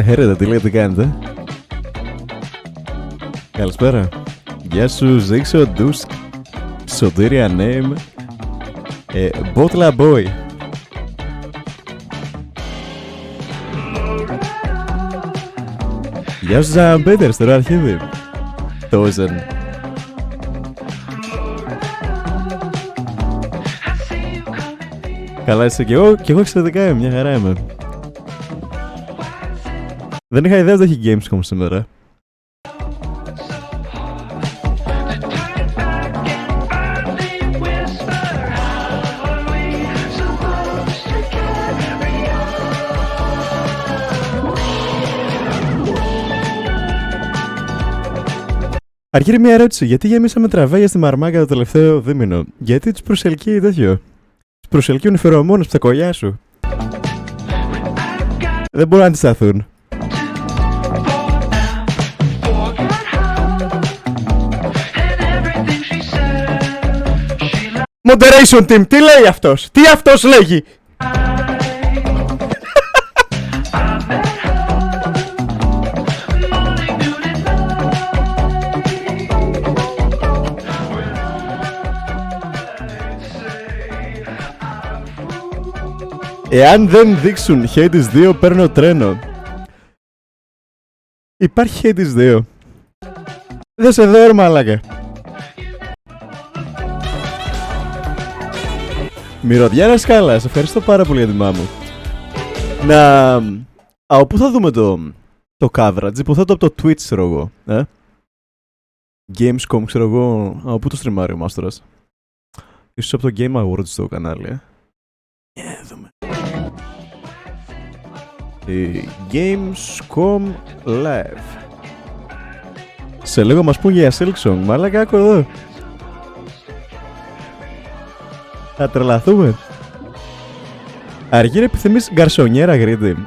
Χαίρετε, τι λέτε, τι κάνετε? Καλησπέρα. Γεια σου, Ζήξο, Ντούσκ, Σωτήρια, Name, Botla Boy. Γεια σου, Ζαμπέτερ, στο αρχίδι. Τόζεν. Καλά είσαι και εγώ εξαιρετικά είμαι, μια χαρά είμαι. Δεν είχα ιδέα ότι έχει Gkemscom σήμερα. Αρχίζει μια ερώτηση. Γιατί γεμίσαμε τραβέγια στη Μαρμάγκα το τελευταίο δίμηνο? Γιατί τους προσελκύει τέτοιο? Τους προσελκύουν οι φερομόνες από τα κολλιά σου. Δεν μπορούν να αντισταθούν. Moderation team, τι λέει αυτός? Τι αυτός λέγει? Εάν δεν δείξουν Hades 2, παίρνω τρένο. Υπάρχει Hades 2. Δεν σε δω, ρε μαλάκα. Μυρωδιά Σκάλα, σε ευχαριστώ πάρα πολύ για την μάμου. Πού θα δούμε το coverage? Πού θα το από το Twitch, ξέρω εγώ, Gamescom, ξέρω εγώ. Πού το στριμάρει ο Μάστορας? Ίσως από το Game Awards στο κανάλι, δούμε. Gamescom Live. Σε λίγο μας πούν για Silksong. Μαλάκα, άκου εδώ. Θα τρελαθούμε. Αργύρι επιθυμείς γκαρσονιέρα γρήτη.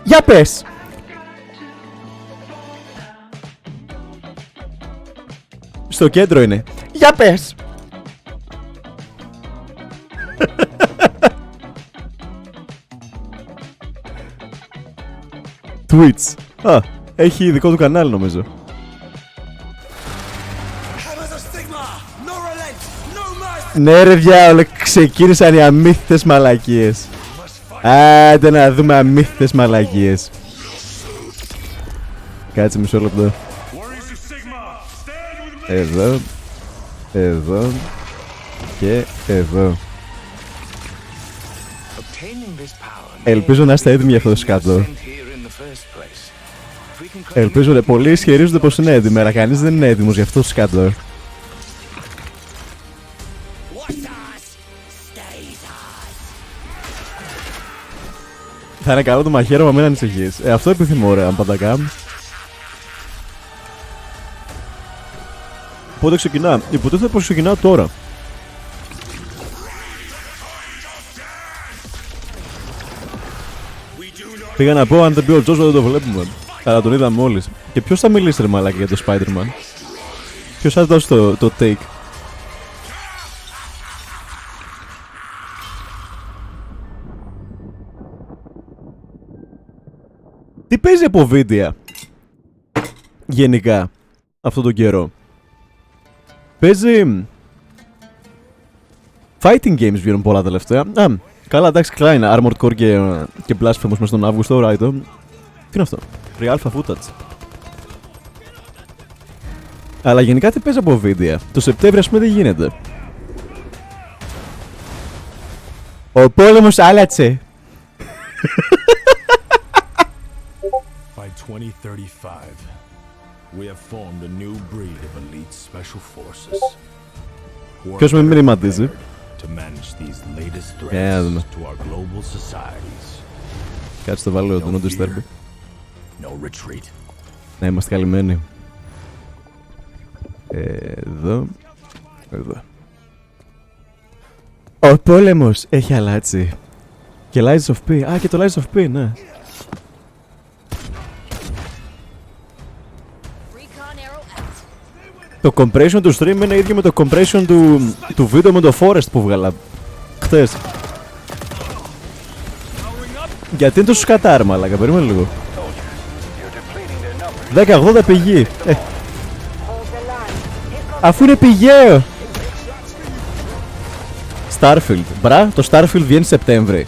Για πες! Στο κέντρο είναι. Για πες! Twitch. Α, έχει δικό του κανάλι νομίζω. Ναι ρε διάολε, ξεκίνησαν οι αμύθιτες μαλακίες. Άντε να δούμε αμύθιτες μαλακίες. Κάτσε μισό λεπτό. Εδώ. Εδώ. Και εδώ. Ελπίζω να είστε έτοιμοι για αυτό το σκάτο. Ελπίζω ότι πολλοί ισχυρίζονται πως είναι έτοιμοι, αλλά κανείς δεν είναι έτοιμος για αυτό το σκάτο. Θα είναι καλό το μαχαίρωμα, μην ανησυχείς. Αυτό επιθυμώ ρε, αν παντακά. Πότε ξεκινά? Υποτίθεται πως ξεκινά τώρα. Πήγα να πω αν δεν πει ο Τζος δεν το βλέπουμε. Αλλά τον είδαμε μόλις. Και ποιος θα μιλήσει ρε μαλάκα για το Spider-Man? Ποιος θα δώσει το take? Τι παίζει από βίντεο γενικά αυτόν τον καιρό? Παίζει fighting games βγαίνουν πολλά τελευταία. Α, καλά εντάξει, Klein, Armored Core και Blasphemous μες τον Αύγουστο, right. Τι είναι αυτό? Pre-alpha footage. Αλλά γενικά τι παίζει από βίντεο? Το Σεπτέμβριο ας πούμε δεν γίνεται. Ο πόλεμος άλλαξε. By 2035, we have formed a new breed of elite special forces. Ποιος με μηνυματίζει? To manage these latest threats to our global societies. Κάτσε το βάλω το νότιο στέρμπι. No retreat. Να είμαστε καλυμμένοι. Εδώ. Εδώ. Ο πόλεμος έχει αλλάξει. Και Lies of P. Α, και το Lies of P, ναι. Το compression του stream είναι ίδιο με το compression του βίντεο με το Forest που βγάλα χθες. Γιατί είναι τόσο σκατάρμα, αλλά περίμενε λίγο. 10-80 πηγή. Αφού είναι πηγαίο. Starfield. Μπρα, το Starfield βγαίνει Σεπτέμβρη.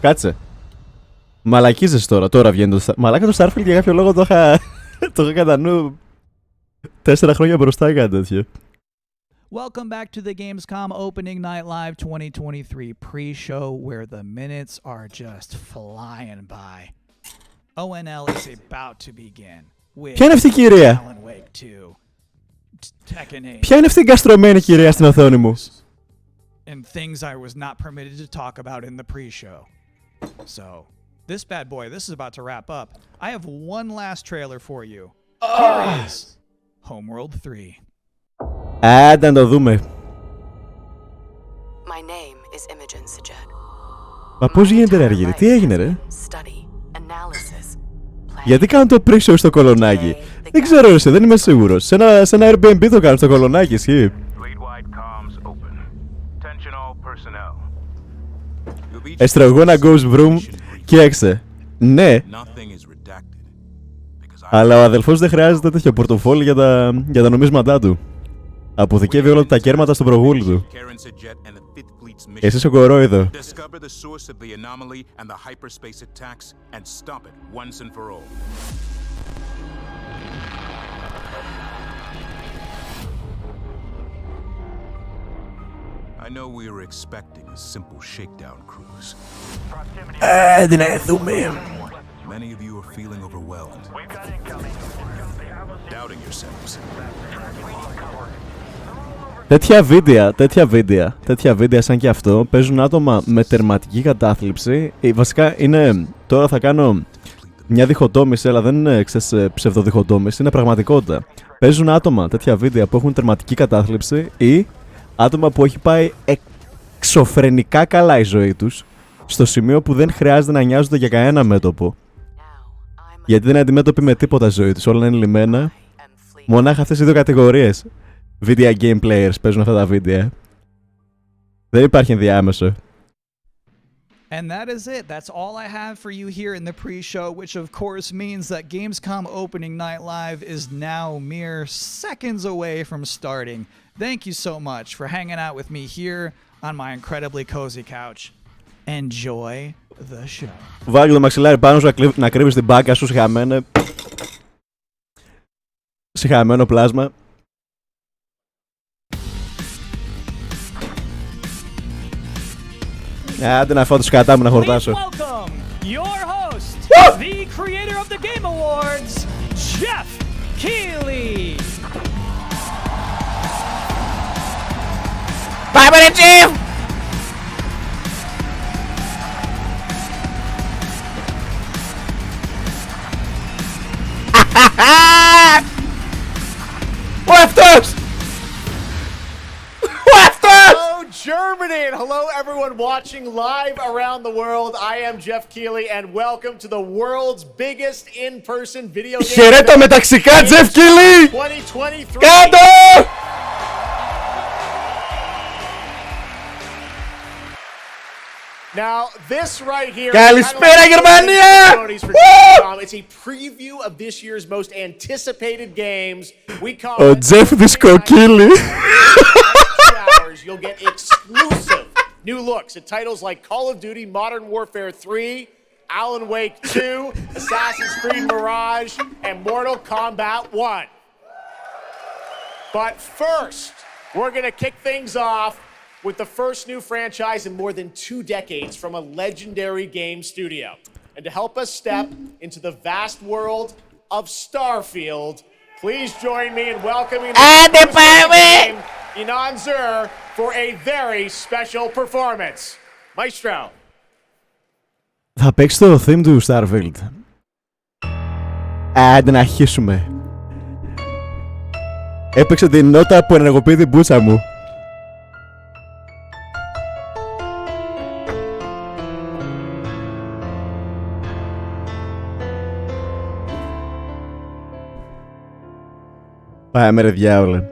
Κάτσε. Μαλακίζεσαι τώρα βγαίνει το Starfield. Μαλάκα το Starfield για κάποιο λόγο το είχα κατά νου 4 χρόνια μπροστά ή κάτι τέτοιο. Welcome back to the Gamescom Opening Night Live 2023 pre-show where the minutes are just flying by. ONL is about to begin with Ποια είναι αυτή η κυρία? Alan Wake 2, Tekken 8, Ποια είναι αυτή η καστρωμένη κυρία στην οθόνη μου? and things I was not permitted to talk about in the pre-show. So, this bad boy, this is about to wrap up. I have one last trailer for you. Here is Homeworld 3. Άντε να το δούμε. My name is Imogen Sajet. Μα πώς γίνεται ρε Αργύρι, τι έγινε ρε? Γιατί κάνουν το pre-show στο κολονάκι? Δεν ξέρω εσύ, δεν είμαι σίγουρος. Σε ένα Airbnb το κάνουν στο κολονάκι, ισχύει? Εστρογόνα goes vroom και έξε. Ναι. Αλλά ο αδελφός δεν χρειάζεται τέτοιο πορτοφόλι για τα νομίσματά του. Αποθηκεύει όλα τα κέρματα στο προγούλι του. Εσύ είσαι ο κορόιδο. I know we were expecting a simple shakedown cruise. Many of you are feeling overwhelmed, doubting yourselves. Τέτοια βίντεο σαν και αυτό παίζουν άτομα με τερματική κατάθλιψη. Βασικά είναι. Τώρα θα κάνω μια διχοτόμηση, αλλά δεν είναι ψευδοδιχοτόμηση, είναι πραγματικότητα. Παίζουν άτομα τέτοια βίντεο που έχουν τερματική κατάθλιψη ή άτομα που έχει πάει εξωφρενικά καλά η ζωή τους, στο σημείο που δεν χρειάζεται να νοιάζονται για κανένα μέτωπο. Γιατί δεν είναι αντιμέτωποι με τίποτα ζωή τους, όλα είναι λιμένα. Μονάχα αυτές οι δύο κατηγορίες video game players παίζουν αυτά τα βίντεο. Δεν υπάρχει ενδιάμεσο. And that is it. That's all I have for you here in the pre-show, which of course means that Gamescom Opening Night Live is now mere seconds away from starting. Thank you so much for hanging out with me here on my incredibly cozy couch. Enjoy the show. Βάλε το μαξιλάρι πάνω σου να κρύβεις την μπάκα σου συχαμένο πλάσμα. Άντε να φάω το σκατά μου να χορτάσω. Welcome your host, the creator of the Game Awards, Jeff Keighley. Πάμε ρε Jeff! Ο αυτός! Hello, Germany, and hello, everyone watching live around the world. I am Jeff Keighley, and welcome to the world's biggest in-person video game Χαιρέτω με ταξικά, Jeff Keighley! 2023. Κάτω! Now, this right here. Καλησπέρα, Γερμανία! It's a preview of this year's most anticipated games. We call Ο it Jeff Δισκοκύλη. You'll get exclusive new looks at titles like Call of Duty Modern Warfare 3, Alan Wake 2, Assassin's Creed Mirage, and Mortal Kombat 1. But first, we're going to kick things off with the first new franchise in more than 2 decades from a legendary game studio. And to help us step into the vast world of Starfield, please join me in welcoming the game, Inan Zur, for a very special performance. Maestro. Θα παίξει το theme του Starfield. Άντε να αρχίσουμε. Έπαιξε την νότα που ενεργοποιεί την μπούτσα μου. Πάμε ρε διάολε.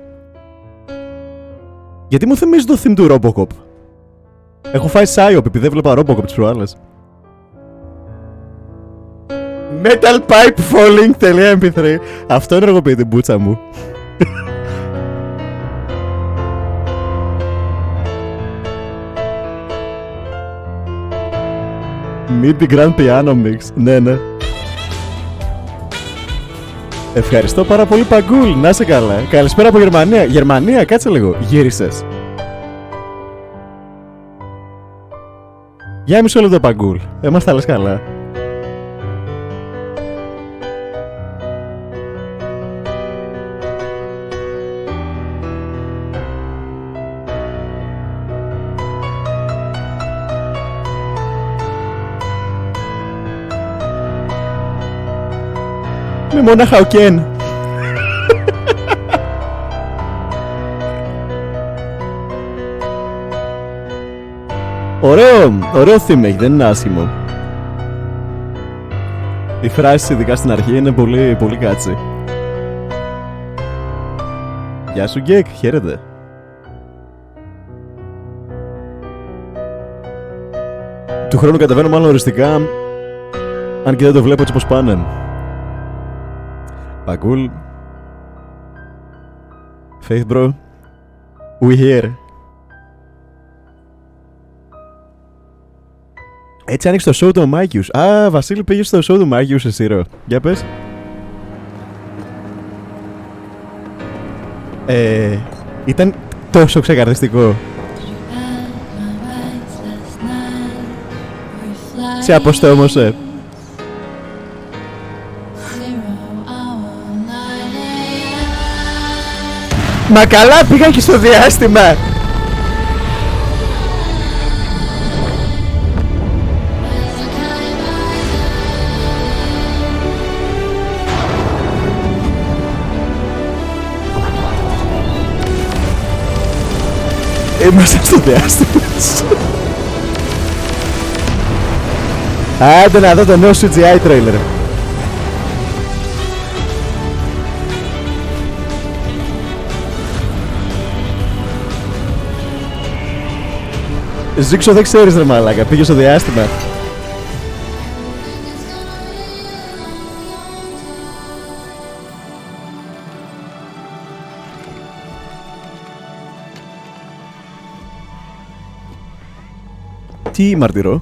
Γιατί μου θυμίζει το theme του Robocop. Έχω φάει Psyop επειδή δεν βλέπα Robocop τις προάλλες. Metalpipefalling.mp3. Αυτό ενεργοποιεί την μπούτσα μου. MIDI Grand Piano Mix. Ναι, ναι. Ευχαριστώ πάρα πολύ Παγκούλ, να είσαι καλά. Καλησπέρα από Γερμανία. Γερμανία, κάτσε λίγο. Γύρισες. Για μισό λεπτό Παγκούλ. Μας τα λες καλά. Με μονάχα ο Κεν. Ωραίο theme έχει, δεν είναι άσχημο. Οι φράσεις ειδικά στην αρχή είναι πολύ, πολύ κάτσι. Γεια σου Γκεκ, χαίρετε. Του χρόνου κατεβαίνω μάλλον οριστικά, αν και δεν το βλέπω έτσι πως πάνε. Παγκούλ. Faith bro. We here. Έτσι άνοιξε το show του Μάκιους. Α, Βασίλη, πήγες στο show του Μάκιους εσύ ρο. Για πες. Ήταν τόσο ξεκαρδιστικό. Σε αποστόμωσε. Μα καλά πήγαν και στο διάστημα. Είμαστε στο διάστημα. Άντε να δω το νέο CGI trailer. Ζήξο δεν ξέρεις ρε μαλάκα, πήγε στο διάστημα. Τι μαρτυρώ.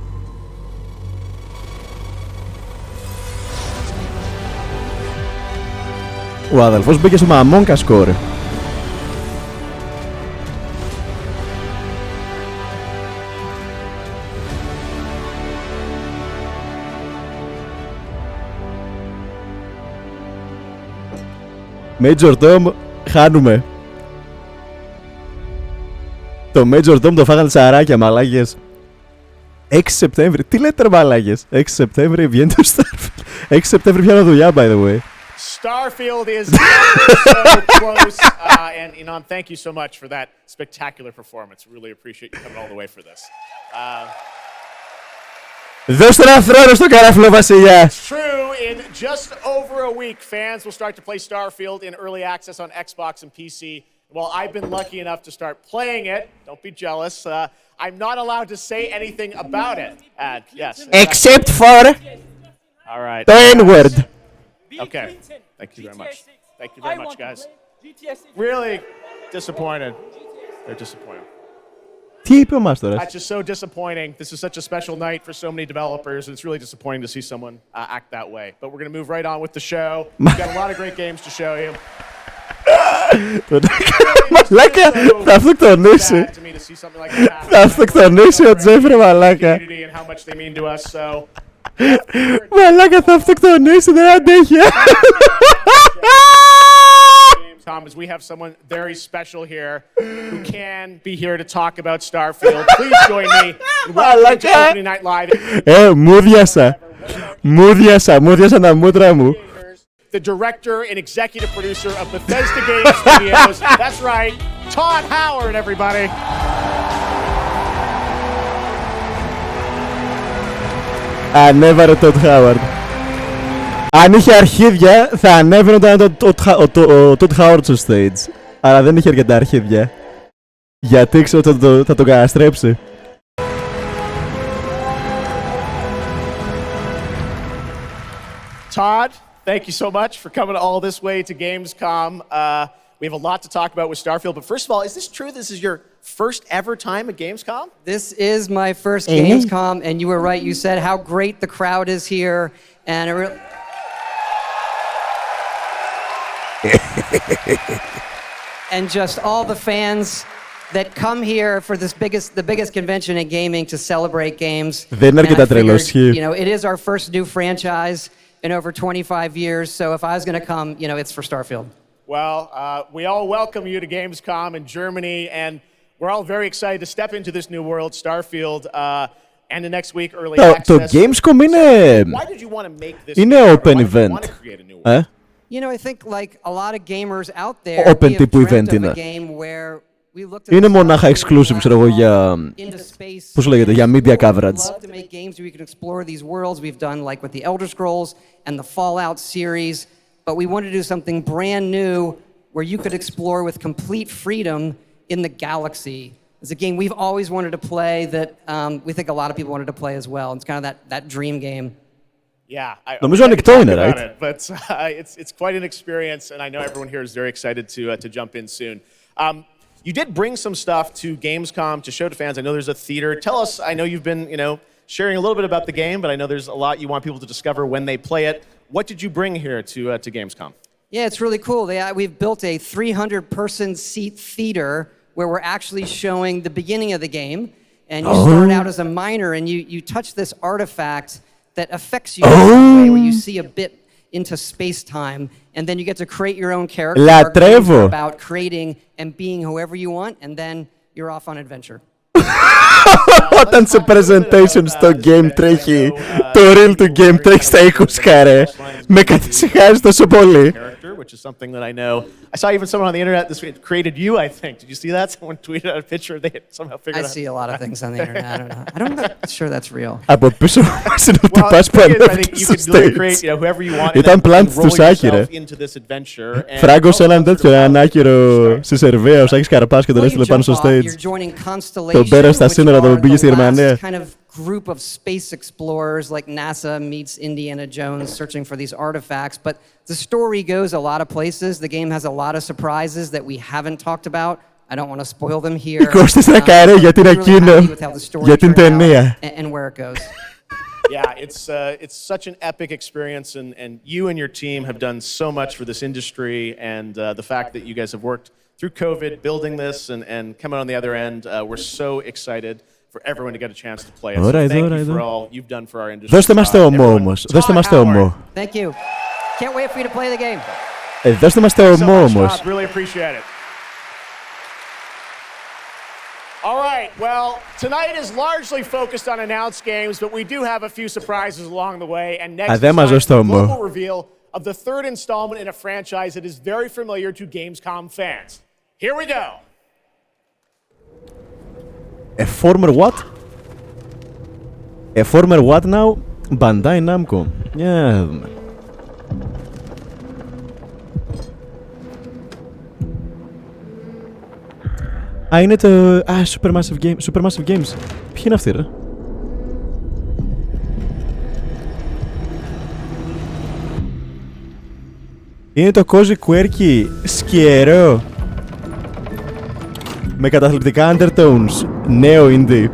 Ο αδελφός μπήκε στο μαμόνκα σκόρ. Major Tom, χάνουμε. Το Major Tom το φάγανε τσαράκια, μαλάκες. 6 Σεπτέμβρη, τι λέτε ρε μαλάκες. 6 Σεπτέμβρη βγαίνει το Starfield. 6 Σεπτέμβρη πιάνω δουλειά, by the way. Starfield is so close. And Inan, thank you so much for that spectacular performance. Really appreciate you coming all the way for this. Δώστε ένα θρόνο στο καράφλο, βασιλιά. True, in just over a week, fans will start to play Starfield in early access on Xbox and PC. Well, I've been lucky enough to start playing it. Don't be jealous. I'm not allowed to say anything about it. Yes. Except for All right. the N-word. Okay. Thank you very much. Thank you very much, guys. Really disappointed. They're disappointed. Τι είπε ο Μάστορας? That's just so disappointing. This is such a special night for so many developers, and it's really disappointing to see someone act that way. But we're going to move right on with the show. We've got a lot of great games to show you. Μαλάκα, θα αυτοκτονήσει. Θα αυτοκτονήσει ο Τζέφρε, μαλάκα. Μαλάκα, θα αυτοκτονήσει, δεν αντέχει. Thomas, we have someone very special here who can be here to talk about Starfield. Please join me in welcoming to Opening Night Live. Μούδιασα τα μούτρα μου. The director and executive producer of Bethesda Game Studios. That's right, Todd Howard, everybody. Ανέβαρε Todd Howard. Αν είχε αρχίδια, θα ανέβαινε ο Todd Howard στο stage. Αλλά δεν είχε αρκετά αρχίδια. Γιατί ξέρω ότι θα τον καταστρέψει. Todd, thank you so much for coming all this way to Gamescom. We have a lot to talk about with Starfield, but first of all, is this true? This is your first ever time at Gamescom? This is my first Gamescom, and you were right. You said how great the crowd is here, and it really... and just all the fans that come here for this the biggest convention in gaming to celebrate games. Δεν είναι αρκετά τρελός. You know, it is our first new franchise in over 25 years, so if I was going to come, you know, it's for Starfield. Well, we all welcome you to Gamescom in Germany, and we're all very excited to step into this new world, Starfield, and the next week early access. Το Gamescom είναι... Why did you want to make this είναι open event. You know, I think like a lot of gamers out there, Open τύπου event είναι. Είναι μονάχα exclusive, ξέρω εγώ, για... πώς λέγεται, για media coverage. We've done like with the Elder Scrolls and the Fallout series, but we wanted to do something brand new where you could explore with complete freedom in the galaxy. It's a game we've always wanted to play that we think a lot of people wanted to play as well. It's kind of that dream game. Yeah, νομίζω ανοιχτό είναι, right? But it's quite an experience, and I know everyone here is very excited to jump in soon. You did bring some stuff to Gamescom to show to fans. I know there's a theater. Tell us, I know you've been, you know, sharing a little bit about the game, but I know there's a lot you want people to discover when they play it. What did you bring here to Gamescom? Yeah, it's really cool. We've built a 300-person seat theater where we're actually showing the beginning of the game, and you start out as a miner, and you touch this artifact that affects you in a way where you see a bit into space-time, and then you get to create your own character about creating and being whoever you want, and then you're off on adventure. Όταν σε presentation στο game τρέχει, το reel του game τρέχει στα 20 καρέ, με καθησυχάζει τόσο πολύ. which is something that I know. I saw even someone on the internet this week created you, I think. Did you see that? Someone tweeted out a picture. They had somehow figured I out. see a lot of things on the internet. I don't know. I'm not sure that's real. Από πίσω μας είναι ο Well, τυπάς the που thing is, I ανέβηκε think you στο could really create, stage. whoever you want, and Ήταν then plant roll του Σάκη, yourself ρε. into this adventure. And Φράγκωσε έναν also τέτοιο, sort of έναν allows άκυρο you to στη Σερβία, ο Σάκης Καραπάς και τον Before you έστειλε πάνω jump στο off, stage. you're joining Constellation, Τον πέρασε στα which σύνορα, τον are πήγε the στη Γερμανία. last kind of group of space explorers like NASA meets Indiana Jones searching for these artifacts. But the story goes a lot of places. The game has a lot of surprises that we haven't talked about. I don't want to spoil them here. 24 καρέ για την I'm really εκείνο, happy with how the story για την turned out ταινία. and where it goes. Yeah, it's such an epic experience, and you and your team have done so much for this industry, and the fact that you guys have worked through COVID building this and coming on the other end, we're so excited for everyone to get a chance to play it. So Alright, thank alright, you for alright. all you've done for our industry. Δώστε μας το ομό Everyone. όμως. Δώστε μας το Todd ομό. Howard. Thank you. Can't wait for you to play the game. Δώστε μας το Thanks so ομό much, όμως. Todd. Really appreciate it. All right, well, tonight is largely focused on announced games, but we do have a few surprises along the way. And next δεν is μας time δώσει for το the ομό. global reveal of the third installment in a franchise that is very familiar to Gamescom fans. Here we go. A former what? A former what now? Bandai Namco. Για να δούμε. Α, είναι το... Supermassive Games. Ποιοι είναι αυτοί, ρε? Είναι το Cozy Quirky σκιερό με καταθλιπτικά undertones. Νέο indie.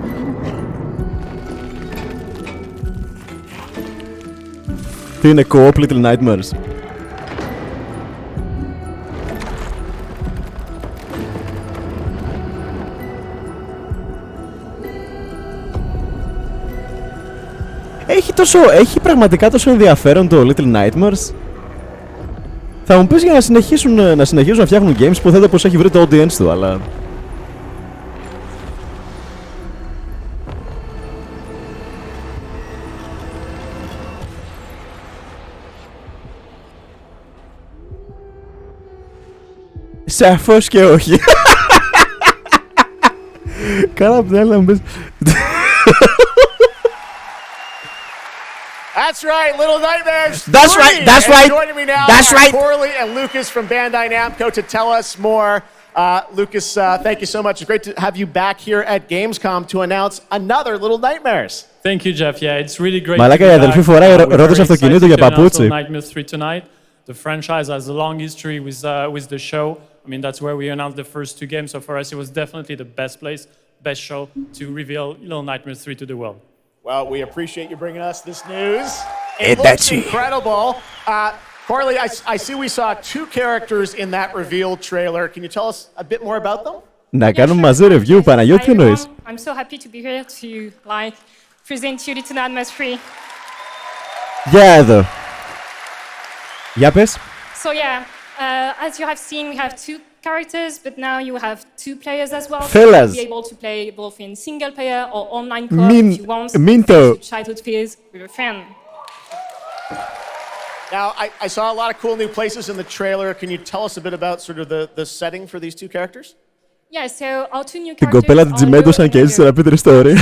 Τι είναι, Co-op Little Nightmares? Έχει πραγματικά τόσο ενδιαφέρον το Little Nightmares? Θα μου πεις για να συνεχίσουν να φτιάχνουν games, υποθέτω πως έχει βρει το audience του, αλλά... Σαφώς και όχι. Καλά που να μου πεις. That's right, Little Nightmares. That's 3. right, that's And right, joining me now that's are right. Corley and Lucas from Bandai Namco to tell us more. Lucas, thank you so much. It's great to have you back here at Gamescom to announce another Little Nightmares. Thank you, Jeff. Yeah, it's really great. Μαλάκα, η αδελφή φοράει ρόδος αυτοκινήτου για παπούτσι. Nightmares 3 tonight. The franchise has a long history with the show. I mean, that's where we announced the first two games. So for us, it was definitely the best place, best show to reveal Little Nightmares 3 to the world. Well, we appreciate you bringing us this news. It looks incredible. Corley, I see we saw two characters in that reveal trailer. Can you tell us a bit more about them? Να κάνουμε μαζί review, Παναγιώτη, τι εννοείς? I'm so happy to be here to present you Little Nightmares 3. Για εδώ. Για πες. So yeah, as you have seen, we have two characters, but now you have two players as well. Fellas. So you'll be able to play both in single player or online co-op if you want. Minto. To childhood fears with a friend. Now, I saw a lot of cool new places in the trailer. Can you tell us a bit about sort of the setting for these two characters? Yeah, so our two new Την characters κοπέλα την are τσιμέντωσαν Leo και and έζησε να πει την ιστορία.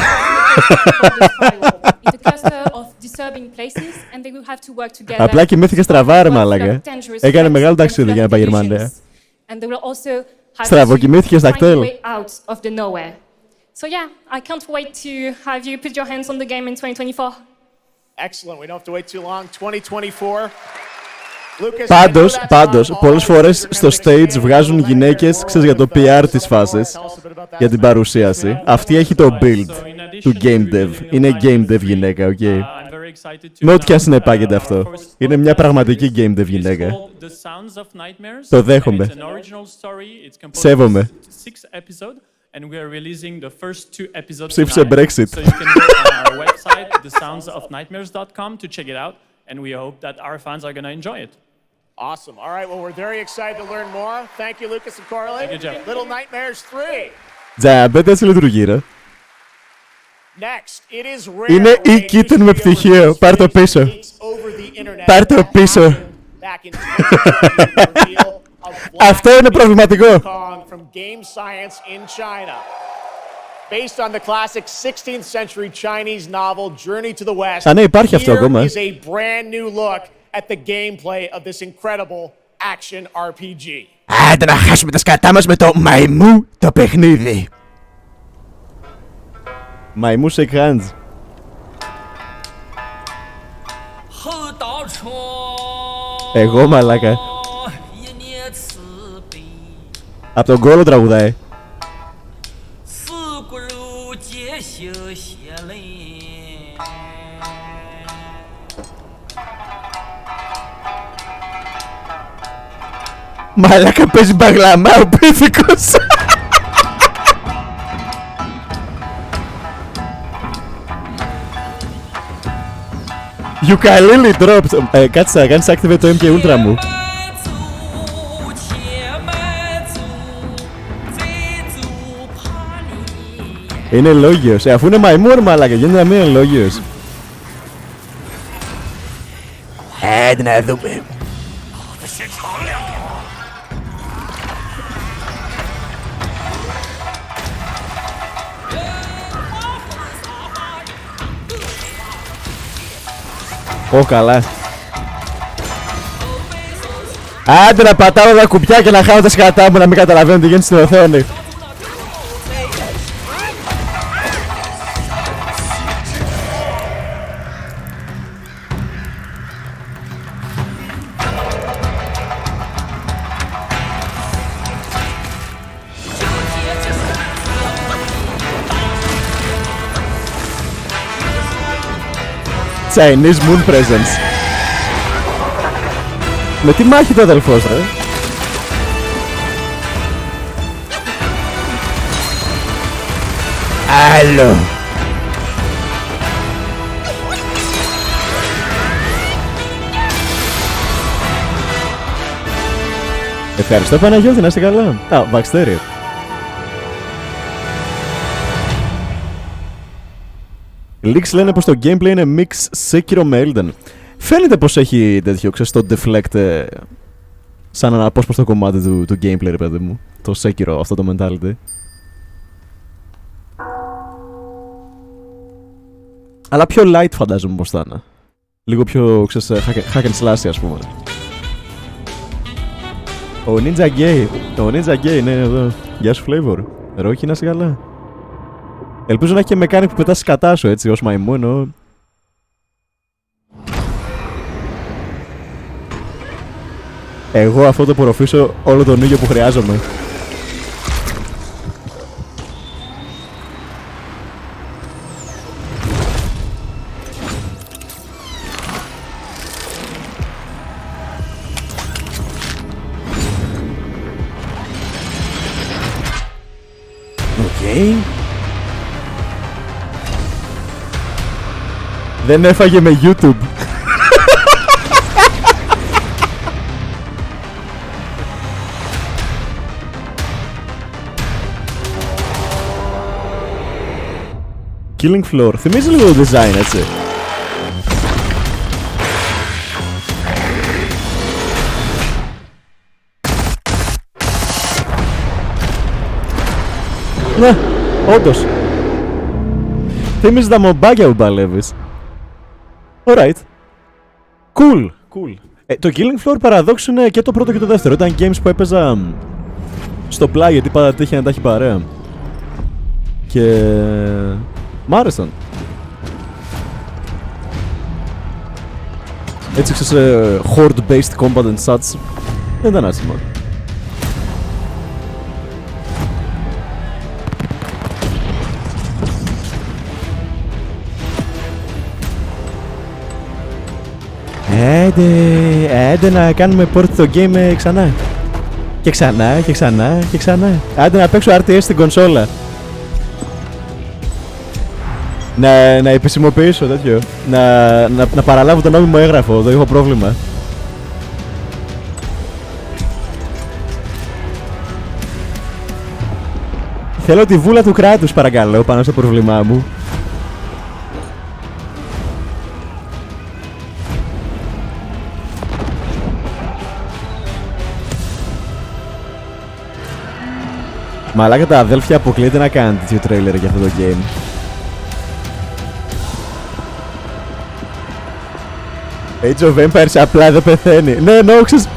It's a cluster of disturbing places, and they will have to work together. Απλά κοιμήθηκε στραβά, ρε μαλάκα. Dangerous Έκανε threats μεγάλο and ταξίδι για να πάει Γερμανία. And they will also have Στραβοκοιμήθηκε στα to find a κτέλ. way out of the nowhere. So yeah, I can't wait to have you put your hands on the game in 2024. Excellent. We don't have to wait too long. 2024. Πάντως, πολλές φορές στο stage βγάζουν γυναίκες, ξέρεις, για το PR της φάσης, για την παρουσίαση. Αυτή έχει το build του game dev. Είναι game dev γυναίκα, οκ. Με ό,τι και αν συνεπάγεται αυτό. Είναι μια πραγματική game dev γυναίκα. Το δέχομαι. Σέβομαι. Ψήφισε Brexit. And we hope that our fans are going to enjoy it. Awesome. All right. Well, we're very excited to learn more. Thank you, Lucas and Carly. Thank you, Jeff. Little Nightmares 3. Τζαμπέτε έτσι λειτουργεί, ρε. Next, it is rare. Είναι η Kitten με πτυχίο. Πάρ' το πίσω. Πάρ' το πίσω. back in 2020 with the reveal of Αυτό είναι προβληματικό. Gkemscom from Game Science in China. Based on the classic 16th century Chinese novel Journey to the West, Α, ναι, υπάρχει αυτό here ακόμα. is a brand new look at the gameplay of this incredible action RPG. Άντε να χάσουμε τα σκατά μας με το μαϊμού το παιχνίδι. Μαϊμού shake hands. Εγώ μαλάκα. Απ' τον κόλο τραγουδάει. Μαλάκα παίζει μπαγλαμά ο πίθηκος. Ukulele dropped. Κάτσε να κάνεις activate το MK Ultra μου. Είναι λόγιος. Αφού είναι μαϊμούρ μαλάκα, γίνεται να μην είναι λόγιος. Άντε να δούμε. Ω, καλά. Άντε να πατάω τα κουμπιά και να χάω τα σκατά μου, να μην καταλαβαίνω τι γίνεται στην οθόνη. Chinese Moon Presence. Με τι μάχη το αδελφός, ρε. Άλλο. Ευχαριστώ Παναγιώτη, να είστε καλά. Α, Βαξτέρι. Leaks λένε πως το gameplay είναι mix Sekiro με Elden. Φαίνεται πως έχει τέτοιο, ξέρεις, το deflect σαν αναπόσπαστο κομμάτι του gameplay, ρε παιδί μου. Το Sekiro, αυτό το mentality. Αλλά πιο light φαντάζομαι πως θα είναι. Λίγο πιο, ξέρεις, hack and slash, ας πούμε. Ο Ninja Gay. Ο Ninja Gay είναι εδώ. Γεια σου Flavor. Ρόκι, να είσαι καλά. Ελπίζω να έχει και mechanic που πετάς κατά σου, έτσι, ως μαϊμού εννοώ. Εγώ αυτό το απορροφήσω όλο τον ήλιο που χρειάζομαι. Οκ. Δεν έφαγε με YouTube. Killing Floor. Θυμίζει λίγο το design, έτσι. Ναι, όντως. Θυμίζει τα μομπάκια που παλεύεις. Alright. Cool. Cool. Το Killing Floor παραδόξου είναι και το πρώτο και το δεύτερο. Ήταν games που έπαιζα στο Play, γιατί πάντα τύχε να τα έχει παρέα. Και μ' άρεσαν. Έτσι ξέρεις, horde-based combat and such. Δεν ήταν άσχημα. Άντε να κάνουμε port το game ξανά. Και ξανά και ξανά και ξανά. Άντε να παίξω RTS στην κονσόλα. Να επισημοποιήσω τέτοιο. Να παραλάβω το νόμιμο έγγραφο, δεν έχω πρόβλημα. Θέλω τη βούλα του κράτους, παρακαλώ, πάνω στο πρόβλημά μου. Μαλάκα τα αδέλφια αποκλείεται να κάνουν τέτοιο τρέιλερ για αυτό το game. Age of Empires απλά δεν πεθαίνει. Ναι, νόξες.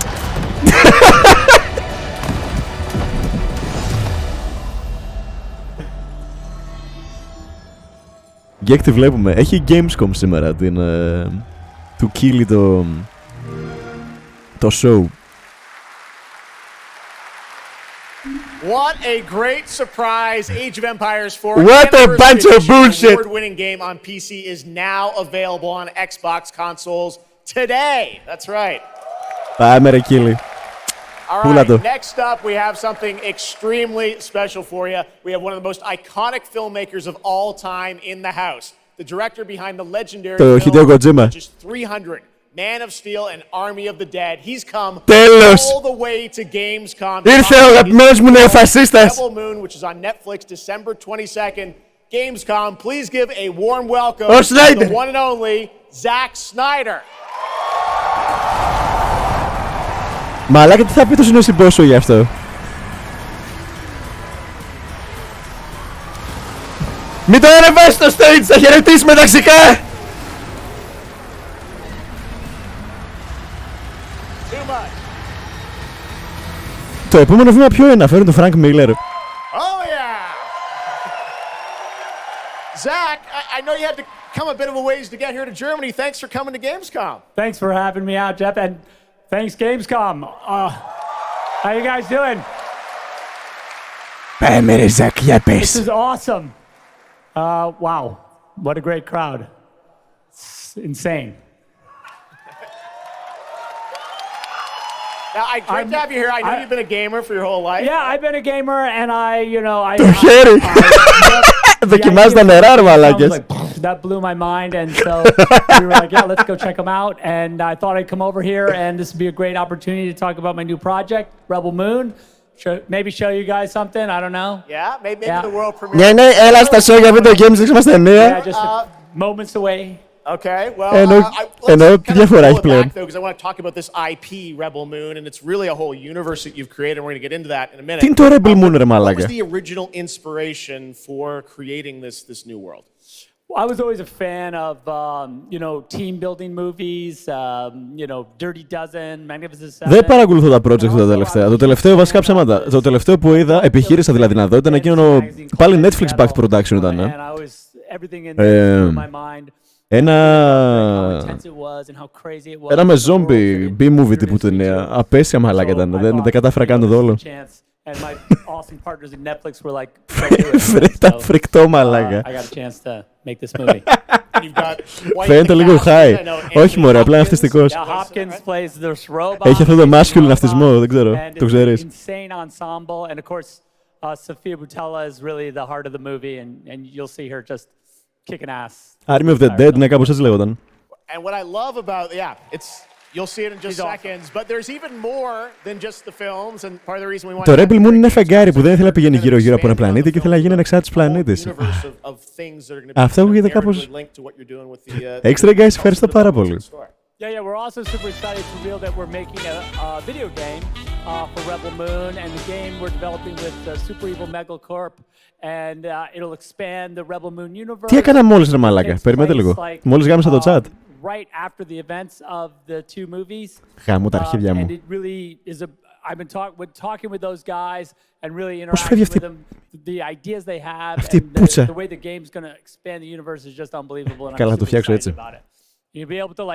Γκεκ τη βλέπουμε. Έχει Gamescom σήμερα την, του Κίλι το show. What a great surprise. Age of Empires 4. What a bunch of bullshit. Award-winning game on PC is now available on Xbox consoles today. That's right. Πάμε ρε Κίλι. All right, next up we have something extremely special for you. We have one of the most iconic filmmakers of all time in the house. The director behind the legendary film, which is 300. Man of Steel and Army of the Dead. He's come all the way to Gamescom. Ήρθε ο αγαπημένος μου νεοφασίστας. Rebel Moon, which is on Netflix December 22nd. Gamescom, please give a warm welcome to the one and only Zack Snyder. Μαλάκα, τι θα πει το συνοsymbosio γι' αυτό. Μην το ανεβάσεις στο stage, θα χαιρετήσεις με ταξικά. Το επόμενο βήμα ποιο είναι, να φέρουν τον Frank Miller. Oh yeah! Zach, I know you had to come a bit of a ways to get here to Germany. Thanks for coming to Gamescom. Thanks for having me out, Jeff, and thanks Gamescom. How you guys doing? Πάμε ρε Ζακ, για πες. This is awesome. Wow, what a great crowd. It's insane. Now, great to have you here. I know you've been a gamer for your whole life. Yeah, I've been a gamer, and Το χέρι! Δοκιμάζει τα νερά, ρε μαλάκες. That blew my mind, and so we were like, yeah, let's go check them out. And I thought I'd come over here, and this would be a great opportunity to talk about my new project, Rebel Moon. Maybe show you guys something, I don't know. Yeah, maybe the world premiere. Ναι, ναι, έλα στα show για video games, δείξε μας ταινία. Yeah, just moments away. Okay, well, εννοώ τι διαφορά έχει πλέον. Because I want to talk about this IP, Rebel Moon, and it's really a whole universe that you've created. We're going to get into that in a minute. Τι είναι το Rebel Moon, ρε μαλάκα? What was the original inspiration for creating this new world? I was always a fan of, team building movies, Dirty Dozen, Magnificent Seven. Δεν παρακολουθώ τα project τα τελευταία. Το τελευταίο, βασικά ψέματα. Το τελευταίο που είδα, επιχείρησα δηλαδή να δω, ήταν εκείνο. Πάλι Netflix backed production ήταν. Ένα με zombie B-movie τύπου ταινία. Απέσια μαλάκα ήταν. Δεν κατάφερα καν το δω όλο. Φρέτα φρικτό μαλάκα. Φαίνεται λίγο high. Όχι μωρέ, απλά είναι αυτιστικός. Έχει αυτό το masculine αυτισμό, δεν ξέρω. Το ξέρεις. Sophia Boutella is really the heart of the movie, and you'll see her just kicking ass. Army of the Dead, ναι, κάπως έτσι λέγονταν. And what I love about, you'll see it in just seconds, but there's even more than just the films, and part of the reason we want. Το Rebel Moon είναι ένα φεγγάρι που δεν ήθελε να πηγαίνει γύρω-γύρω από ένα πλανήτη και ήθελε να γίνει ανεξάρτητος πλανήτης. Αυτό ακούγεται κάπως. Extra guys, ευχαριστώ πάρα πολύ. Yeah, we're also super excited to reveal that we're making a video game for Rebel Moon, and the game we're developing with Super Evil Megacorp, and it'll expand the Rebel Moon universe. Τι έκανα μόλις ρε μαλάκα, περιμένετε λίγο. Μόλις γάμισα το chat. Right after the events of the two movies. Γάμω τα αρχίδια μου. And it really is I've been talking with those guys and really interacting with them. The ideas they have and the way the game's going to expand the universe is just unbelievable, and I'm super excited about it. You'll be able to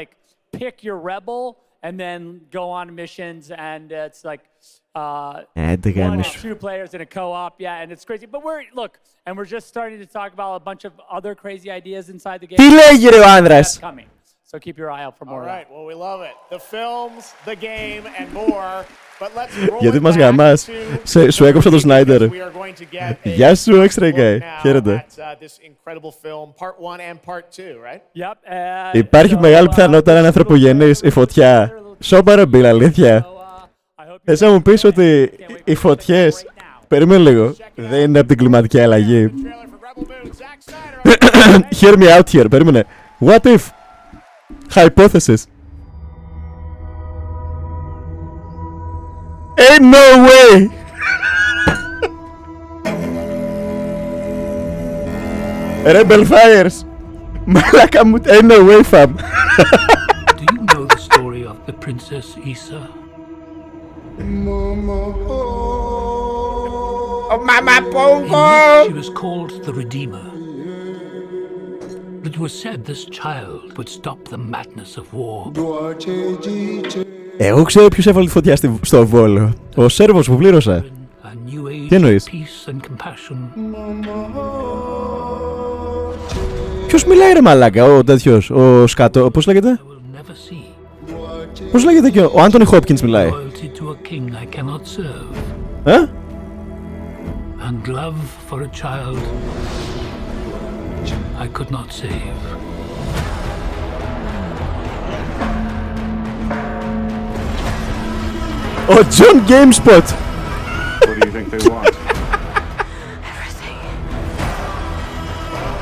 pick your rebel and then go on missions, and it's like one or two players in a co-op, and it's crazy. But we're just starting to talk about a bunch of other crazy ideas inside the game. Τι λέγει ρε ο άνδρας? Coming. So keep your eye out for more. All right, well we love it. The films, the game, and more. But let's roll. Γιατί μας γαμάς? Σου έκοψα το Snyder. Γεια σου, Extra Guy. Χαίρετε. Υπάρχει μεγάλη πιθανότητα να είναι ανθρωπογενής η φωτιά. Σώπα μπιλ, αλήθεια. Θες να μου πεις ότι οι φωτιές, περίμενε λίγο, δεν είναι από την κλιματική αλλαγή? Hear me out here, περίμενε. What if? Hypothesis. Ain't no way! Rebel Fires. Μαλάκα μου, anyway fam. Do you know the story of the Princess Issa? Mama Pongo! She was called the Redeemer. It was said this child would stop the madness of war. Εγώ ξέρω ποιος έβαλε τη φωτιά στο Βόλο. Ο Σέρβος που πλήρωσα. Τι εννοείς? Ποιος μιλάει ρε μαλάκα, ο τέτοιος, ο σκατό, πώς λέγεται? Πώς λέγεται και ο Άντονι Χόπκινς μιλάει. And love for a child I could not save. Ο John Gamespot. What do you think they want? Everything.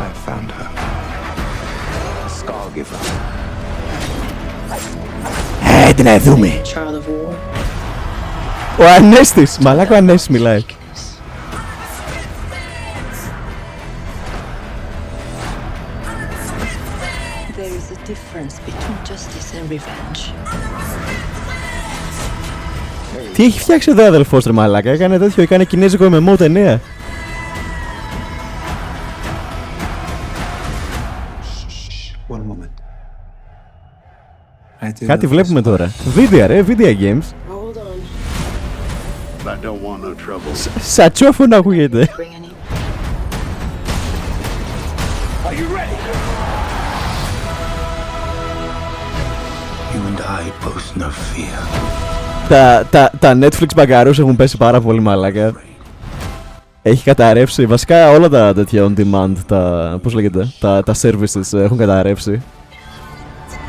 I found her. A scar giver. Άντε να δούμε. Child of war. Ο Ανέστης, μαλάκα ο Ανέστης μιλάει. There is a difference between justice and revenge. Τι έχει φτιάξει εδώ αδελφός ρε μαλάκα, έκανε τέτοιο, έκανε κινέζικο MMO ταινία. One moment. Κάτι βλέπουμε τώρα. Βίντεο ρε, video games. Hold on. I don't want no trouble. Σατσόφωνο ακούγεται. Bring any. Are you ready? You and I both know fear. Τα Netflix μπαγκαρούς έχουν πέσει πάρα πολύ μαλάκα. Έχει καταρρεύσει, βασικά όλα τα τέτοια on demand, πώς λέγεται, τα services έχουν καταρρεύσει.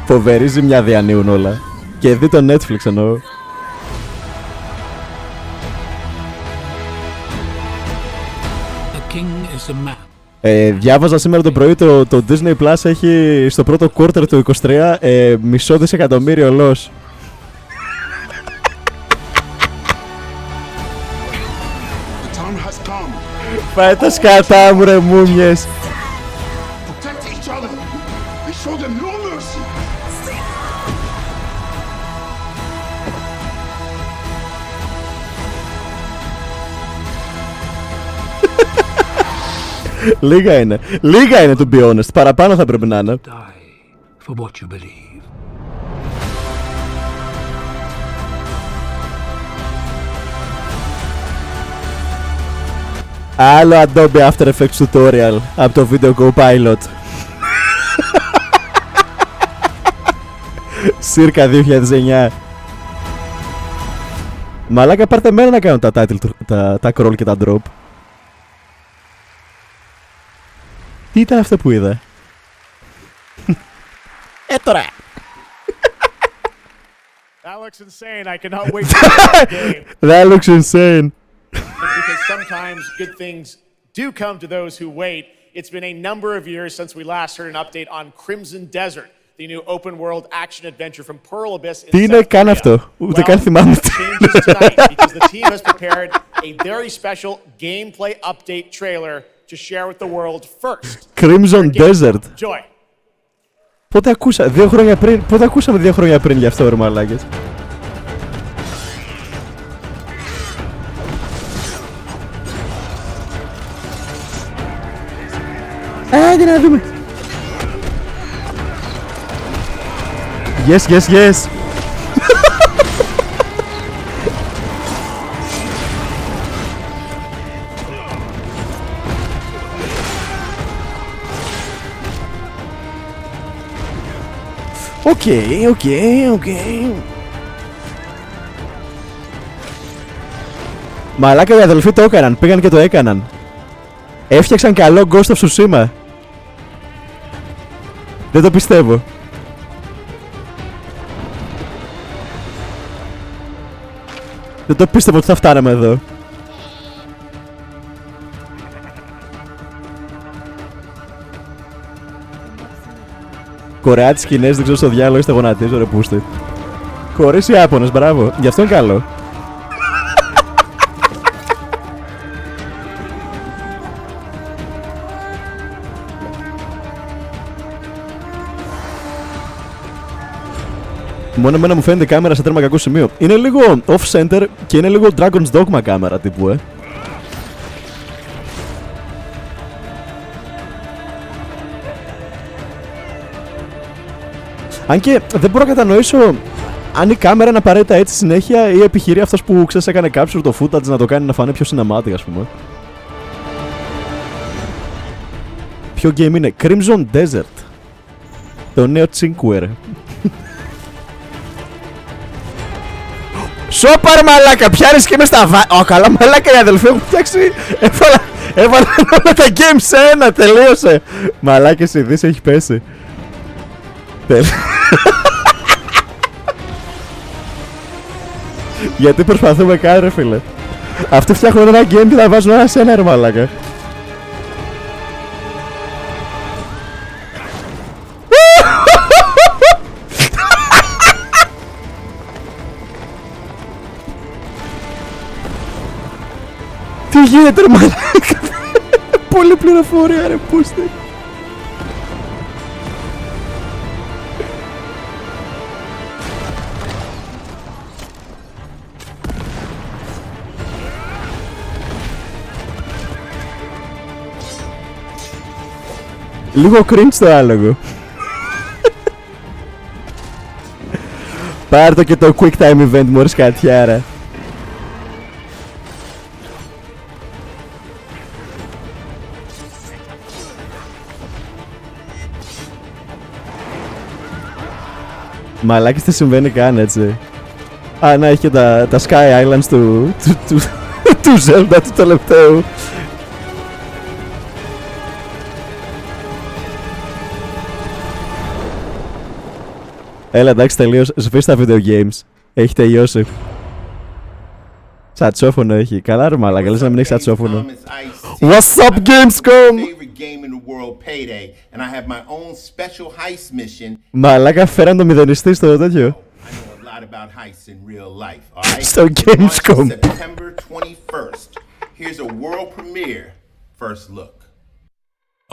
Φοβερή ζημιά διανύουν όλα. Και δει το Netflix εννοώ. Διάβαζα σήμερα το πρωί το Disney Plus έχει στο πρώτο quarter του 23 μισό δισεκατομμύριο loss. Πάει τα σκατά μου ρε μούμιες. Λίγα είναι to be honest, παραπάνω θα πρέπει να είναι. Άλλο Adobe After Effects tutorial από το Video Go Pilot. Circa 2009. Μαλάκα πάρτε μένα να κάνω τα title, τα crawl και τα drop. Τι ήταν αυτό που είδα? Τώρα! That looks insane. I cannot wait to play the game. That looks insane. Because sometimes good things do come to those who wait. It's been a number of years since we last heard an update on Crimson Desert, the new open-world action adventure from Pearl Abyss in Τι είναι καν αυτό? Ούτε καν θυμάμαι. Changes tonight because the team has prepared a very special gameplay update trailer to share with the world first. Crimson Desert. Joy. Πότε ακούσαμε 2 χρόνια πριν γι' αυτό ρε μαλάκες? Άντε να δούμε. Yes. Οκ. Μαλάκα οι αδελφοί το έκαναν, πήγαν και το έκαναν. Έφτιαξαν καλό Ghost of Tsushima. Δεν το πιστεύω. Δεν το πίστευα ότι θα φτάναμε εδώ. Κορεάτες, Κινέζοι, δεν ξέρω στο διάλογο, είστε γονατίζω ρε πούστε. Κορείς Ιάπωνες, μπράβο, γι' αυτό είναι καλό. Μόνο εμένα μου φαίνεται η κάμερα σε τέρμα κακό σημείο. Είναι λίγο off-center και είναι λίγο Dragon's Dogma κάμερα τύπου, Αν και δεν μπορώ να κατανοήσω αν η κάμερα είναι απαραίτητα έτσι συνέχεια ή επιχειρεί αυτός που ξέρεις έκανε capture το footage να το κάνει να φανεί πιο cinematic, ας πούμε. Ποιο game είναι? Crimson Desert. Το νέο Cinque. Σόπαρ μαλάκα, πιάνεις και μες στα καλά μαλάκα οι αδελφοί έχουν φτιάξει. Έβαλαν όλα τα games σε ένα, τελείωσε. Μαλάκες η Δύση έχει πέσει. Γιατί προσπαθούμε καν ρε φίλε. Αυτοί φτιάχνουν ένα game και θα βάζουν ένα σε ένα ρε μαλάκα. Τι γίνεται ρε μαλάκα. Πολύ πληροφορία ρε πούστε. Λίγο cringe το άλογο. Πάρ' το και το quick time event μωρές κατιάρα. Μαλάκης δεν συμβαίνει καν έτσι. Α, να έχει και τα Sky Islands του Zelda του τελευταίου. Έλα εντάξει τελείως, σβήσ' τα video games. Έχει τελειώσει. Σατσόφωνο έχει. Καλά ρε μαλάκα, λες να μην έχει σατσόφωνο. What's up Gamescom? Μαλάκα φέραν το μηδενιστή στο τέτοιο. Στο Gamescom.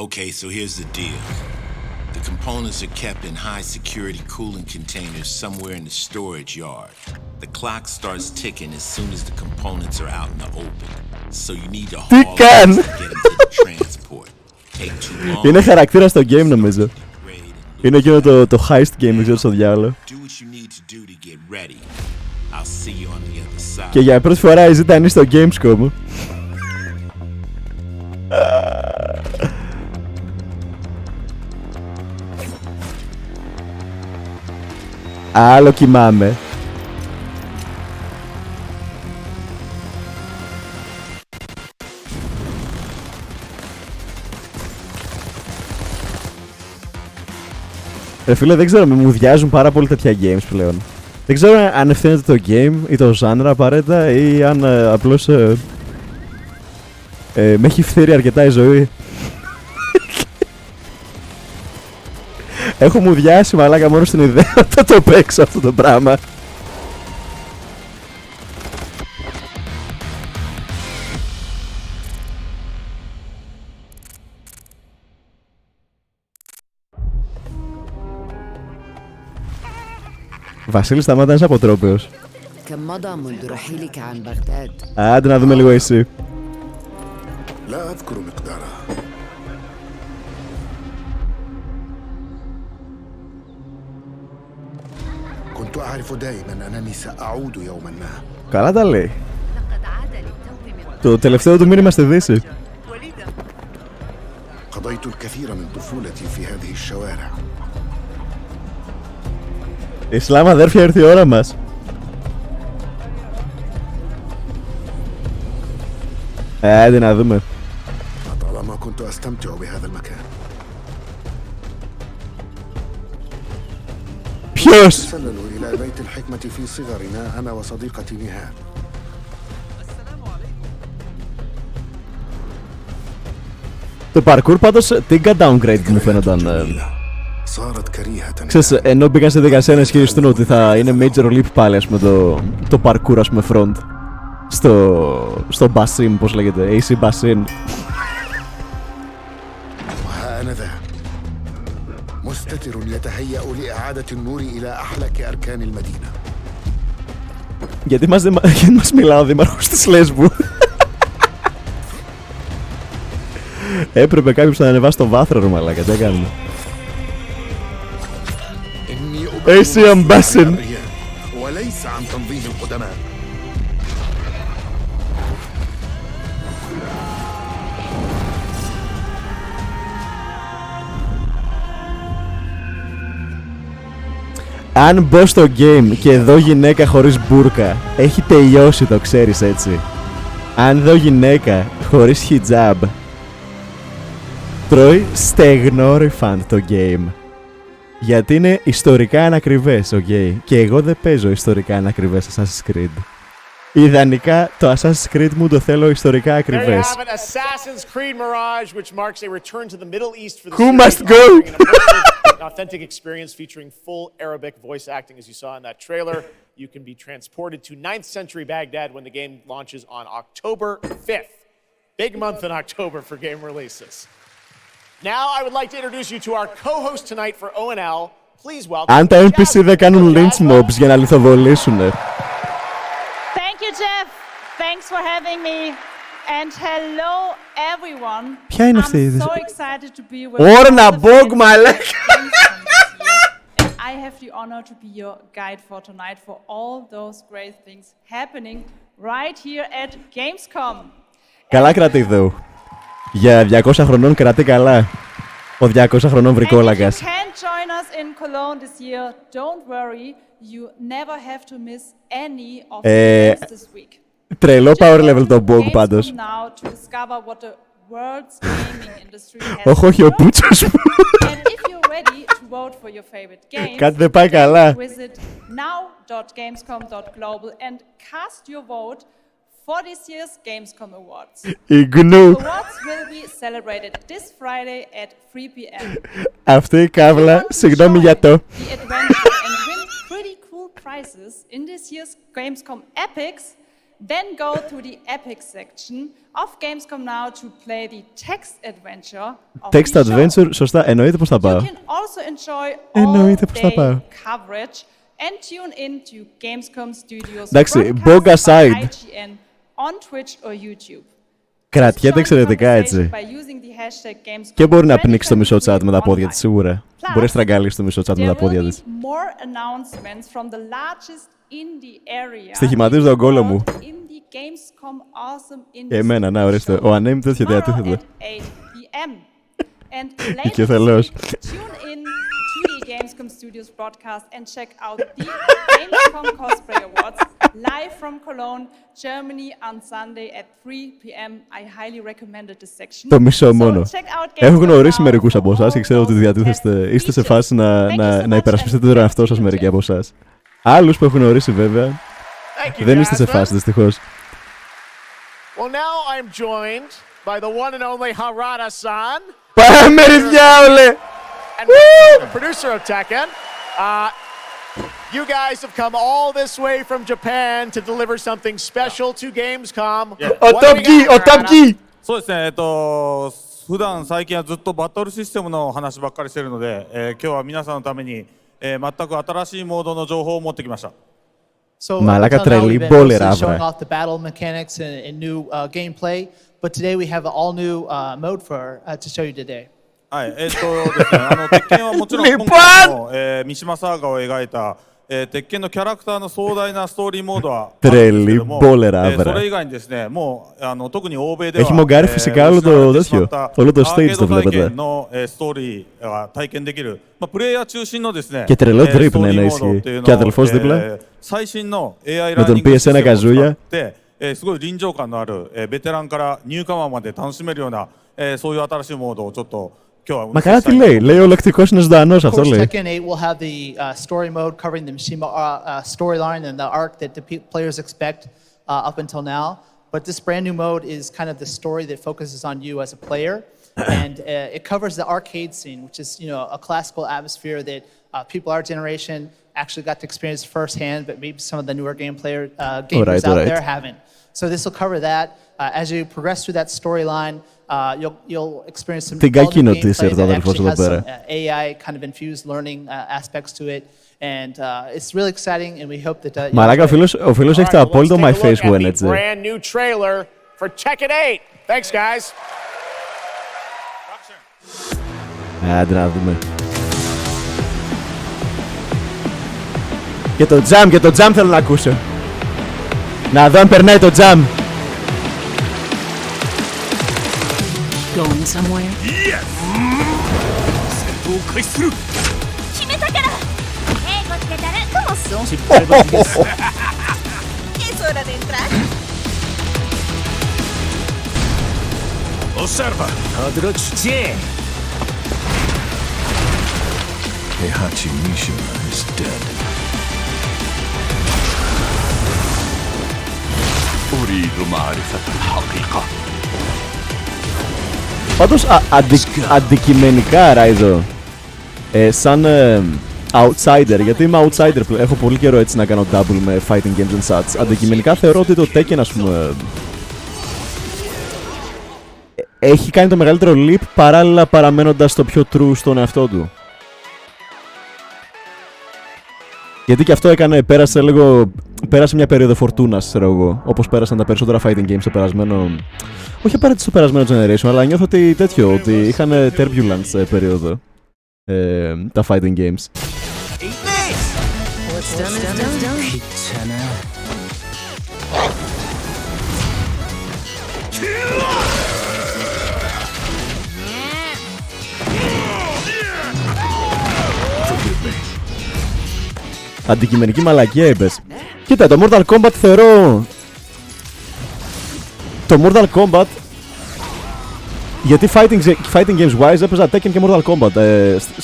Okay, so here's the deal. The components are kept in high-security cooling containers somewhere in the storage yard. The clock starts ticking as soon as the components are out in the open. So you need to haul them to get them to the transport. Take too long. Είναι χαρακτήρα στο game νομίζω. Είναι εκείνο το heist game, ξέρω στο διάλογο. Και για πρώτη φορά η Ζήτα είναι στο Gamescom. Άλλο κοιμάμαι. Ρε φίλε, δεν ξέρω, με μουδιάζουν πάρα πολύ τέτοια games πλέον. Δεν ξέρω αν ευθύνεται το game ή το genre απαραίτητα ή αν απλώς με έχει φθείρει αρκετά η ζωή. Έχω μουδιάσει μαλάκα μόνο στην ιδέα ότι το παίξω αυτό το πράγμα. Βασίλη, σταμάτα να είσαι αποτρόπαιος. Άντε να δούμε λίγο εσύ. Καλά τα λέει. Το τελευταίο του μήνυμα στη Δύση. Ισλάμ αδέρφια, ήρθε η ώρα μας. Άντε να δούμε. Ποιος? Το parkour πάντως τίγκα downgrade μου φαίνονταν. Ξέρεις, ενώ μπήκαν στη δικασία να ισχυριστούν ότι θα είναι major leap πάλι, ας πούμε, το parkour, ας πούμε, front στο basin, πώς λέγεται, AC basin. مستتر يتهيأ لإعادة النور إلى أحلك أركان المدينة. Γιατί μας μιλά ο δήμαρχος της Λέσβου. Έπρεπε κάποιος να ανεβάσει το βάθρο, ρε μαλάκα, τι κάνουμε. Εσύ αμπάσεν. وليس عن تنظيم القدماء. Αν μπω στο game και δω γυναίκα χωρίς μπουρκα, έχει τελειώσει, το ξέρεις έτσι. Αν δω γυναίκα χωρίς hijab, τρώει στεγνό refund το game. Γιατί είναι ιστορικά ανακριβές, ok. Και εγώ δεν παίζω ιστορικά ανακριβές Assassin's Creed. Ιδανικά το Assassin's Creed μου το θέλω ιστορικά ακριβές. Assassin's Creed Mirage, which marks a return to the Middle East for the Who series, must go? An authentic experience featuring full Arabic voice acting, as you saw in that trailer. You can be transported to 9th century Baghdad when the game launches on October 5th. Big month in October for game releases. Now I would like to introduce you to our co-host tonight for ONL. Please welcome. Αν τα NPC δεν κάνουν lynch mobs για να λιθοβολήσουνε. Thank you, Jeff. Thanks for having me. And hello, everyone. Ποια είναι αυτή? I'm so excited to be with Όρνα Μπόγκ, μαλάκα. I have the honor to be your guide for tonight for all those great things happening right here at Gamescom. Καλά κρατεί εδώ. Για 200 χρονών κρατεί καλά. Ο 200 χρονών βρικόλακας. If you can't join us in Cologne this year, don't worry. You never have to miss any of the events this week. Τρελό power level το Bog πάντως. Now to discover what the world's gaming industry has. Όχι, όχι, ο Πούτσος μου. And if you're ready to vote for your favorite games, Κάτι δεν πάει καλά. visit now.gamescom.global and cast your vote for this year's Gamescom Awards. Η Γκνου. The awards will be celebrated this Friday at 3 p.m. Αυτή η κάβλα, συγγνώμη για το. The adventure and win pretty cool prizes in this year's Gamescom Epics. Then go to the Epic section of Gamescom Now to play the text adventure of Text the show. adventure, σωστά, εννοείται πως θα πάω. You can also enjoy Εννοείται πως θα all-day πάω. coverage and tune in to Gamescom Studios Εντάξει, broadcast Bog on aside. IGN, on Twitch or YouTube. Κρατιέται εξαιρετικά έτσι. By using the hashtag Gamescom Και μπορεί να πνίξει το μισό chat με τα πόδια της, σίγουρα. Μπορεί να στραγγαλίσει το μισό chat με τα πόδια της. More announcements from the largest indie area. Στοιχηματίζω τον κόλλο μου. in the Gamescom awesome industry Εμένα, να ορίστε. Ο ανέμιτος και διατίθετο. at 8 p.m. And later Οικειοθελώς. tune in to the Gamescom Studios broadcast and check out the Gamescom Cosplay Awards live from Cologne, Germany on Sunday at 3 p.m. I highly recommended this section. Το μισό μόνο. So check out Έχω Gamescom γνωρίσει now μερικούς for από εσάς και all ξέρω ότι those διατίθεστε. Είστε σε φάση να υπερασπιστείτε τον εαυτό σας features. μερικοί από εσάς. Άλλους που έχω γνωρίσει βέβαια δεν είστε σε φάση δυστυχώς. Well, now I'm joined by the one and only Harada-san. Πάμε ρε διάολε! And the producer of Tekken. You guys have come all this way from Japan to deliver something special to Gamescom. Ο Top Gear! Ο Top Gear! そうですね、普段最近はずっとバトルシステムの話ばっかりしているので、今日は皆さんのために、全く新しいモードの情報を持ってきました。Μαλάκα τρελή μπόλερα αύρα. Showing off the battle mechanics and new gameplay, but today we have an all new mode to show you today. はい、ですね、鉄拳はもちろん今回の、三島サーガを描いた、鉄拳のキャラクターの壮大なストーリーモードはあるんですけども、それ以外にですね、もう特に欧米ではΈχει μογκάρει φυσικά όλο το τέτοιο, όλο το stage το βλέπετε. のストーリーが体験できる、プレイヤー中心のですね、Και τρελό drip να είναι ισχύει. Και αδελφός δίπλα. 最新の AI με τον PSN καζούλια. すごい臨場感のあるベテランからニューカマーまで楽しめるようなそういう新しいモードをちょっと Μα καλά τι λέει, λέει ο λεκτικός είναι ζωντανός, αυτό λέει. Tekken 8 will have the story mode covering the Mishima storyline and the arc that the players expect up until now. But this brand new mode is kind of the story that focuses on you as a player. And it covers the arcade scene, which is, you know, a classical atmosphere that people our generation actually got to experience firsthand, but maybe some of the newer gamers out there haven't. So this will cover that. As you progress through that storyline, you'll experience some gameplay that actually has some AI kind of infused learning aspects to it. And it's really exciting, and we hope that. Μαλάκα, ο φίλος έχει το απόλυτο my face when έτσι. Brand new trailer for Tekken 8. Thanks, guys. Άντε να δούμε. Και το jam θέλω να ακούσω. Να δω αν περνάει το jam. Going somewhere? Yes! 戦闘を開始する決めたから英語つけたらcomo son Es hora de entrar Observa Odročcie Heihachi Mishima is dead أريد معرفة الحقيقة Πάντως αντικειμενικά, Ράιζο, σαν outsider, γιατί είμαι outsider, έχω πολύ καιρό έτσι να κάνω double με fighting games and such. Αντικειμενικά θεωρώ ότι το Tekken, ας πούμε, έχει κάνει το μεγαλύτερο leap παράλληλα παραμένοντας το πιο true στον εαυτό του. Γιατί και αυτό πέρασε μια περίοδο φορτούνας, ξέρω εγώ, όπως πέρασαν τα περισσότερα fighting games στο περασμένο. Όχι απαραίτητα στο περασμένο generation, αλλά νιώθω ότι ότι είχαν turbulence περίοδο τα fighting games. Αντικειμενική μαλακία είπες. Κοίτα, το Mortal Kombat θεωρώ... Το Mortal Kombat... Γιατί fighting games wise έπαιζα Tekken και Mortal Kombat.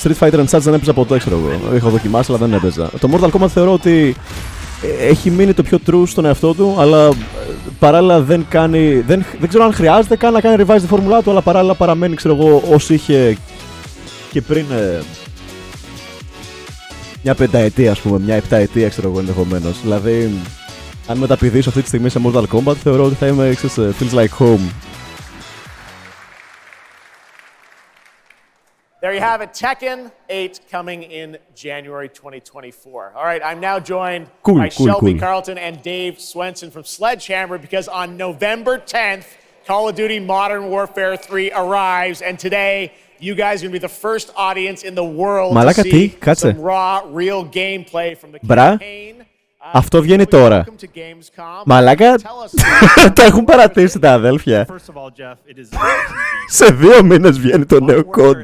Street Fighter and such δεν έπαιζα ποτέ, ξέρω εγώ. Είχα δοκιμάσει, αλλά δεν έπαιζα. Το Mortal Kombat θεωρώ ότι έχει μείνει το πιο true στον εαυτό του, αλλά παράλληλα δεν κάνει... Δεν ξέρω αν χρειάζεται καν να κάνει revise τη φόρμουλά του, αλλά παράλληλα παραμένει, ξέρω εγώ, όσοι είχε και πριν... μια πενταετία, ας πούμε, μια επταετία, ξέρω εγώ, ενδεχομένως. Δηλαδή, αν μεταπηδήσω αυτή τη στιγμή σε Mortal Kombat, θεωρώ ότι θα είμαι, ξέρεις, feels like home. There you have it, Tekken 8 coming in January 2024. All right, I'm now joined by Shelby Carlton and Dave Swenson from Sledgehammer, because on November 10th, Call of Duty Modern Warfare 3 arrives, and today you guys are going to be the first audience in the world to see some raw, real gameplay from the campaign. Αυτό βγαίνει τώρα. Μαλάκα, τα έχουν παρατήσει τα αδέλφια. Σε 2 μήνες βγαίνει το νέο κόντ.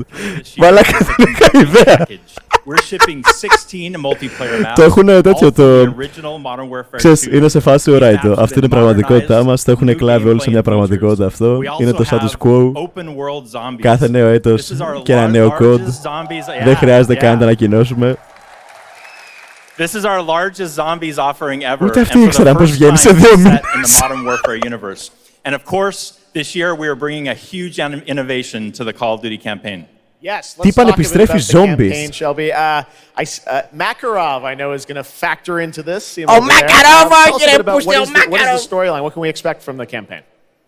Μαλάκα, δεν είχα ιδέα. Το έχουν τέτοιο το... Ξέρεις, είναι σε φάση ωραία το. Αυτή είναι η πραγματικότητά μας. Το έχουν κλάβει όλοι σε μια πραγματικότητα αυτό. Είναι το status quo. Κάθε νέο έτος και ένα νέο κόντ. Δεν χρειάζεται καν να τα ανακοινώσουμε. This is our largest zombies offering ever, Ούτε and αυτοί for ήξεραν the πώς first βγαίνει time σε 2 set μήνες. in the Modern Warfare universe. And of course, this year we are bringing a huge innovation to the Call of Duty campaign. Yes, let's talk a bit about the campaign, Shelby. Makarov, I know, is going to factor into this. Oh, Makarov! Tell us a bit about what is the storyline? What can we expect from the campaign?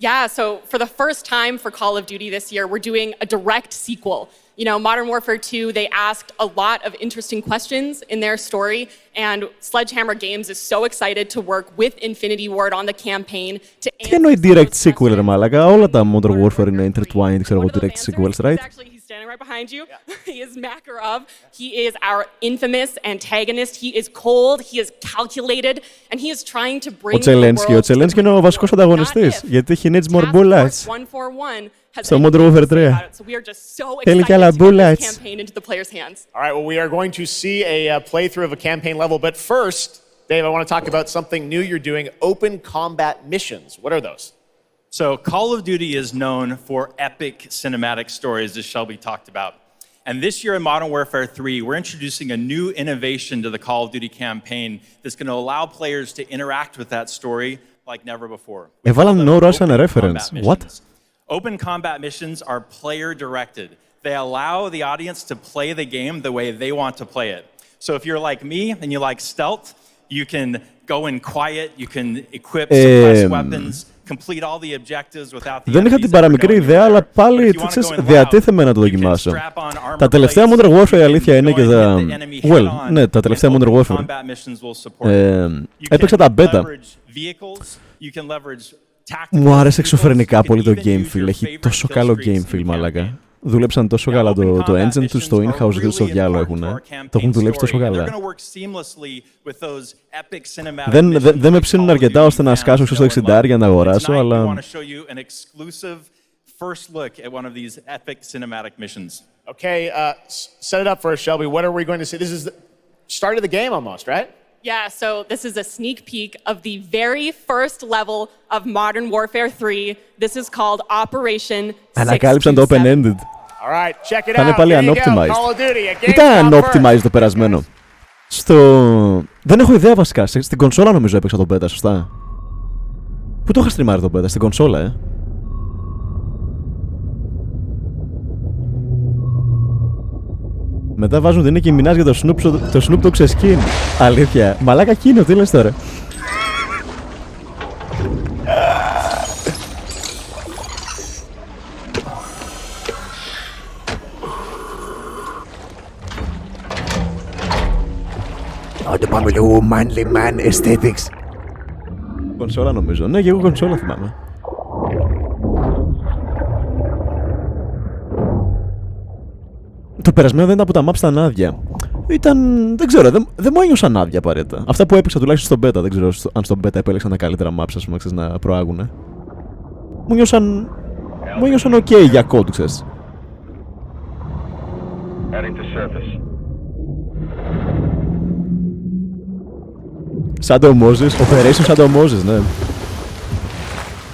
Yeah, so for the first time for Call of Duty this year, we're doing a direct sequel. You know, Modern Warfare 2, they asked a lot of interesting questions in their story, and Sledgehammer Games is so excited to work with Infinity Ward on the campaign to answer. Τι εννοεί direct sequel, ρε μαλάκα? Όλα τα Modern Warfare είναι intertwined, ξέρω εγώ, direct sequels, right? He's standing right behind you. He is Makarov. He is our infamous antagonist. He is cold, he is calculated, and he is trying to bring Ο Τσελένσκι είναι ο βασικός ανταγωνιστής, γιατί he needs more bullets. 141 στο Modern Warfare 3. Θέλει κι άλλα bullets. All right, well, we are going to see a playthrough of a campaign level, but first, Dave, I want to talk about something new you're doing, open combat missions. What are those? So Call of Duty is known for epic cinematic stories, as Shelby talked about. And this year in Modern Warfare 3, we're introducing a new innovation to the Call of Duty campaign that's going to allow players to interact with that story like never before. Έβαλαν no Russian reference. What? Open combat missions are player directed. They allow the audience to play the game the way they want to play it. So if you're like me and you like stealth, you can go in quiet, you can equip suppress weapons, complete all the objectives without the Δεν είχα την παραμικρή ιδέα, αλλά πάλι διατίθεμαι να το δοκιμάσω. Τα τελευταία Modern Warfare, η αλήθεια είναι, και τα... Well, ναι, τα τελευταία Modern Warfare. Έπαιξα τα beta. Μου άρεσε εξωφρενικά πολύ το game feel. Έχει τόσο καλό game feel, μαλάκα. Δούλεψαν τόσο καλά το engine τους, το in-house στο διάλογο έχουν. Το έχουν δουλέψει τόσο καλά. Δεν με ψήνουν αρκετά ώστε να σκάσω στο 60 για να αγοράσω, αλλά... Okay, set it up for us, Shelby. What are we going to see? This is the start of the game almost, right? Yeah, so this is a sneak peek of the very first level of Modern Warfare 3. This is called Operation 627. Ανακάλυψαν το open-ended. Θα είναι πάλι unoptimized. Ήταν unoptimized το περασμένο. Δεν έχω ιδέα βασικά. Στην κονσόλα νομίζω έπαιξα το beta, σωστά. Πού το είχα στριμάρει το beta? Στην κονσόλα, Μετά βάζουν την Νίκη Μινάζ για το Snoop το ξεσκίν. Αλήθεια. Μαλάκα κίνο, τι λες τώρα? Άντε πάμε λίγο manly man aesthetics. Κονσόλα νομίζω. Ναι, και εγώ κονσόλα θυμάμαι. Το περασμένο δεν ήταν από τα maps ήταν άδεια. Δεν ξέρω, δεν μου ένιωσαν άδεια απαραίτητα. Αυτά που έπαιξα τουλάχιστον στο beta, δεν ξέρω αν στο beta επέλεξαν τα καλύτερα maps, ας πούμε, ξέρεις, να προάγουνε. Μου ένιωσαν ok για code, ξέρεις. Σαν το Moses, Operation σαν το Moses, ναι.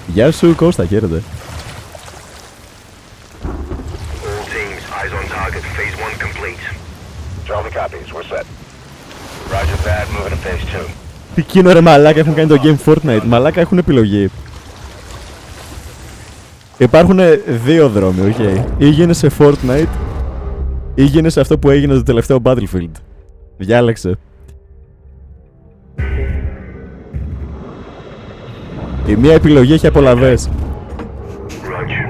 Γεια σου Κώστα, χαίρετε. Τι κίνο ρε μαλάκα, έχουν κάνει το game Fortnite. Μαλάκα έχουν επιλογή. Υπάρχουν δύο δρόμοι, ok. Ή γίνεσαι σε Fortnite ή γίνεσαι σε αυτό που έγινε το τελευταίο Battlefield. Διάλεξε. Η μία επιλογή έχει απολαβές.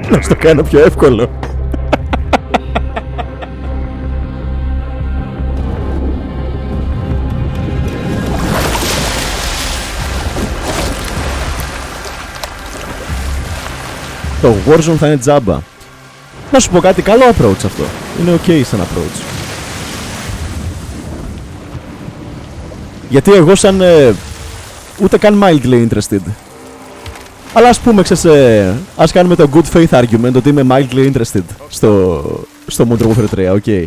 Να στο κάνω πιο εύκολο. Το Warzone θα είναι τζάμπα. Να σου πω κάτι, καλό approach αυτό. Είναι ok σαν approach. Γιατί εγώ σαν... ούτε καν mildly interested. Αλλά ας πούμε, ξέρεις, ας κάνουμε το good faith argument ότι είμαι mildly interested στο Modern Warfare 3, ok.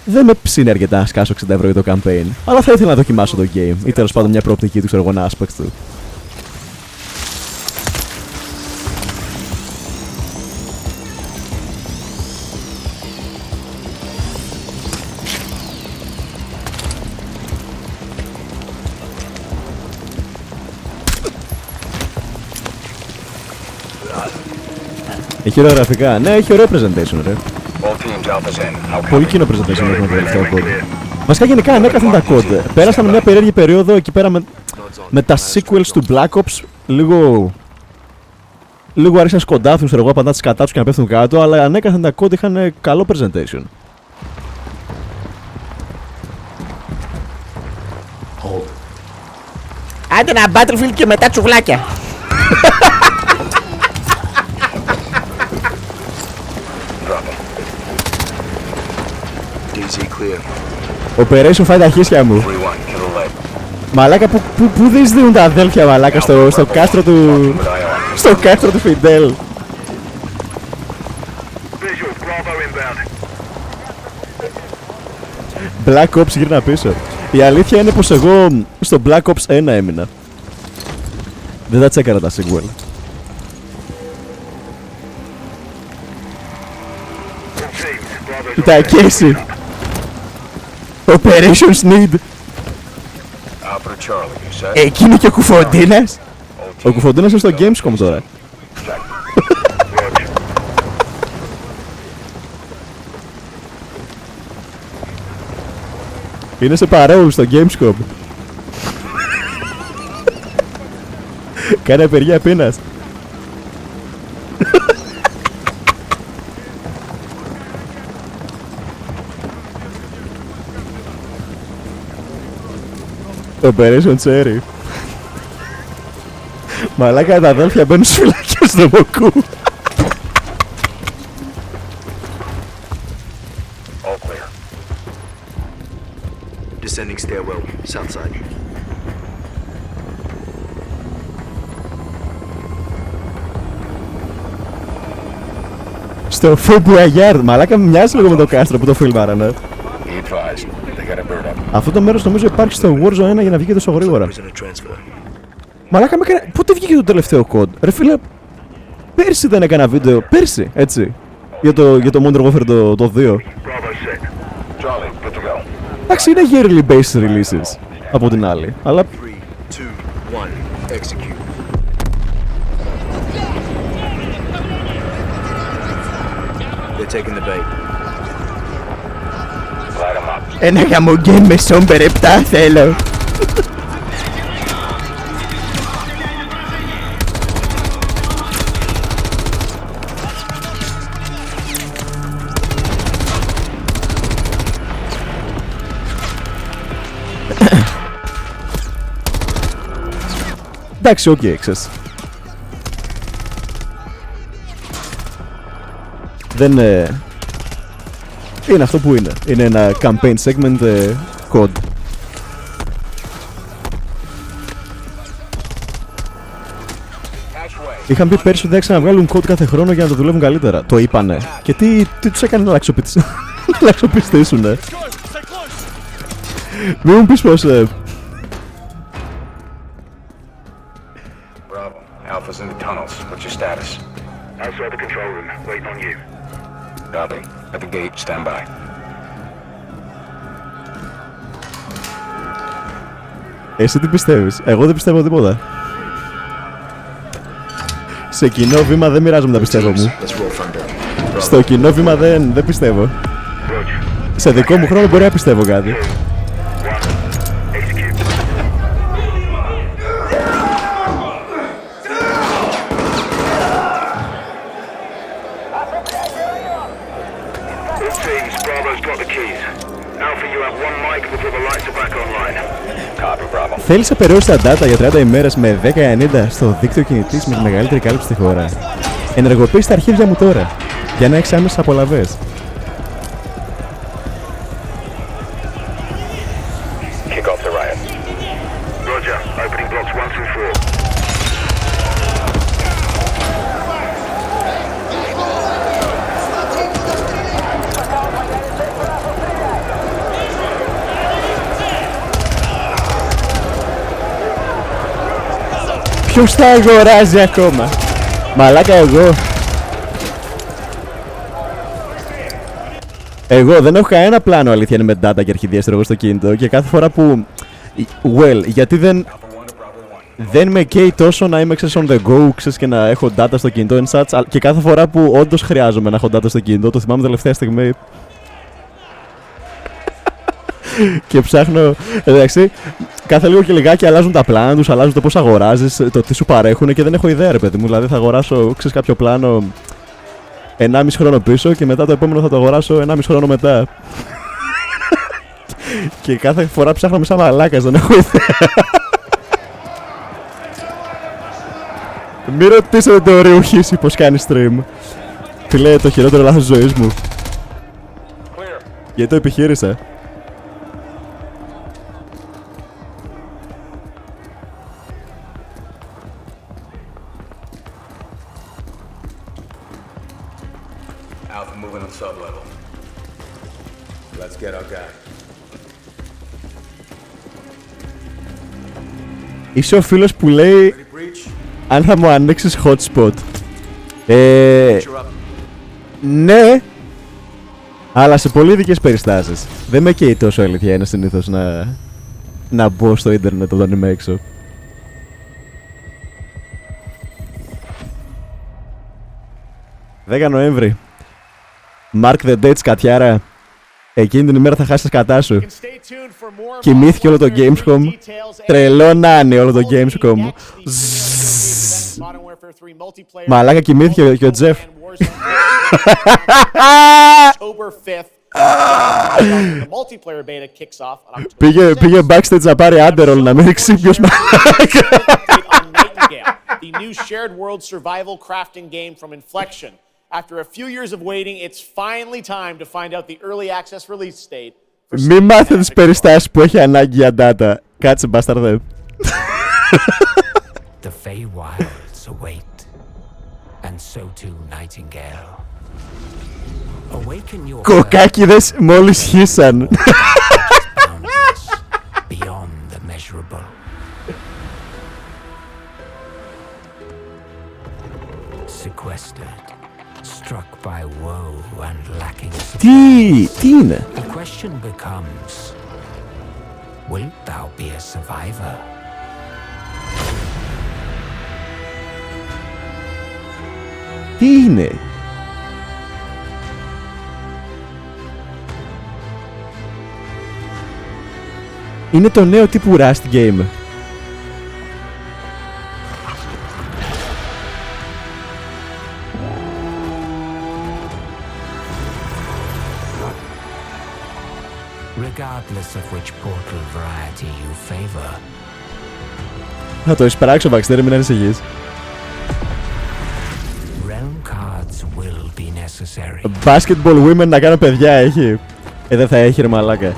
Δεν με ψήνει αρκετά να σκάσω 60 ευρώ για το campaign. Αλλά θα ήθελα να δοκιμάσω το game. Ή τέλος πάντων μια προοπτική του, ξέρω εγώ, ένα aspect του. Έχει ωραία γραφικά. Ναι, έχει ωραίο presentation, ρε. Πολύ κοινό presentation έχουμε το τελευταίο code. Βασικά γενικά ανέκαθεν τα code. Πέρασαν μια περίεργη περίοδο εκεί πέρα με τα sequels του Black Ops. Λίγο άρχισαν να σκοντάφουν, ξέρω εγώ, απαντά τις κατά τους και να πέφτουν κάτω, αλλά ανέκαθεν τα code είχαν καλό presentation. Άντε ένα Battlefield και μετά τσουβλάκια. Operation φάει τα χίσια μου. Μαλάκα, πού δίνουν τα αδέλφια, μαλάκα, στο κάστρο του... στο κάστρο του Φιντέλ. Black Ops γύρνα πίσω. Η αλήθεια είναι πως εγώ στο Black Ops 1 έμεινα. Δεν τα τσέκαρα τα sequel. Τα Casey. Operations need. Εκείνη και ο Κουφοντίνας. Ο Κουφοντίνας είναι στο Gamescom τώρα. Είναι σε παρέουλ στο Gamescom. Κάνει απεργία πείνας. Operation Cherry. Μαλάκα, τα αδέλφια μπαίνουν στις φυλακές στο Μοκού. All clear. Descending stairwell, south side. Στο Φουμπουαγιάρ, μαλάκα μοιάζει λίγο με το κάστρο που το φιλμάρανε. Αυτό το μέρος νομίζω υπάρχει στο Warzone 1 για να βγει τόσο γρήγορα. Μαλάκα με έκανε... Πότε βγήκε το τελευταίο κόντ? Ρε φίλε, πέρσι δεν έκανα βίντεο, πέρσι, έτσι. Για το Modern Warfare το 2. Εντάξει, είναι yearly based releases από την άλλη, αλλά... 3, 2, 1, execute. They're taking the bait. Light 'em up. Ένα γαμογκέν με σόμπερ 7 θέλω. Εντάξει, οκ, ξέρεις. Δεν είναι αυτό που είναι. Είναι ένα campaign segment code. Είχαν πει πέρσι ότι θα ξαναβγάλουν code κάθε χρόνο για να το δουλεύουν καλύτερα. Το είπανε. Και τι τους έκανε να αλλαξοπιστήσουνε. Μην μου πεις πως... Alpha's in the tunnels. What's your status? Outside the control room, waiting on you. Copy. At the gate, stand by. Εσύ τι πιστεύεις? Εγώ δεν πιστεύω τίποτα. Σε κοινό βήμα δεν μοιράζομαι τα πιστεύω μου. Στο κοινό βήμα δεν πιστεύω. Σε δικό μου χρόνο μπορεί να πιστεύω κάτι. Θέλεις να περιώσεις τα data για 30 ημέρες με 1090 στο δίκτυο κινητής με τη μεγαλύτερη κάλυψη στη χώρα? Ενεργοποίησε τα αρχίδια μου τώρα, για να έχεις άμεσες απολαβές. Kick off the riot. Roger. Opening blocks 1 through 4. Ποιος θα αγοράζει ακόμα? Μαλάκα εγώ δεν έχω κανένα πλάνο, αλήθεια είναι, με data και αρχιδιέστρο στο κινητό, και κάθε φορά που... Well, γιατί δεν με καίει τόσο να είμαι on the go, και να έχω data στο κινητό and such, και κάθε φορά που όντως χρειάζομαι να έχω data στο κινητό, το θυμάμαι τελευταία στιγμή. Και ψάχνω, εντάξει, κάθε λίγο και λιγάκι αλλάζουν τα πλάνα τους, αλλάζουν το πώς αγοράζεις, το τι σου παρέχουν, και δεν έχω ιδέα, ρε παιδί μου. Δηλαδή θα αγοράσω, ξέρεις, κάποιο πλάνο 1,5 χρόνο πίσω και μετά το επόμενο θα το αγοράσω 1,5 χρόνο μετά. Και κάθε φορά ψάχνω σαν μαλάκας, δεν έχω ιδέα. Μην ρωτήσετε το Ριουχίση πως κάνει stream. Φίλε, το χειρότερο λάθος της ζωής μου. Γιατί το επιχείρησα. Είσαι ο φίλος που λέει αν θα μου ανοίξεις hotspot. Ναι, αλλά σε πολύ ειδικές περιστάσεις. Δεν με καίει τόσο, αλήθεια είναι, συνήθως να μπω στο ίντερνετ όταν είμαι έξω. «10 Νοέμβρη. Mark the dates, κατιάρα. Εκείνη την ημέρα θα χάσεις τα σκατά σου. Κοιμήθηκε όλο το Gamescom. Τρελό να είναι όλο το Gamescom. Μαλάκα, κοιμήθηκε και ο Τζεφ. Πήγε backstage να πάρει Underall να μην ξύπνιος μαλάκα. The new shared world survival crafting game from Inflection. After a few years of waiting, it's finally time to find out the early access release date. Μη μάθετε τις περιστάσεις που έχει ανάγκη για data. Κάτσε μπασταρδέ. The Feywilds await, and so too Nightingale. Awaken your Κοκάκιδες μόλις χύσαν. beyond the measurable. Sequestered, struck by woe and lacking support. Τι είναι? The question becomes, wilt thou be a survivor? Τι είναι? Είναι το νέο τύπου Rust game. Regardless of which portal variety you favor. Θα το εισπράξω, Baxter, μην ανησυχείς. Realm cards will be necessary. Basketball women να κάνω παιδιά έχει. Δεν θα έχει ρε μαλάκα.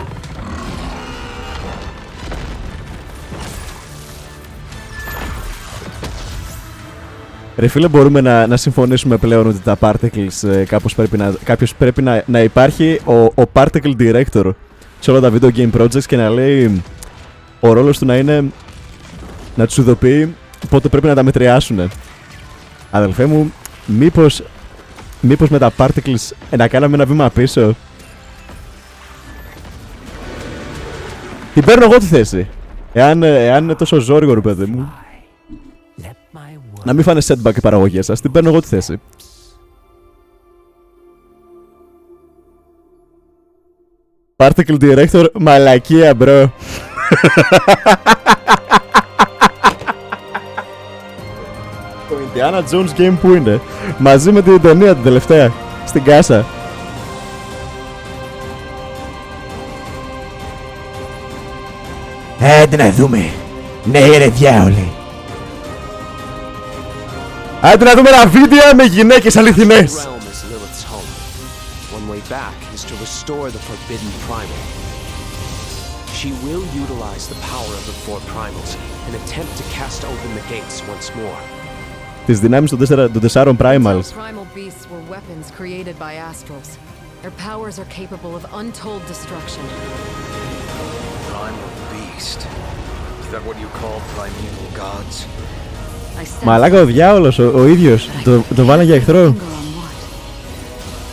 Ρε φίλε, μπορούμε να συμφωνήσουμε πλέον ότι τα particles κάποιος πρέπει να υπάρχει ο particle director σε όλα τα video game projects και να λέει ο ρόλος του να είναι να τους ειδοποιεί πότε πρέπει να τα μετριάσουνε. Αδελφέ μου, μήπως με τα particles να κάναμε ένα βήμα πίσω? Την παίρνω εγώ τη θέση. Εάν είναι τόσο ζόριγο ρε παιδί μου, να μην φάνε setback οι παραγωγές σας, την παίρνω εγώ τη θέση. Particle Director, μαλακία μπρο. Το Indiana Jones game που είναι? Μαζί με την ταινία την τελευταία, στην κάσα. Άντε να δούμε. Ναι ρε διάολε. Άντε να δούμε ένα βίντεο με γυναίκες αληθινές. One way back is to restore the forbidden primal. She will utilize the power of the four primals and attempt to cast open the gates once more. Τις δυνάμεις των 4 primals. Primal beasts were weapons created by astrals. Their powers are capable of untold destruction. Primal beast. Is that what you call primeval gods? Μαλάκα ο διάολος, ο ίδιος, το βάλανε για εχθρό.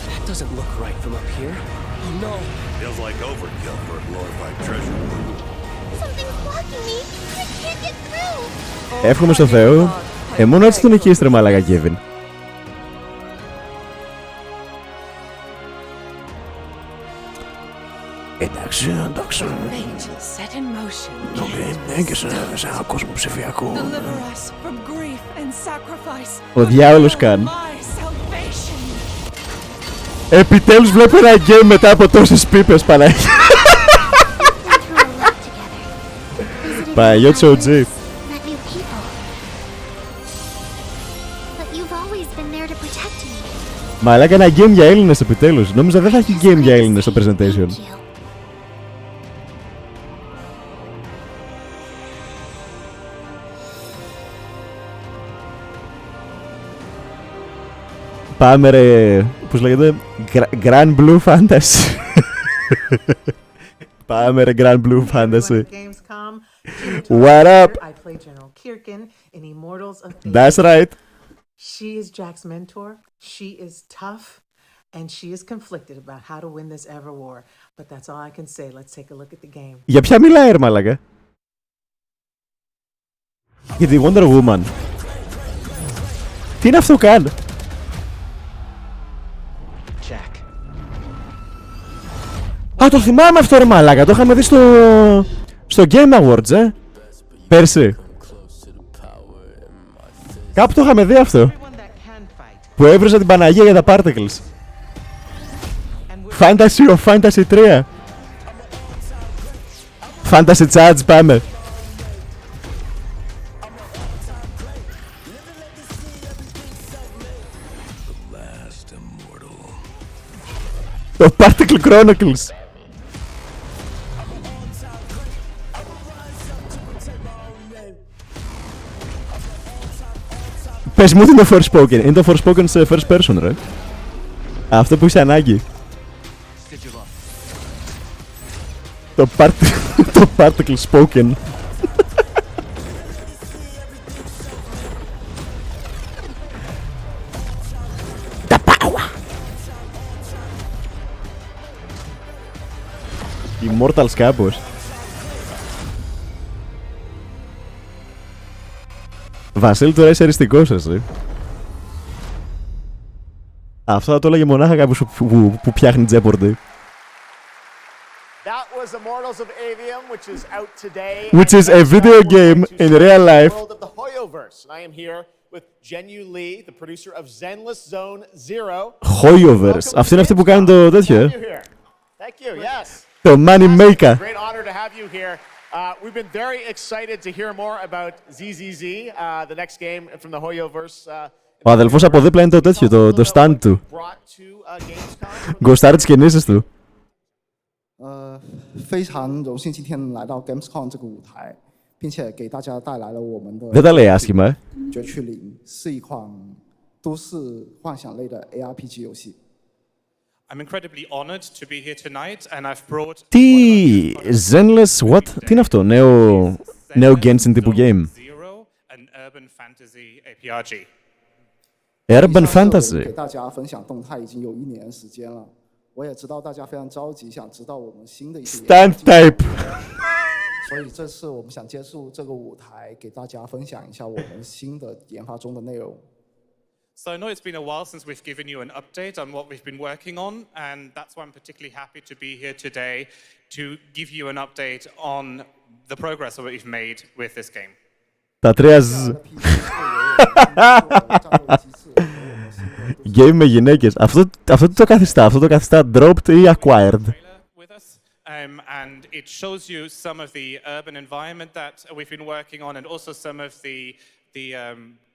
That doesn't look right from up here. No. Feels like overkill for a glorified treasure. Something's blocking me. I can't get through. Εύχομαι στο Θεό, μόνο έτσι τον εκεί ρε μαλάκα Κέβιν. Εντάξει. Το game έγκυσε σε ένα κόσμο ψηφιακό. Ο διάολος καν. Επιτέλους βλέπω ένα game μετά από τόσες πίπες Παναγία. Παναγιώτης OG. Μαλάκα ένα game για Έλληνες επιτέλους. Νόμιζα δεν θα έχει game για Έλληνες στο presentation. Πάμε ρε, πώς λέγεται, Grand Blue Fantasy. Πάμε ρε, Grand Blue Fantasy. Gkemscom. What up? I play General Kirkin in Immortals of Fate. That's right. She is Jack's mentor. She is tough, and she is conflicted about how to win this ever war. But that's all I can say. Let's take a look at the game. Για ποια μιλάει ρε μαλάκα? Για τη Wonder Woman. Τι είναι αυτό καν? Α, το θυμάμαι αυτό ρε μαλάκα, το είχαμε δει στο Game Awards, πέρσι. Κάπου το είχαμε δει αυτό. Που έβριζα την Παναγία για τα Particles. Fantasy of Fantasy 3. Fantasy Charge, πάμε. Το Particle Chronicles. Πες μου τι είναι το Forspoken. Είναι το Forspoken σε first person, ρε. Αυτό που είσαι ανάγκη. Το Particle Spoken. Τα power. Immortals κάπως. Βασίλη, τώρα είσαι αριστικός εσύ. Αυτό θα το έλεγε μονάχα κάποιος που πιάχνει Jeopardy. Which is a video game in real life. Hoyoverse. Αυτή είναι αυτή που κάνει το τέτοιο, το Money Maker. We've been very excited to hear more about ZZZ, the next game from the Hoyoverse. Ο αδελφός από δίπλα είναι το τέτοιο, το stand του. Γκοστάρει τις κινήσεις του. 非常荣幸今天来到 Gamescom 这个舞台，并且给大家带来了我们的 Δεν τα λέει άσχημα,绝区零是一款都市幻想类的 ARPG 游戏。 I'm incredibly honored to be here tonight and I've brought Τι Zenless, what? Τι είναι αυτό, νέο Genshin τύπου game? an urban fantasy APRG. Urban Fantasy. 给大家分享动态已经有1年的时间了，我也知道大家非常着急，想知道我们新的一些 Stand type. 所以这次我们想借助这个舞台，给大家分享一下我们新的研发中的内容。 So I know it's been a while since we've given you an update on what we've been working on, and that's why I'm particularly happy to be here today to give you an update on the progress that we've made with this game. Τα τρία game με γυναίκες. Αυτό τι το καθιστά? Αυτό το καθιστά dropped ή acquired? And it shows you some of the urban environment that we've been working on and also some of the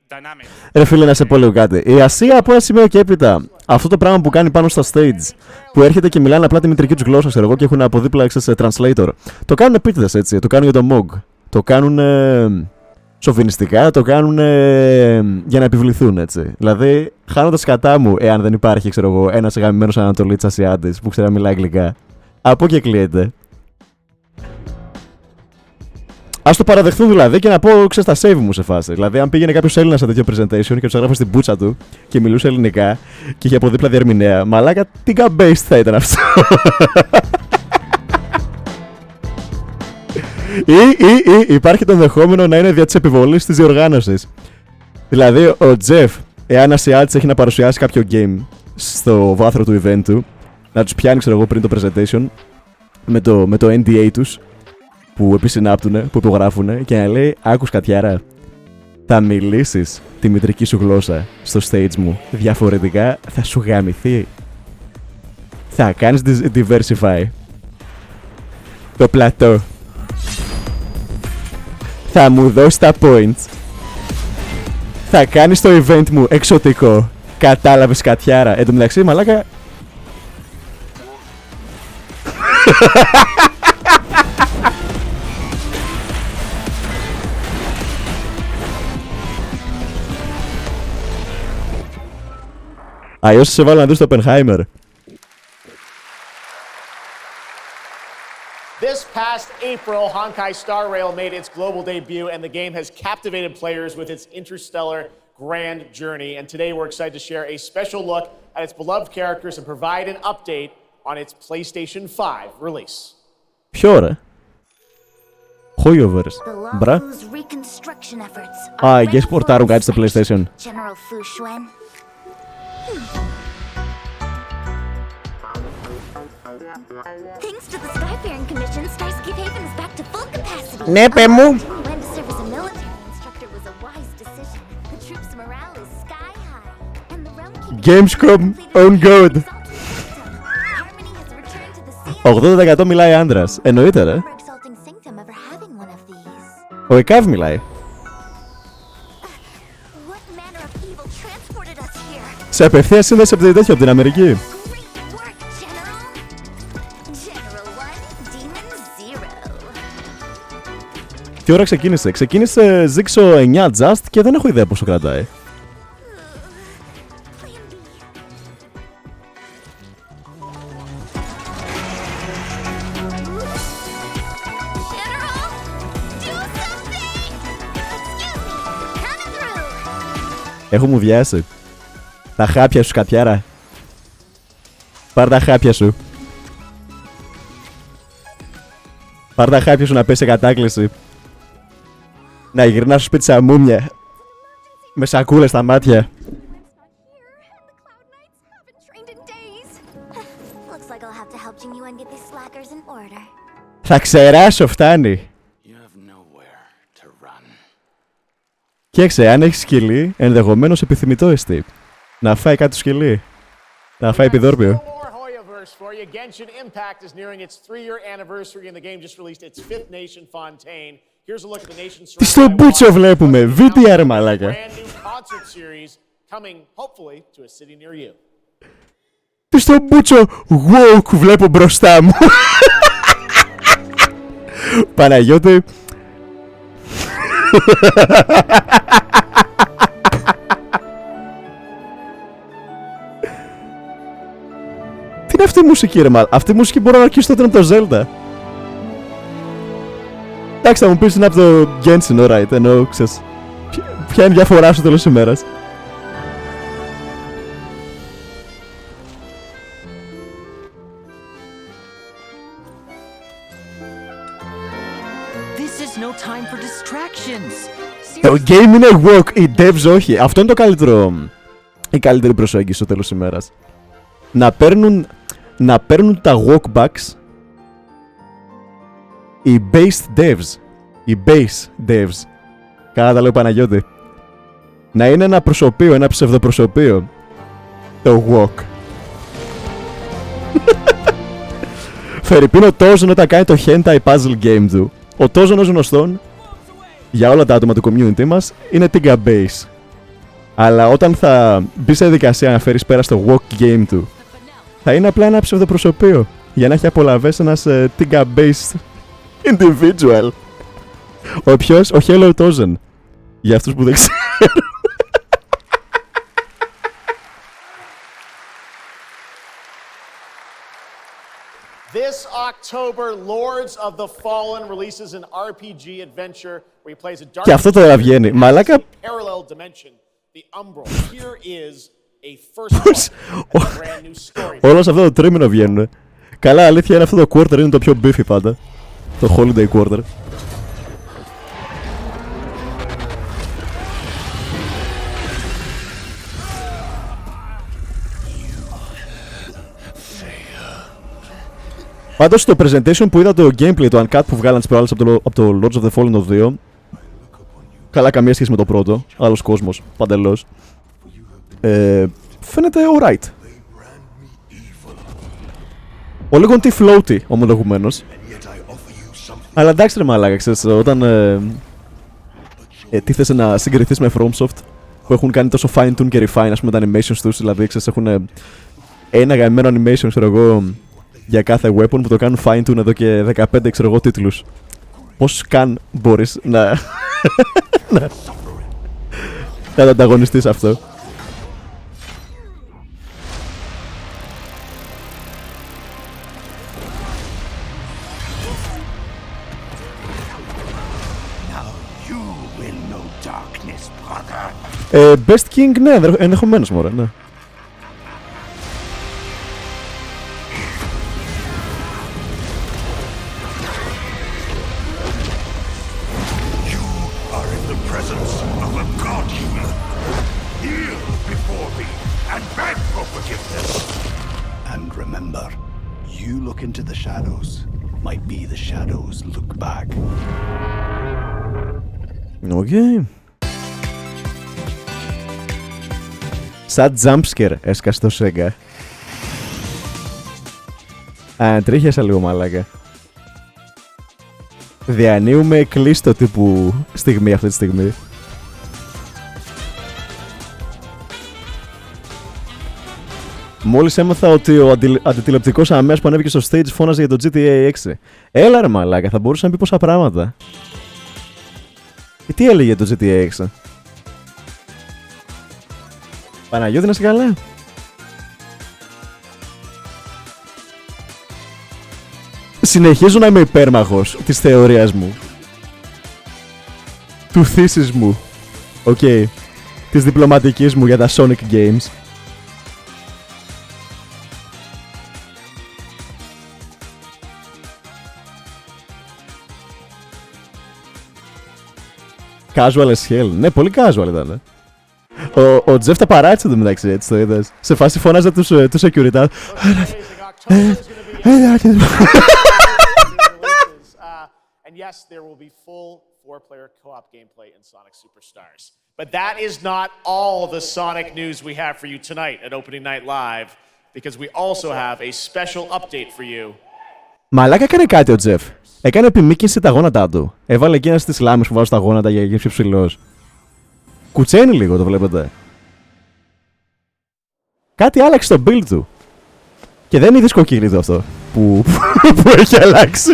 dynamics. Ρε φίλε, να σε πω λίγο κάτι. Η Ασία από ένα σημείο και έπειτα, αυτό το πράγμα που κάνει πάνω στα stage, που έρχεται και μιλάνε απλά τη μητρική τους γλώσσα, ξέρω εγώ, και έχουν από δίπλα σε translator, το κάνουν επίτηδες, έτσι. Το κάνουν για το MOG. Το κάνουν σοβινιστικά, το κάνουν για να επιβληθούν, έτσι. Δηλαδή, χάνοντας κατά μου, εάν δεν υπάρχει, ξέρω εγώ, ένας αγαπημένος Ανατολίτης Ασιάτης που ξέρει να μιλάει αγγλικά. Από εκεί κλείεται. Ας το παραδεχθούν δηλαδή και να πω, ξέρεις, τα save μου σε φάση. Δηλαδή, αν πήγαινε κάποιος Έλληνας σε τέτοιο presentation και τους έγραφε στην πουτσα του και μιλούσε ελληνικά και είχε από δίπλα διερμηνέα, μαλάκα, τι based θα ήταν αυτό. Ή υπάρχει το ενδεχόμενο να είναι δια της επιβολής της διοργάνωσης. Δηλαδή, ο Τζεφ, εάν Ασιάτης έχει να παρουσιάσει κάποιο game στο βάθρο του event του, να τους πιάνει, ξέρω εγώ, πριν το presentation με το NDA τους που επισυνάπτουνε, που υπογράφουνε, και να λέει, άκους κατιάρα, θα μιλήσεις τη μητρική σου γλώσσα στο stage μου, διαφορετικά θα σου γαμηθεί. Θα κάνεις diversify το πλατό. Θα μου δώσει τα points. Θα κάνεις το event μου εξωτικό. Κατάλαβες κατιάρα? Εν τω μεταξύ, μαλάκα, αλλιώς σε βάλω να δεις το Oppenheimer. This past April, Honkai Star Rail made its global debut, and the game has captivated players with its interstellar grand journey. And today we're excited to share a special look at its beloved characters and provide an update on its PlayStation 5 release. Ποιο ρε? Hoyoverse. Μπρα. Α, εγγες πορτάρουν κάτι στο PlayStation. Thanks to the Skyfaring Commission, Starsky Haven is back to full capacity. Ναι, παι μου. When to serve as a military instructor was a wise decision. The troops' morale is sky high, and the realm Gamescom on good. 80% μιλάει άντρας. Εννοείται, ρε. Ο ΕΚΑΒ μιλάει. Σε απευθεία σύνδεση από τέτοιο, από την Αμερική. Τι ώρα ξεκίνησε? Ξεκίνησε ζήξω 9 just και δεν έχω ιδέα πόσο κρατάει. Έχω μου βιάσει. Τα χάπια σου, σκατιάρα. Πάρ' τα χάπια σου. Πάρ' τα χάπια σου να πέσει σε κατάκληση. Να γυρνάς στο σπίτι σαν μούμια. Με σακούλες στα μάτια. Θα ξεράσω, φτάνει. Κοίταξε, αν έχει σκυλί, ενδεχομένως επιθυμητό εστί. Να φάει κάτι σκυλί. Να φάει επιδόρπιο. Genshin Impact is nearing its 3-year anniversary and the game just released its 5th nation, Fontaine. Here's a look at the nation's Τι στο μπούτσο βλέπουμε, VTR μαλάκα. brand new concert series coming hopefully to a city near you. Τι στο μπούτσο woke βλέπω μπροστά μου. Παναγιώτη. Τι είναι αυτή η μουσική, ρε μάλλον? Αυτή η μουσική μπορεί να αρχίσει τότε από το Zelda. Εντάξει, θα μου πεις είναι από το Genshin, alright, ενώ ξέρεις. Ποια είναι η διαφορά στο τέλος της ημέρας? Το game είναι walk, οι devs όχι. Αυτό είναι το καλύτερο. Η καλύτερη προσέγγιση στο τέλος της ημέρας. Να παίρνουν τα walkbacks οι base devs. Οι base devs. Καλά τα λέω, Παναγιώτη. Να είναι ένα προσωπείο, ένα ψευδοπροσωπείο. Το walk. Φερρυπίν ο Τόζον όταν κάνει το hentai puzzle game του. Ο Τόζον ως γνωστόν, για όλα τα άτομα του community μας, είναι Tiga Base. Αλλά όταν θα μπει σε διαδικασία να φέρεις πέρα στο walk game του, θα είναι απλά ένα ψευδοπροσωπείο για να έχει απολαβές ένας Tiga Base individual. Ο ποιος? Ο Hello Tozen. Για αυτούς που δεν ξέρουν. This October, Lords of the Fallen releases an RPG adventure where he plays a dark Και αυτό τώρα βγαίνει. Μαλάκα. parallel dimension, the Umbral. Here is a first look at a brand new story. Όλα σε αυτό το τρίμηνο βγαίνουν. Καλά, αλήθεια είναι αυτό το quarter είναι το πιο beefy πάντα. Το holiday quarter. Πάντως στο presentation που είδα το gameplay, το uncut που βγάλαν τις προάλλες από το Lords of the Fallen 2, καλά, καμία σχέση με το πρώτο, άλλος κόσμος, παντελώς. Φαίνεται alright. Ο λίγο floaty, ομολογουμένως. Αλλά εντάξει ρε μαλάκα, ξέρεις, όταν τίθεσαι να συγκριθείς με FromSoft που έχουν κάνει τόσο fine-tune και refine, ας πούμε, τα animations τους, δηλαδή, ξέρεις, έχουν ένα γαμμένο animation, ξέρω εγώ, για κάθε weapon που το κάνουν fine-tune εδώ και 15, ξέρω εγώ, τίτλους. Πώς καν μπορείς να το ανταγωνιστείς αυτό? Best King, ναι, ενδεχομένως μωρέ, ναι. look into the shadows might be the shadows look back. Okay. Σαν jumpscare έσκασε το Sega. Τρίχιασα λίγο μαλάκα. Διανύουμε κλείστο τύπου στιγμή αυτή τη στιγμή. Μόλις έμαθα ότι ο αντιτηλεπτικός αμέας που ανέβηκε στο stage φώναζε για το GTA 6. Έλα ρε μαλάκα, θα μπορούσα να πει πόσα πράγματα. Και τι έλεγε το GTA 6? Παναγιώτη, να είσαι καλά. Συνεχίζω να είμαι υπέρμαχος της θεωρίας μου. Του thesis μου. Οκ. Της διπλωματικής μου για τα Sonic Games. Casual as hell. Ναι, πολύ casual ήταν. Ο Τζεφ τα παράτησε το μεταξύ, έτσι το είδες. Σε φάση φώναζε τους security. And yes, there will be full 4-player co-op gameplay in Sonic Superstars. But that is not all the Sonic news we have for you tonight at Opening Night Live, because we also have a special update for you. Μαλάκα έκανε κάτι ο Τζεφ. Έκανε επιμήκυνση τα γόνατά του. Έβαλε εκείνα στις λάμες που βάζω στα γόνατα για να γίνει πιο ψηλός. Κουτσένει λίγο, το βλέπετε. Κάτι άλλαξε στο build του. Και δεν είναι δισκοκύλιδο αυτό που έχει αλλάξει.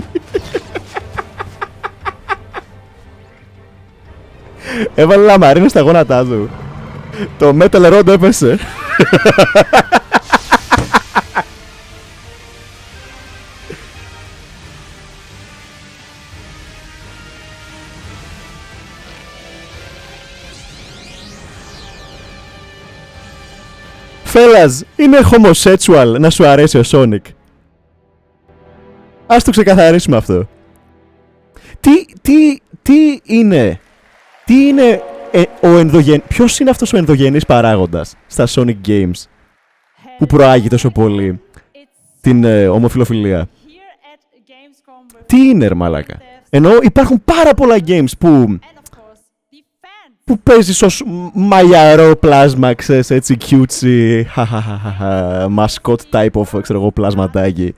Έβαλε λαμαρίνα στα γόνατά του. Το metal rod έπεσε. Fellas, είναι homosexual να σου αρέσει ο Sonic. Ας το ξεκαθαρίσουμε αυτό. Τι είναι ποιος είναι αυτός ο ενδογενής παράγοντας στα Sonic Games που προάγει τόσο πολύ την ομοφιλοφιλία? Τι είναι ρε μαλάκα? Ενώ υπάρχουν πάρα πολλά games που παίζεις ως μαλλιαρό πλάσμα, ξέρεις, έτσι cutesy, mascot type of, ξέρω εγώ, πλάσματάκι.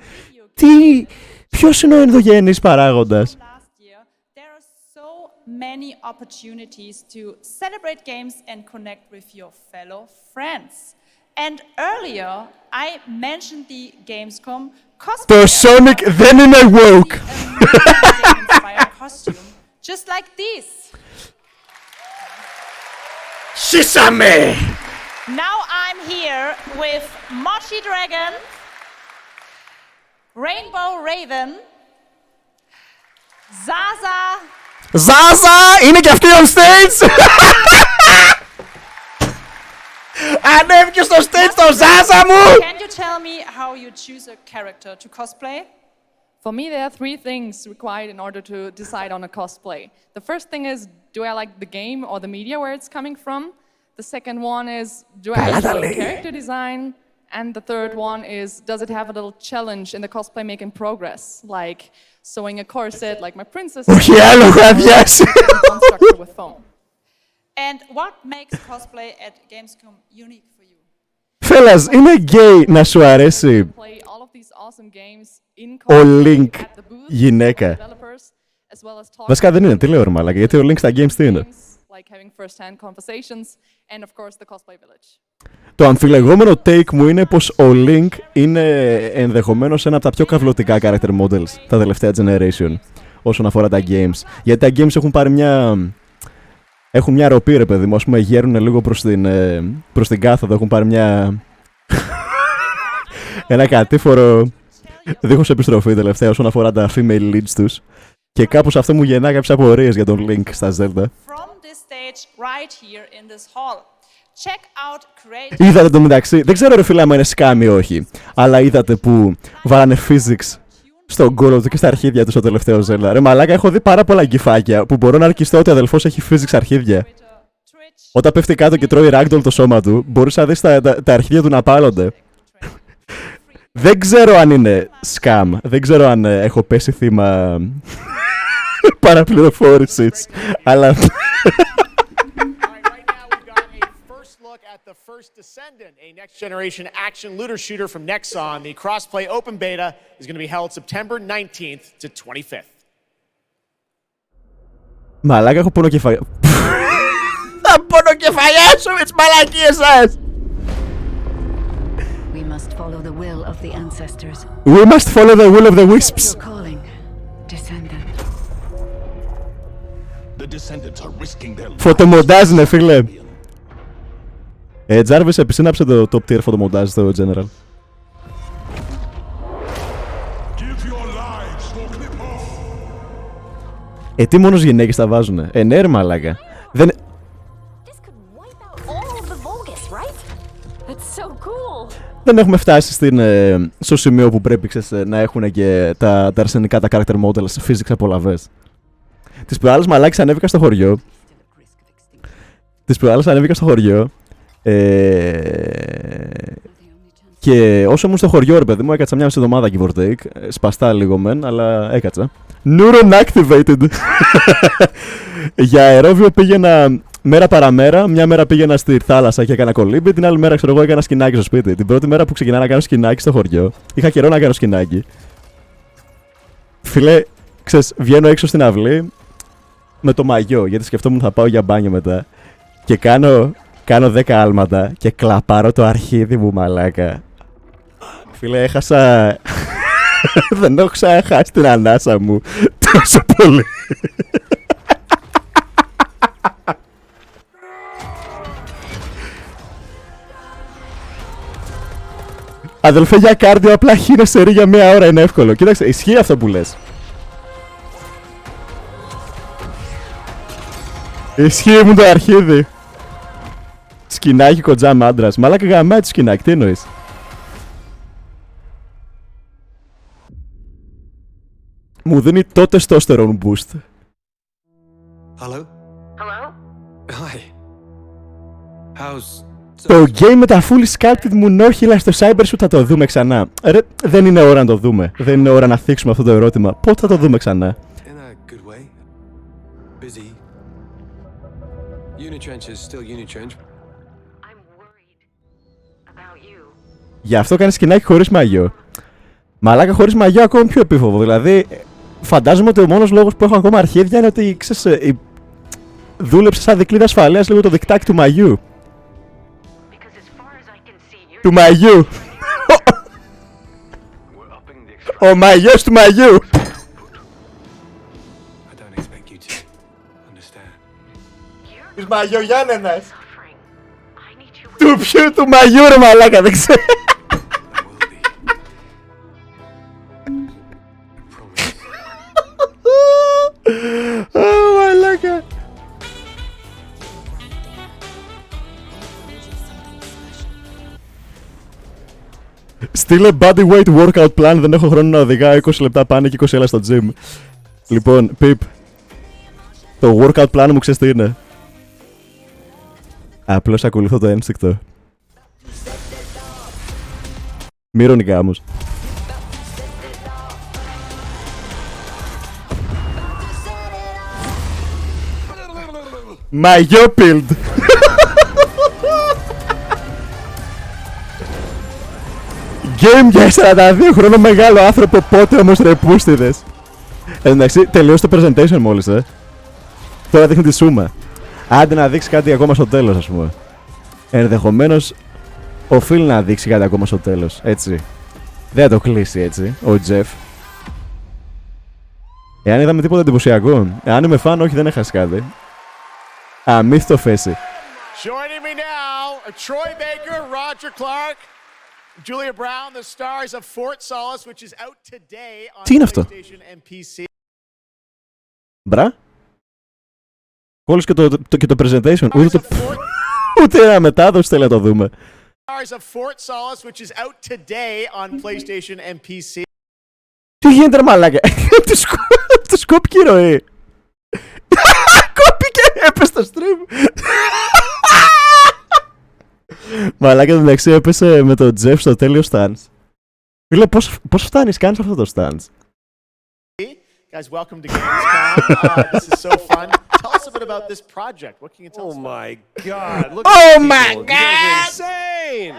Ποιος είναι ο ενδογενής παράγοντας? Many opportunities to celebrate games and connect with your fellow friends. And earlier, I mentioned the Gamescom cosplay. Το Sonic δεν είναι woke. Costume, just like this. Σίσαμε! Now I'm here with Mochi Dragon, Rainbow Raven, Zaza. Zaza! Είναι και αυτή on stage! Ανέβηκε στο stage το Zaza μου! Can you tell me how you choose a character to cosplay? For me, there are three things required in order to decide on a cosplay. The first thing is, do I like the game or the media where it's coming from? The second one is, do I enjoy character design? And the third one is, does it have a little challenge in the cosplay making progress? Like sewing a corset, like my princess. With foam. And what makes cosplay at Gamescom unique for you? Fellas, είναι gay να σου αρέσει ο Link γυναίκα. Βασικά δεν είναι, τι λέω ρε μαλάκα, γιατί ο Link στα games τι είναι? Το αμφιλεγόμενο take μου είναι πως ο Link είναι ενδεχομένως ένα από τα πιο καυλωτικά character models τα τελευταία generation όσον αφορά τα games. Γιατί τα games έχουν πάρει έχουν μια ροπή ρε παιδί μου, ας πούμε γέρουν λίγο προς την κάθοδο, έχουν πάρει ένα κατήφορο δίχως επιστροφή τελευταία όσον αφορά τα female leads τους. Και κάπως αυτό μου γεννά κάποιες απορίες για τον Link στα Zelda. Είδατε το μεταξύ, δεν ξέρω ρε φίλε άμα είναι σκάμι ή όχι, αλλά είδατε που βάλανε physics στον κόλλο του και στα αρχίδια του στο τελευταίο Zelda? Ρε μαλάκα, έχω δει πάρα πολλά γκυφάκια που μπορώ να αρκιστώ ότι ο αδελφός έχει physics αρχίδια. Όταν πέφτει κάτω και τρώει ragdoll το σώμα του, μπορείς να δεις τα αρχίδια του να πάλλονται. Δεν ξέρω αν είναι scam. Δεν ξέρω αν έχω πέσει θύμα παραπληροφόρησης. Αλλά... The first Descendant, a next-generation action looter shooter from Nexon. The cross-play open beta is going to be held September 19th to 25th. Μαλάκα, έχω πονοκεφαλιά. Θα πονοκεφαλιάσω με τις μαλακίες σας! We must follow the will of the ancestors. We must follow the will of the wisps. Your calling, Descendant. The Descendants are risking their lives. Φωτομοντάζ, ναι, φίλε. Jarvis επισύναψε το top tier φωτομοντάζ στο General. Τι μόνος γυναίκες τα βάζουνε. Ναι ρε μαλάκα. Δεν... Δεν έχουμε φτάσει στο σημείο που πρέπει να έχουν και τα αρσενικά, τα character models, physics απολαβές. Τις προάλλες μαλάκες ανέβηκα στο χωριό. Και όσο ήμουν στο χωριό, ρε παιδί μου, έκατσα μια μισή εβδομάδα give or take. Σπαστά λίγο μεν, αλλά έκατσα. Neuron activated! Για αερόβιο πήγαινα μέρα παραμέρα. Μια μέρα πήγαινα στη θάλασσα και έκανα κολύμπι. Την άλλη μέρα, ξέρω εγώ, έκανα σκηνάκι στο σπίτι. Την πρώτη μέρα που ξεκινά να κάνω σκηνάκι στο χωριό, είχα καιρό να κάνω σκηνάκι. Φίλε, ξέρεις, βγαίνω έξω στην αυλή με το μαγιό, γιατί σκεφτόμουν θα πάω για μπάνιο μετά. Και κάνω 10 άλματα και κλαπάρω το αρχίδι μου, μαλάκα. Φίλε, έχασα... Δεν έχω ξαναχάσει την ανάσα μου τόσο πολύ. Αδελφέ, για κάρδιο απλά χύνεσαι ρί για μία ώρα είναι εύκολο. Κοίταξε, ισχύει αυτό που λες. Ισχύει μου το αρχίδι. Σκινάκι κοντζάμ άντρας. Μαλάκα γαμάει το σκινάκι, τι εννοείς? Μου δίνει το testosterone boost. Hello? Hello? Hi. How's... Το game με τα fully sculpted μουνόχυλα στο cyber σου θα το δούμε ξανά. Ρε, δεν είναι ώρα να το δούμε. Δεν είναι ώρα να θίξουμε αυτό το ερώτημα. Πότε θα το δούμε ξανά? In a good way. Busy. Unitrench is still Unitrench. Γι' αυτό κάνει σκηνάκι χωρίς μαγιό. Μαλάκα, χωρίς μαγιό ακόμα πιο επίφοβο. Δηλαδή, φαντάζομαι ότι ο μόνος λόγος που έχω ακόμα αρχίδια είναι ότι ξέρεις, δούλεψε σαν δικλείδα ασφαλείας λίγο το δικτάκι του μαγιού. Του μαγιού. Ο μαγιός του μαγιού. Τους μαγιογιάννενας. Του ποιου, του μαγιού ρε μαλάκα, δεν ξέρω. Μαλάκα. Στείλε body weight workout plan, δεν έχω χρόνο να οδηγάω 20 λεπτά πάνε και 20 έλα στο gym. Λοιπόν, Πιπ, το workout plan μου ξέρεις τι είναι? Απλώς ακολουθώ το ένστικτο. Μύρωνη γάμος. Μαγιόπιλντ. Game για 42 χρόνο μεγάλο άνθρωπο, πότε όμως ρε πούστιδες. Εντάξει, τελείωσε το presentation μόλις, Τώρα δείχνει τη σούμα. Άντε να δείξει κάτι ακόμα στο τέλος, ας πούμε. Ενδεχομένως οφείλει να δείξει κάτι ακόμα στο τέλος, έτσι. Δεν θα το κλείσει έτσι, ο Τζεφ. Εάν είδαμε τίποτα εντυπωσιακό. Εάν είμαι φαν, όχι, δεν έχασε κάτι. Αμύθιτο φέση. Joining me now, Troy Baker, Roger Clark, Julia Brown, the stars of Fort Solace, which is out today on PlayStation and PC. Μπρα. Κόλλησε και το presentation. Ούτε ένα μετάδοση θέλει να το δούμε. Stars of Fort Solace, which is out today on PlayStation and PC. Τι γίνεται ρε μαλάκα. Του σκόπηκε η ροή. Κόπηκε, έπεσε το stream. Μαλάκα, το μεταξύ έπεσε με τον Τζεφ στο τέλειο stance. Φίλε, πώς φτάνεις, κάνεις αυτό το stance. Guys, welcome to Gkemscom. This is so fun. Tell us a bit about this project. What can you tell us about? Oh my God! Look Oh at my people. God! You guys are insane!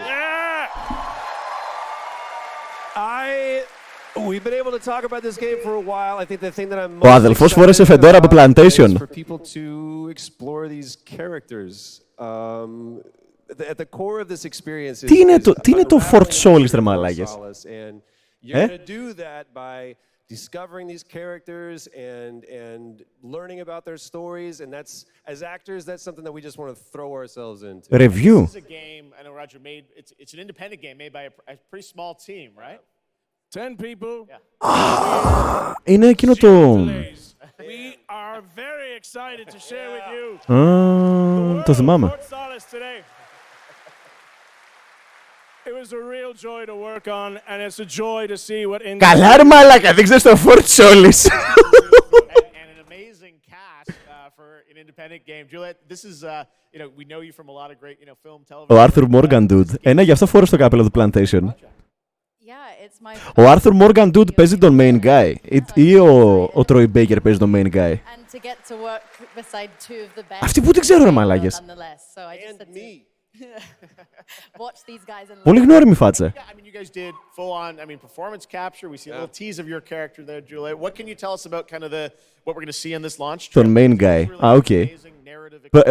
We've been able to talk about this game for a while. I think the thing that I'm most Ο αδελφός φόρεσε φεντόρα από Plantation. for people to explore these characters. At the core of this experience is Τι είναι το Fort Solis, ρε μαλάκες. and you're going to do that by discovering these characters and learning about their stories, and that's, as actors, that's something that we just want to throw ourselves into. Review. This is a game, I know Roger made, it's an independent game made by a pretty small team, right? 10 people. Είναι εκείνο το... We are very excited to share with you. Το θυμάμαι. It was a real joy to work on, and it's a joy to see what. Καλά ρε μαλάκα, δεν ξέρεις το Fort Solis. And an amazing cast for an independent game. Juliet, this is, we know you from a lot of great, film, television. Ο Arthur Morgan Dude. Ναι, γι' αυτό φόρεσε το κάπελο του Plantation. Ο Arthur Morgan Dude παίζει τον main guy ή ο Troy Baker παίζει τον main guy. Αυτή που την ξέρω ρε μαλάκες. Πολύ γνώριμη φάτσα. Yeah, I mean, you guys did full-on, performance capture. We see a little tease of your character there, Juliet. What can you tell us about kind of what we're going to see in this launch? Τον main guy. Οκ.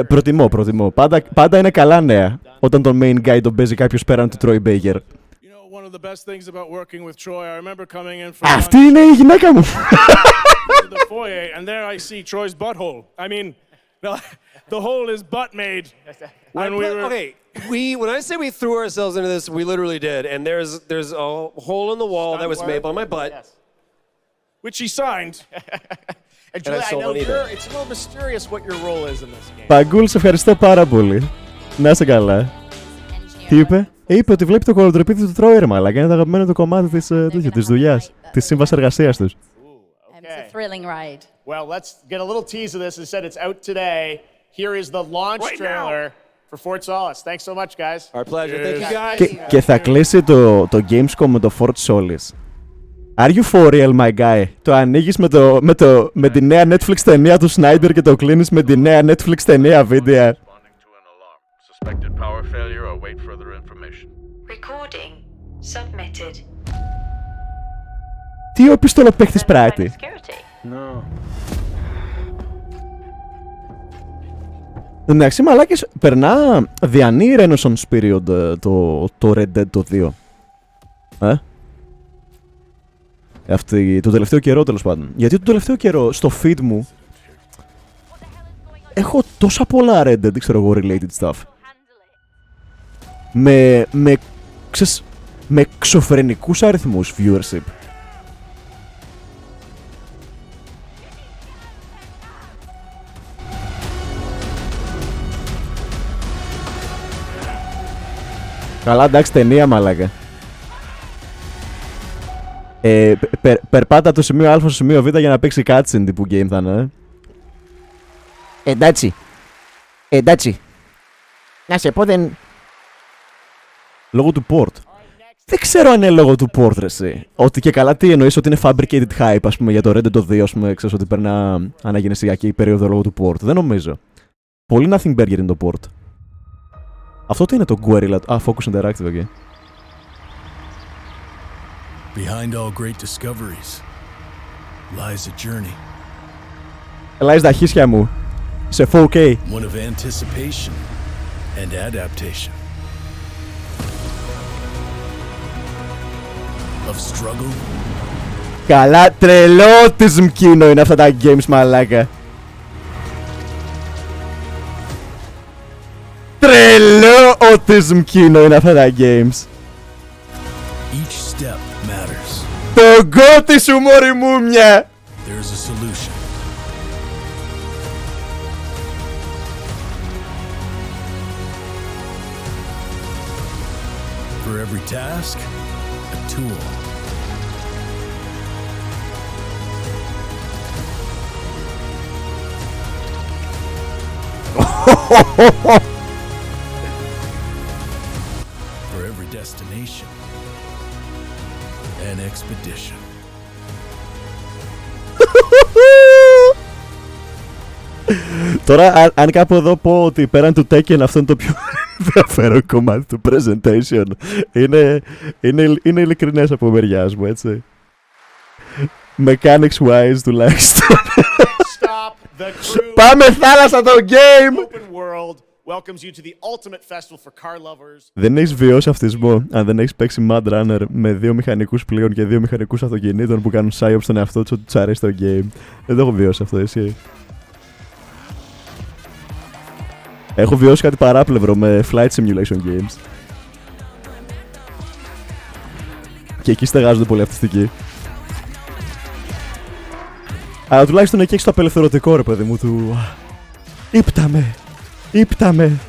Προτιμώ. Πάντα είναι καλά νέα όταν τον main guy τον παίζει κάποιος πέραν του Troy Baker. One of the best things about working with Troy, I remember coming in from Αυτή είναι η γυναίκα μου. the foyer, and there I see Troy's butthole. I mean, the hole is butt made. When I say we threw ourselves into this, we literally did. And there's a hole in the wall that was made by my butt, which he signed. And Juliet, I know it's a little mysterious what your role is in this game. Παγκούλ, σε ευχαριστώ πάρα πολύ. Να είσαι καλά. Τι είπε? Είπε ότι βλέπει το κολοτροπίδι του Τρόι, ρε μαλάκα. Είναι το αγαπημένο του κομμάτι της δουλειάς, της σύμβασης εργασίας τους. Thrilling ride. Well, let's get a little tease of this. As I said, it's out today. Here is the launch trailer for Fort Solis. Thanks so much, guys. Our pleasure. Thank you, guys. Και θα κλείσει το Gamescom με το Fort Solis. Are you for real, my guy? Το ανοίγεις με τη νέα Netflix ταινία του Snyder και το κλείνεις με τη νέα Netflix ταινία βίντεο. Suspected power failure or wait further information. Recording submitted. Τι ο πιστολοπαίχτης πράττει. No. Εντάξει, μαλάκες, περνά διανύει Renaissance Period το Red Dead το 2. Το τελευταίο καιρό, τέλος πάντων. Γιατί το τελευταίο καιρό στο feed μου έχω τόσα πολλά Red Dead, ξέρω εγώ, related stuff. Με εξωφρενικούς αριθμούς viewership. Καλά, εντάξει, ταινία μαλάκα. Περπάτα το σημείο Α στο σημείο Β για να παίξει cutscene τύπου game θα είναι. Εντάξει. Να σε πω δεν... Λόγω του port. Δεν ξέρω αν είναι λόγω του port, ρε εσύ. Ότι και καλά τι εννοείς, ότι είναι fabricated hype, ας πούμε, για το Red Dead το 2, ας πούμε, ξέρεις ότι περνά αναγεννησιακή περίοδο λόγω του port. Δεν νομίζω. Πολύ nothing burger είναι το port. Αυτό τι είναι το Guerrilla... Focus Interactive, okay. Behind all great discoveries lies a journey. Ελάεις τα χίσια μου. Σε 4K. One of anticipation and adaptation. Of struggle. Καλά, τρελό autism κοινό είναι αυτά τα games, μαλάκα. Τρελό autism κοινό είναι αυτά τα games. Each step matters. Το γκώτι σου, μωρή μούμια. There's a solution. For every task, a tool. For every destination, An expedition. Τώρα, αν κάπου εδώ πω ότι πέραν του Tekken αυτό είναι το πιο ενδιαφέρον κομμάτι του presentation, είναι ειλικρινές από μεριάς μου, έτσι. Mechanics wise τουλάχιστον. Πάμε θάλασσα το game! Δεν έχεις βιώσει αυτισμό αν δεν έχεις παίξει Mad Runner με 2 μηχανικούς πλοίων και 2 μηχανικούς αυτοκινήτων που κάνουν psyop στον εαυτό τους ότι τους αρέσει το game. Δεν το έχω βιώσει αυτό, εσύ. Έχω βιώσει κάτι παράπλευρο με flight simulation games. Και εκεί στεγάζονται πολύ αυτιστικοί. Αλλά τουλάχιστον εκεί έχεις το απελευθερωτικό, ρε παιδί μου, του... Ήπταμε! Ήπταμε!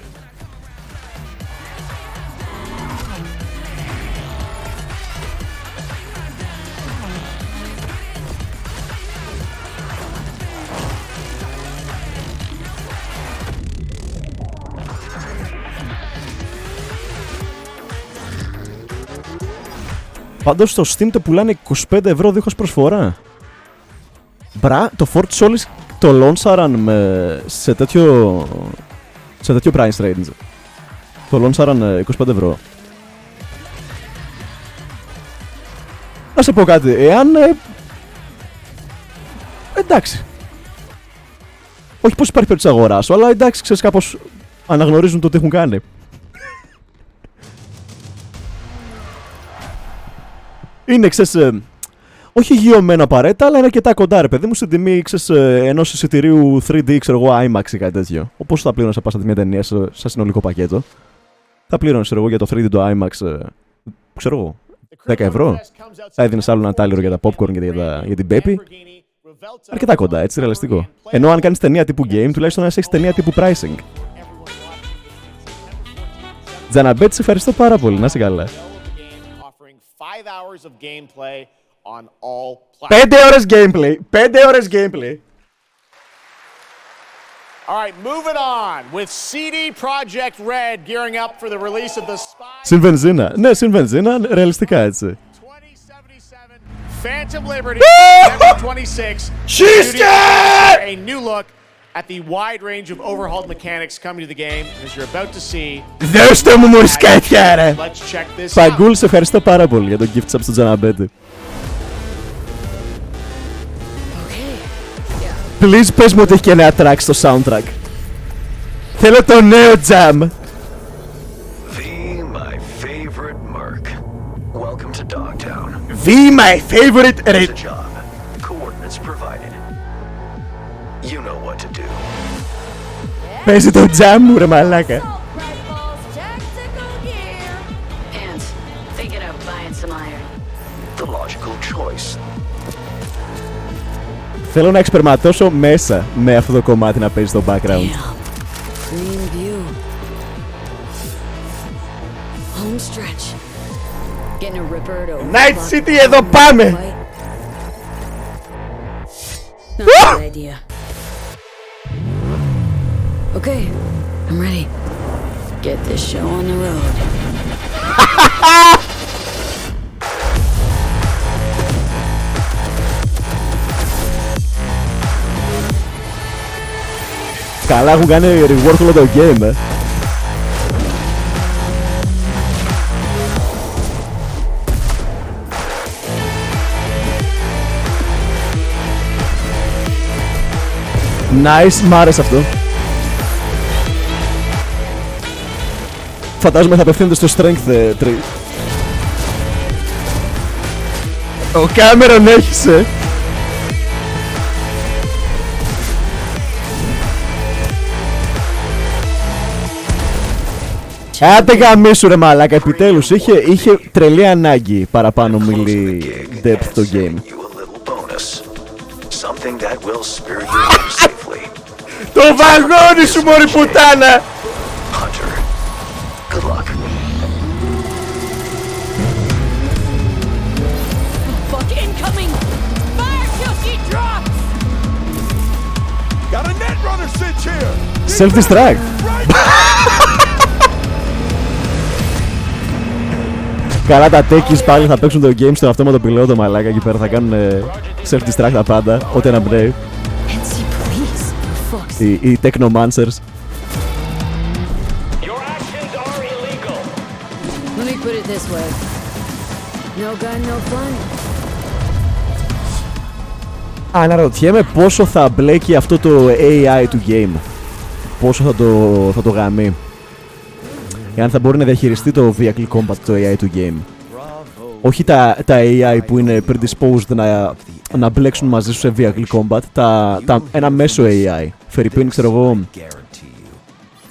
Πάντως στο Steam το πουλάνε 25 ευρώ δίχως προσφορά. Μπρα, το Fort Solis το λόνσαραν σε τέτοιο price range. Το λόνσαραν 25 ευρώ. Να σε πω κάτι, εάν... εντάξει. Όχι πως υπάρχει περίπτωση αγοράς σου, αλλά εντάξει, ξέρεις, κάπως αναγνωρίζουν το τι έχουν κάνει. Είναι, ξέρεις, όχι γειωμένο απαραίτητα, αλλά είναι αρκετά κοντά, ρε παιδί μου, στην τιμή, ξέρεις, ενός εισιτηρίου 3D, ξέρω εγώ, IMAX ή κάτι τέτοιο. Όπως θα πλήρωνες πάσα τη μια ταινία σαν συνολικό πακέτο. Θα πλήρωνες, ξέρω εγώ, για το 3D το IMAX, ξέρω εγώ, 10 ευρώ. Θα έδινες άλλο ένα τάλιρο για τα popcorn και για την Peppy. Αρκετά κοντά, έτσι, ρεαλιστικό. Ενώ αν κάνεις ταινία τύπου game, τουλάχιστον να έχεις ταινία τύπου pricing. Τζαναμπέτ, σε ευχαριστώ πάρα πολύ, να είσαι καλά. 5 ώρες gameplay! 5 ώρες gameplay! All right, moving on with CD Projekt Red gearing up for the release of the Spy. Συν βενζίνα. Ναι, συν βενζίνα, ρεαλιστικά έτσι. Phantom Liberty, November 26. She's A new look at the wide range of overhauled mechanics coming to the game, as you're about to see. Δώστε μου μουρισκάτια, ρε! Let's check this out. Παγκούλ, σε ευχαριστώ πάρα πολύ για το gift sub στο Τζαναμπέτη. Please πες μου ότι έχει και νέα track στο soundtrack. Θέλω το νέο jam. The my favorite merc. Welcome to Dogtown. The my favorite job. Coordinates provided. You know what to do. Παίζει το jam μου, ρε μαλάκα. And thinking of buying some iron. The logical choice. Θέλω να εξπερματώσω μέσα με αυτό το κομμάτι να παίζει στο background. Green view. Home stretch. Getting a Roberto. Night City, εδώ πάμε! Not a bad idea. Okay, I'm ready. Get this show on the road. Καλά, έχουν κάνει rework όλο το game, Nice, μ' άρεσε αυτό. Φαντάζομαι θα απευθύνεται στο strength 3. Ο Κάμερον έχισε. Άντε γαμίσου ρε μαλάκα, επιτέλους είχε τρελή ανάγκη παραπάνω μιλή depth το game. Το βαγόνι σου μωρή πουτάνα! Self-destruct! Καλά τα τέκεις πάλι θα παίξουν το game στον αυτόματο πιλότο μαλάκα εκεί πέρα. Θα κάνουν self-destruct τα πάντα, ό,τι αναπνέει. Οι technomancers. Let me put it this way. No gun, no fun. Αναρωτιέμαι πόσο θα μπλέκει αυτό το AI του game. Πόσο θα το γαμεί. Εάν θα μπορεί να διαχειριστεί το vehicle combat, το AI του game. Όχι τα AI που είναι predisposed να μπλέξουν μαζί σου σε vehicle combat. Ένα μέσο AI. Φερρυπίν, ξέρω εγώ,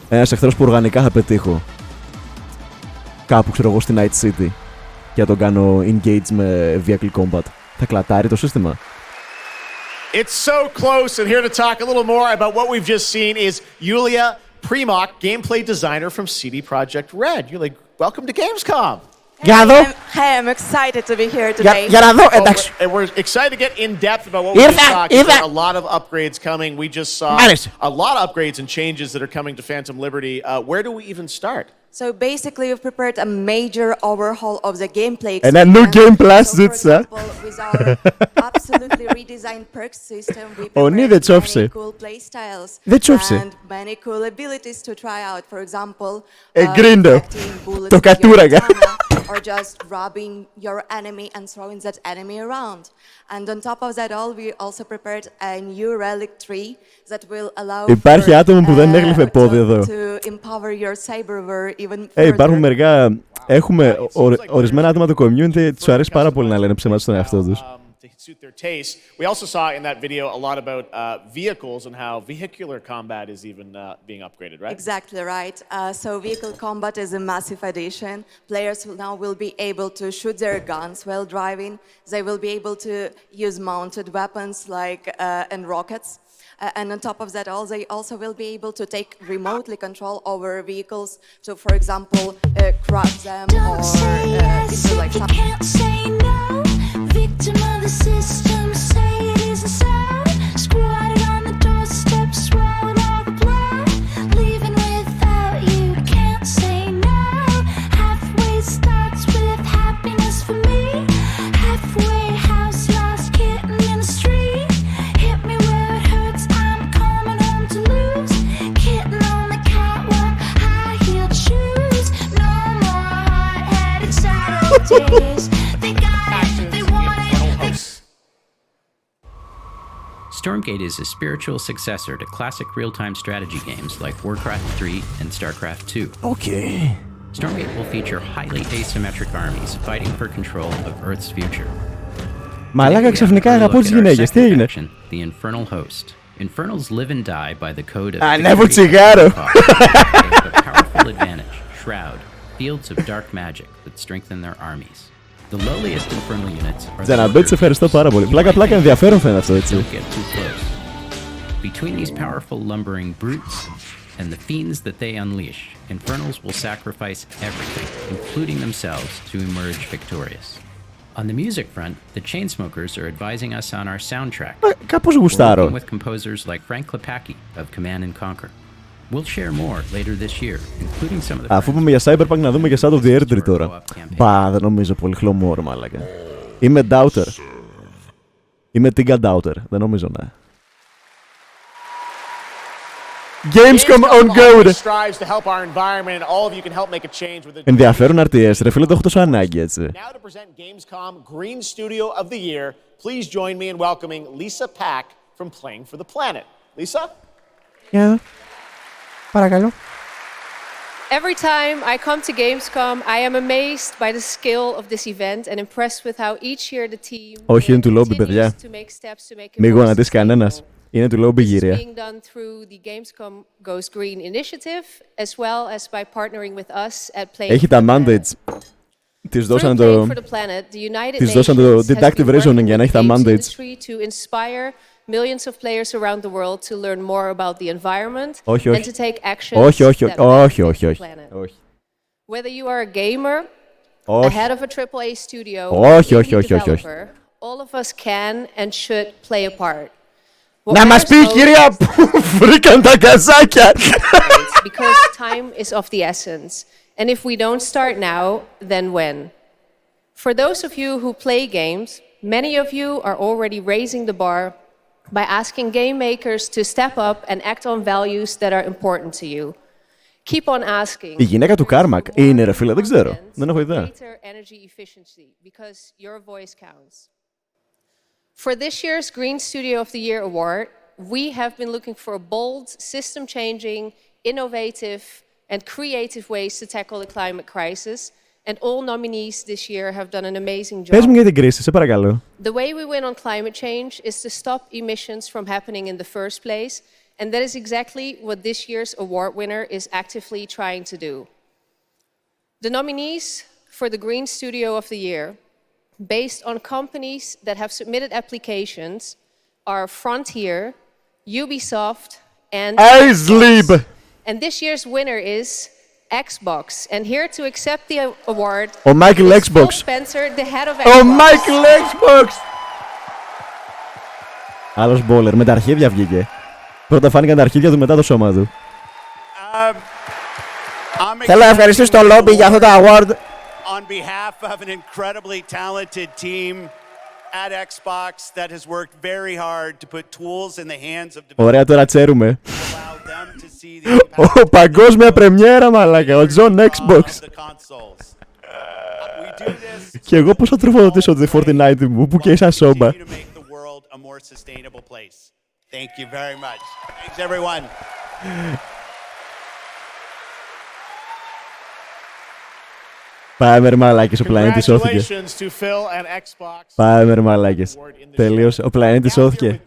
ένας εχθρός που οργανικά θα πετύχω. Κάπου, ξέρω εγώ, στη Night City. Και να τον κάνω engage με vehicle combat. Θα κλατάρει το σύστημα. It's so close, and here to talk a little more about what we've just seen is Yulia Primok, gameplay designer from CD Projekt Red. Yulia, welcome to Gamescom. Hey, I'm excited to be here today. And we're excited to get in depth about what we just saw. There's a lot of upgrades coming. We just saw a lot of upgrades and changes that are coming to Phantom Liberty. Where do we even start? So basically, we've prepared a major overhaul of the gameplay experience. And a new game plus, so for example, with our absolutely redesigned perks system, we prepared many cool play styles and many cool abilities to try out. For example, deflecting bullets with your katana, or just robbing your enemy and throwing that enemy around. And on top of that all, we also prepared a new relic tree that will allow Υπάρχει άτομο που δεν έγλειφε πόδι εδώ. To empower your cyberware even further. Υπάρχουν μερικά, έχουμε ορισμένα άτομα του community, τους αρέσει πάρα πολύ να λένε ψέματα στον εαυτό τους. To suit their taste. We also saw in that video a lot about vehicles and how vehicular combat is even being upgraded, right? Exactly right. So vehicle combat is a massive addition. Players now will be able to shoot their guns while driving. They will be able to use mounted weapons like and rockets. And on top of that all, they also will be able to take remotely control over vehicles. So for example, crash them or do like you can't say no. Victim of the system, say it isn't so. Squatted on the doorstep, swallowed all the blood. Leaving without you, can't say no. Halfway starts with happiness for me. Halfway house, lost kitten in the street. Hit me where it hurts, I'm coming home to lose. Kitten on the catwalk, high-heeled shoes. No more hard-headed Saturdays. Stormgate is a spiritual successor to classic real-time strategy games like Warcraft 3 and StarCraft 2. Okay. Stormgate will feature highly asymmetric armies fighting for control of Earth's future. Μαλάκα, ξαφνικά αγαπώ τις γυναίκες. Τι έγινε? The Infernal Host. Infernals live and die by the code of Ανέβω τσιγάρο. a powerful advantage, Shroud, fields of dark magic that strengthen their armies. The lowliest infernal units are Τζαναμπέτς, ευχαριστώ πάρα πολύ. Πλάκα ενδιαφέρον φαίνεται αυτό, έτσι. Between these powerful lumbering brutes and the fiends that they unleash, infernals will sacrifice everything, including themselves, to emerge victorious. On the music front, the Chainsmokers are advising us on our soundtrack. Κάπως γουστάρω. Working with composers like Frank Klepacki of Command and Conquer. We'll share more later this year, including some of the. Αφού πούμε για Cyberpunk, να δούμε και Shadow of the Erdtree τώρα. Μπα, δεν νομίζω πολύ χλωμόρο, μάλακα. Είμαι doubter. Είμαι Tinga doubter. Δεν νομίζω, ναι. Gamescom on go! Ενδιαφέρον RTS, ρε φίλε, το έχω τόσο ανάγκη, έτσι. Now to present Gamescom Green Studio of the Year, please join me in welcoming Lisa Pack from Playing for the Planet. Lisa? Yeah. Παρακαλώ. Every time I come to Gamescom, I am amazed by the skill of this event and impressed with how each year the team Όχι, είναι του lobby, παιδιά. Μη γονατίσει κανένας. Είναι του lobby, γύρια. being done through the Gamescom Goes Green initiative, as well as by partnering with us at Playing Έχει τα mandates. Της δώσαν το deductive reasoning για να έχει τα mandates. To inspire millions of players around the world to learn more about the environment and to take actions that benefit the planet. Whether you are a gamer, the head of a AAA studio, or a developer, all of us can and should play a part. Να μας πει η κυρία που βρήκαν τα καζάκια. Because time is of the essence. And if we don't start now, then when? For those of you who play games, many of you are already raising the bar by asking game makers to step up and act on values that are important to you. Keep on asking. Η γυναίκα του Κάρμακ είναι ρε φίλε, δεν ξέρω. Δεν έχω ιδέα. For this year's Green Studio of the Year award, we have been looking for bold, system-changing, innovative, and creative ways to tackle the climate crisis. And all nominees this year have done an amazing job. Πες μου για την κρίση, σε παρακαλώ. The way we win on climate change is to stop emissions from happening in the first place, and that is exactly what this year's award winner is actively trying to do. The nominees for the Green Studio of the Year, based on companies that have submitted applications, are Frontier, Ubisoft, and Xbox. And this year's winner is Xbox. And here to accept the award Ο Michael is Xbox. Phil Spencer, the head of Xbox. Ο Michael Xbox. Άλλος μπόλερ, με τα αρχίδια βγήκε. Πρώτα φάνηκαν τα αρχίδια του, μετά το σώμα του. Θέλω να ευχαριστήσω το λόμπι για αυτό το award. On behalf of an incredibly talented team at Xbox that has worked very hard to put tools in the hands of Ωραία, τώρα τσέρουμε. Ο παγκόσμια πρεμιέρα, μαλάκα, ο John Xbox. Και εγώ πώς θα τροφοδοτήσω τη Fortnite μου που και σαν σόμπα. Thank you very much. Thanks everyone. Πάμε ρε μαλάκες, ο πλανήτης σώθηκε. Πάμε ρε μαλάκες. Τελείωσε, ο πλανήτης σώθηκε.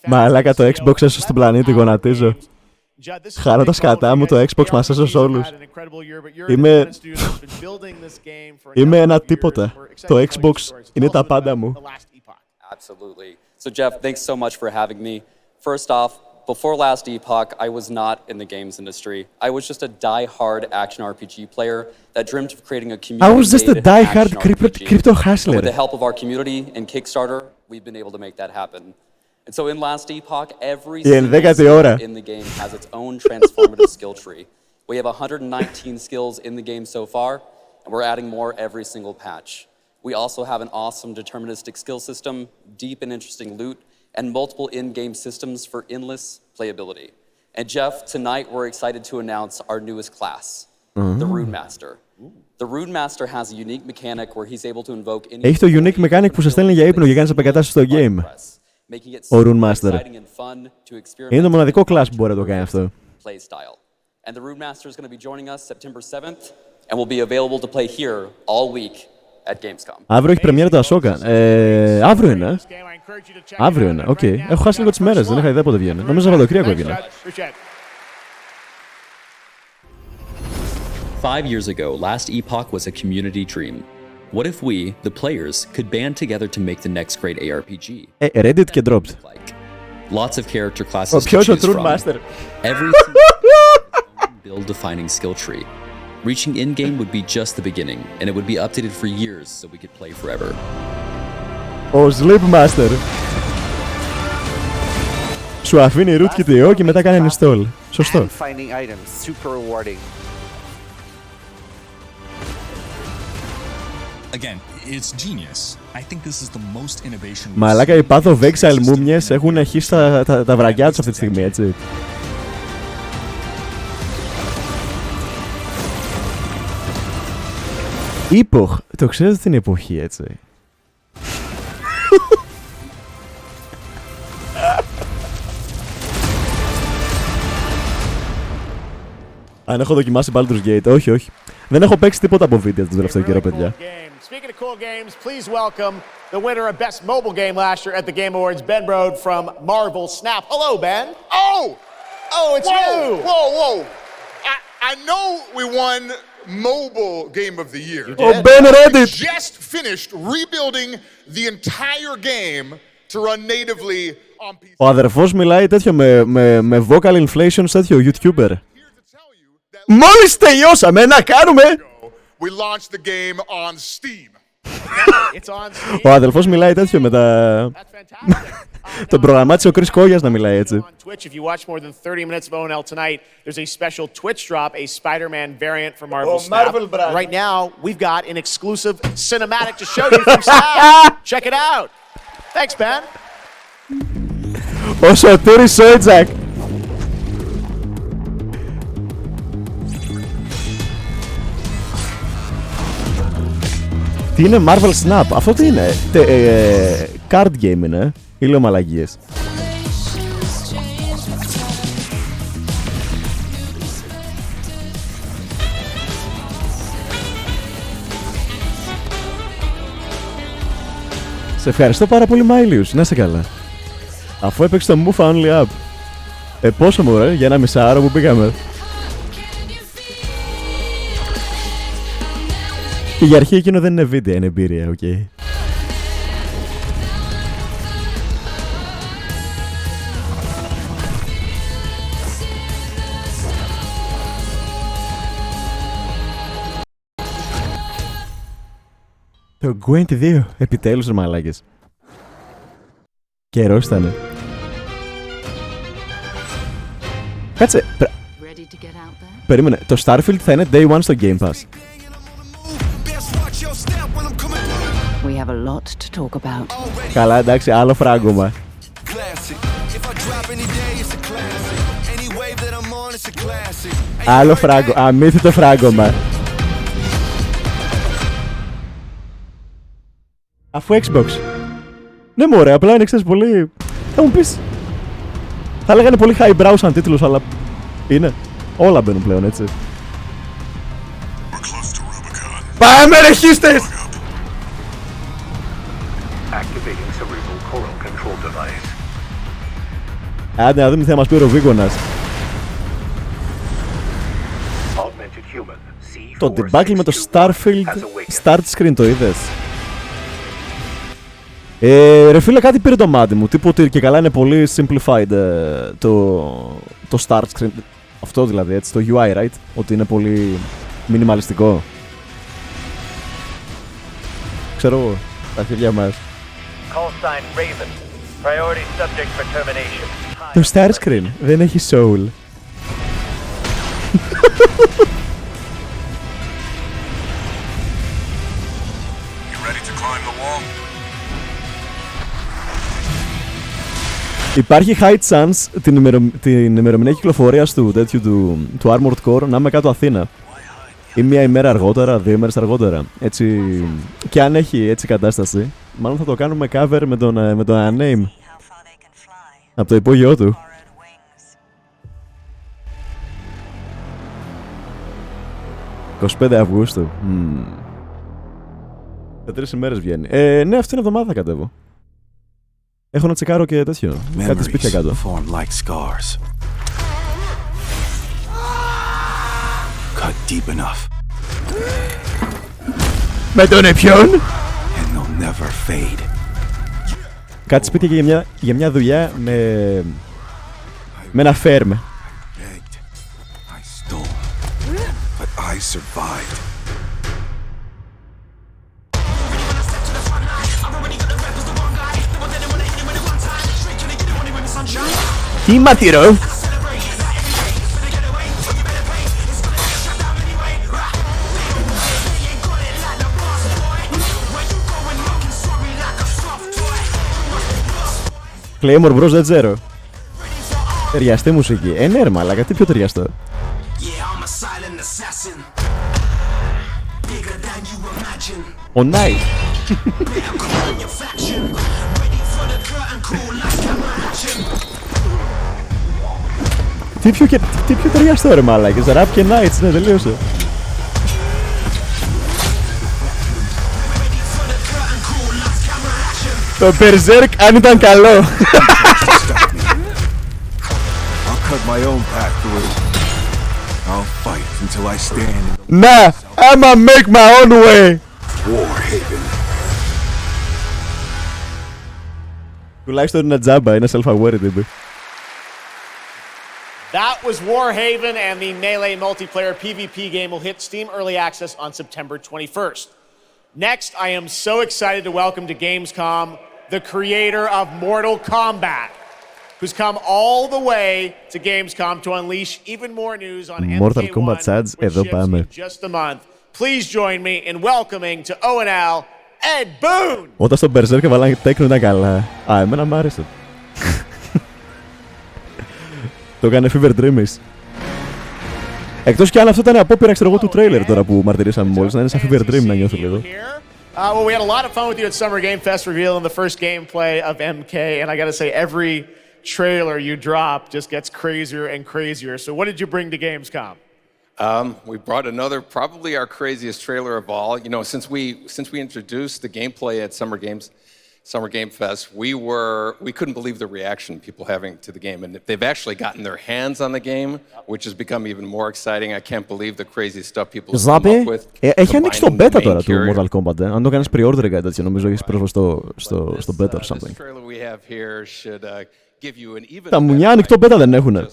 Μαλάκα, το Xbox έσωσε τον πλανήτη, γονατίζω. Χαρώ τα σκατά μου, το Xbox μας έσωσε όλους. Είμαι ένα τίποτα. Το Xbox είναι τα πάντα μου. Absolutely. So Jeff, thanks so much for having me. First off, before last epoch, I was not in the games industry. I was just a die-hard action RPG player that dreamed of creating a community. I was just a die-hard crypto hustler. With the help of our community and Kickstarter, we've been able to make that happen. And so in last epoch, every single skill in the game has its own transformative skill tree. We have 119 skills in the game so far, and we're adding more every single patch. We also have an awesome deterministic skill system, deep and interesting loot, and multiple in-game systems for endless playability. And Jeff, tonight we're excited to announce our newest class, the Rune Master. The Rune Master has a unique mechanic where he's able to invoke any... Έχει το unique mechanic που σας στέλνει για ύπνο και κάνεις επεκατάσταση στο game. Ο Rune Master. Είναι το μοναδικό class που μπορεί να το κάνει αυτό. And the Rune Master is going to be joining us September 7th and will be available to play here all week at Gamescom. Αύριο έχει πρεμιέρα το Ahsoka. Αύριο είναι. Αύριο είναι, οκ. Έχω χάσει λίγο τις μέρες, δεν είχα ιδέα πότε βγαίνει. Νομίζω Σαββατοκύριακο έβγαινε. 5 years ago, last epoch was a community dream. What if we, the players, could band together to make the next great ARPG? Reddit και dropped. Lots of character classes to choose from. Every build-defining skill tree. Reaching in-game would be just the beginning, and it would be updated for years so we could play forever. Ο Sleep Master. Σου αφήνει root και TO και μετά κάνει install. Σωστό. Again, it's genius. I think this is the most innovation. Μαλάκα, οι Path of Exile μούμιες έχουν αρχίσει τα βραγιά τους αυτή τη στιγμή, έτσι. Epoch. Το ξέρετε την εποχή, έτσι. Αν έχω δοκιμάσει Baldur's Gate, όχι, όχι. Δεν έχω παίξει τίποτα από βίντεο τον τελευταίο καιρό, παιδιά. Speaking of cool games, please welcome the winner of Best Mobile Game last year at the Game Awards, Ben Brode from Marvel Snap. Hello, Ben. Oh! Oh, it's you! Whoa, whoa! I know we won Mobile Game of the Year. Oh, Ben Reddit! We just finished rebuilding the entire game to run natively on PC. Ο αδερφός μιλάει τέτοιο με vocal inflation τέτοιο YouTuber. Μόλις τελειώσαμε να κάνουμε! We launched the game on Steam. It's on Steam. Ο αδελφός μιλάει τέτοιο με τα... Τον προγραμμάτισε ο Chris Κόγιας να μιλάει έτσι. Twitch, if you watch more than 30 minutes of ONL tonight, there's a special Twitch drop, a Spider-Man variant for Marvel Snap. Right now, we've got an exclusive cinematic to show you from Snap. Check it out. Thanks, Ben. Ο Σωτήρης Σόιτζακ. Τι είναι Marvel Snap, αυτό τι είναι, card game είναι, ή λέω μαλαγίες. Σε ευχαριστώ πάρα πολύ Μάιλιους, να είσαι καλά. Αφού έπαιξε το Move Only Up. Πόσο μωρέ, για ένα μισάωρο που πήγαμε. Και για αρχή εκείνο δεν είναι βίντεο, είναι εμπειρία, οκ. Okay. Το Gwent 2, επιτέλους ρε μαλάκες. Καιρός ήτανε. Κάτσε, περίμενε, το Starfield θα είναι Day 1 στο Game Pass. We have a lot to talk about. Καλά, εντάξει, άλλο φράγκωμα. Άλλο φράγκωμα, αμύθιτο φράγκωμα. Αφού Xbox. Ναι μωρέ, απλά είναι ξέρεις πολύ... Θα μου πεις... Θα λέγανε πολύ highbrow σαν τίτλος, αλλά... Είναι. Όλα μπαίνουν πλέον, έτσι. Πάμε ρε χίστες! Άντε να δούμε τι θα μας πει ο Ροβίγκονας. Το debacle με το Starfield start screen το είδες? Ρε φίλε, κάτι πήρε το μάτι μου. Τύπου ότι και καλά είναι πολύ simplified το start screen. Αυτό δηλαδή, έτσι, το UI, right? Ότι είναι πολύ μινιμαλιστικό. Ξέρω εγώ, τα χέρια μας. Το start screen δεν έχει soul. Υπάρχει high chance την ημερομηνία κυκλοφορίας του Armored Core να είμαι κάτω Αθήνα. Ή μια ημέρα αργότερα, 2 ημέρες αργότερα. Έτσι, και αν έχει έτσι κατάσταση, μάλλον θα το κάνουμε cover με τον Unnamed. Από το υπόγειό του. «25 Αυγούστου». Σε 3 ημέρες βγαίνει. Ναι, αυτήν την εβδομάδα θα κατέβω. Έχω να τσεκάρω και τέτοιο. Κάτι σπίτια κάτω. Με τον ποιον? Κάτι σπίτια για μια δουλειά με ένα φέρμ. Τι ματηρό! Claymore Bros δεν ξέρω. Ταιριαστή μουσική. Ναι ρε μαλάκα, τι πιο ταιριαστό. Ο Night. Τι πιο ταιριαστό ρε μαλάκες, Rap και Nights, ναι, τελείωσε. Το Berserk αν ήταν καλό. Να, I'ma make my own way. Τουλάχιστον είναι τζάμπα, είναι self-aware τύπου. That was Warhaven, and the Melee multiplayer PvP game will hit Steam Early Access on September 21st. Next, I am so excited to welcome to Gamescom the creator of Mortal Kombat, who's come all the way to Gamescom to unleash even more news on Mortal Kombat MK1, Chats, which εδώ ships πάμε. in just a month. Please join me in welcoming to ONL, Ed Boon! Όταν στον Berserk βάλανε τέκνο ήταν καλά. Α, εμένα μ' άρεσε. Το έκανε Fever Dreamers. Εκτός κι αν αυτό ήταν απόπειρα, ξέρω εγώ, του τρέιλερ τώρα που μαρτυρήσαμε μόλις, να είναι σαν Fever Dream να νιώθω λίγο. Well, we had a lot of fun with you at Summer Game Fest revealing the first gameplay of MK, and I gotta say, every trailer you drop just gets crazier and crazier. So what did you bring to Gamescom? We brought another, probably our craziest trailer of all. You know, since we introduced the gameplay at Summer Game Fest, we couldn't believe the reaction people having to the game, and they've actually gotten their hands on the game, which has become even more exciting. I can't believe the crazy stuff people have come up with. Έχει ανοίξει το beta τώρα του Mortal Kombat. Αν το κάνεις pre-order ή κάτι τέτοιο, νομίζω έχεις πρόσβαση στο beta or something. Τα μουνιά ανοιχτό beta δεν έχουνε.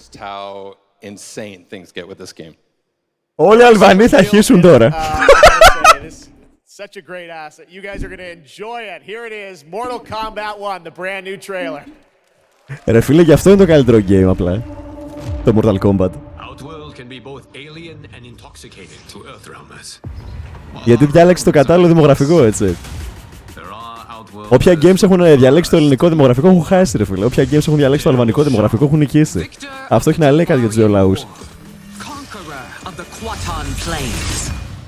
Όλοι οι Αλβανοί θα αρχίσουν τώρα. Such a great asset. You guys are going to enjoy it. Here it is, Mortal Kombat 1, the brand new trailer. Ρε φίλε, γι' αυτό είναι το καλύτερο game απλά. Το Mortal Kombat. Γιατί διάλεξε το κατάλληλο δημογραφικό, έτσι. Όποια games έχουν διαλέξει το ελληνικό δημογραφικό έχουν χάσει, ρε φίλε. Όποια games έχουν διαλέξει το αλβανικό δημογραφικό έχουν νικήσει. Αυτό έχει να λέει κάτι για τους δύο λαούς.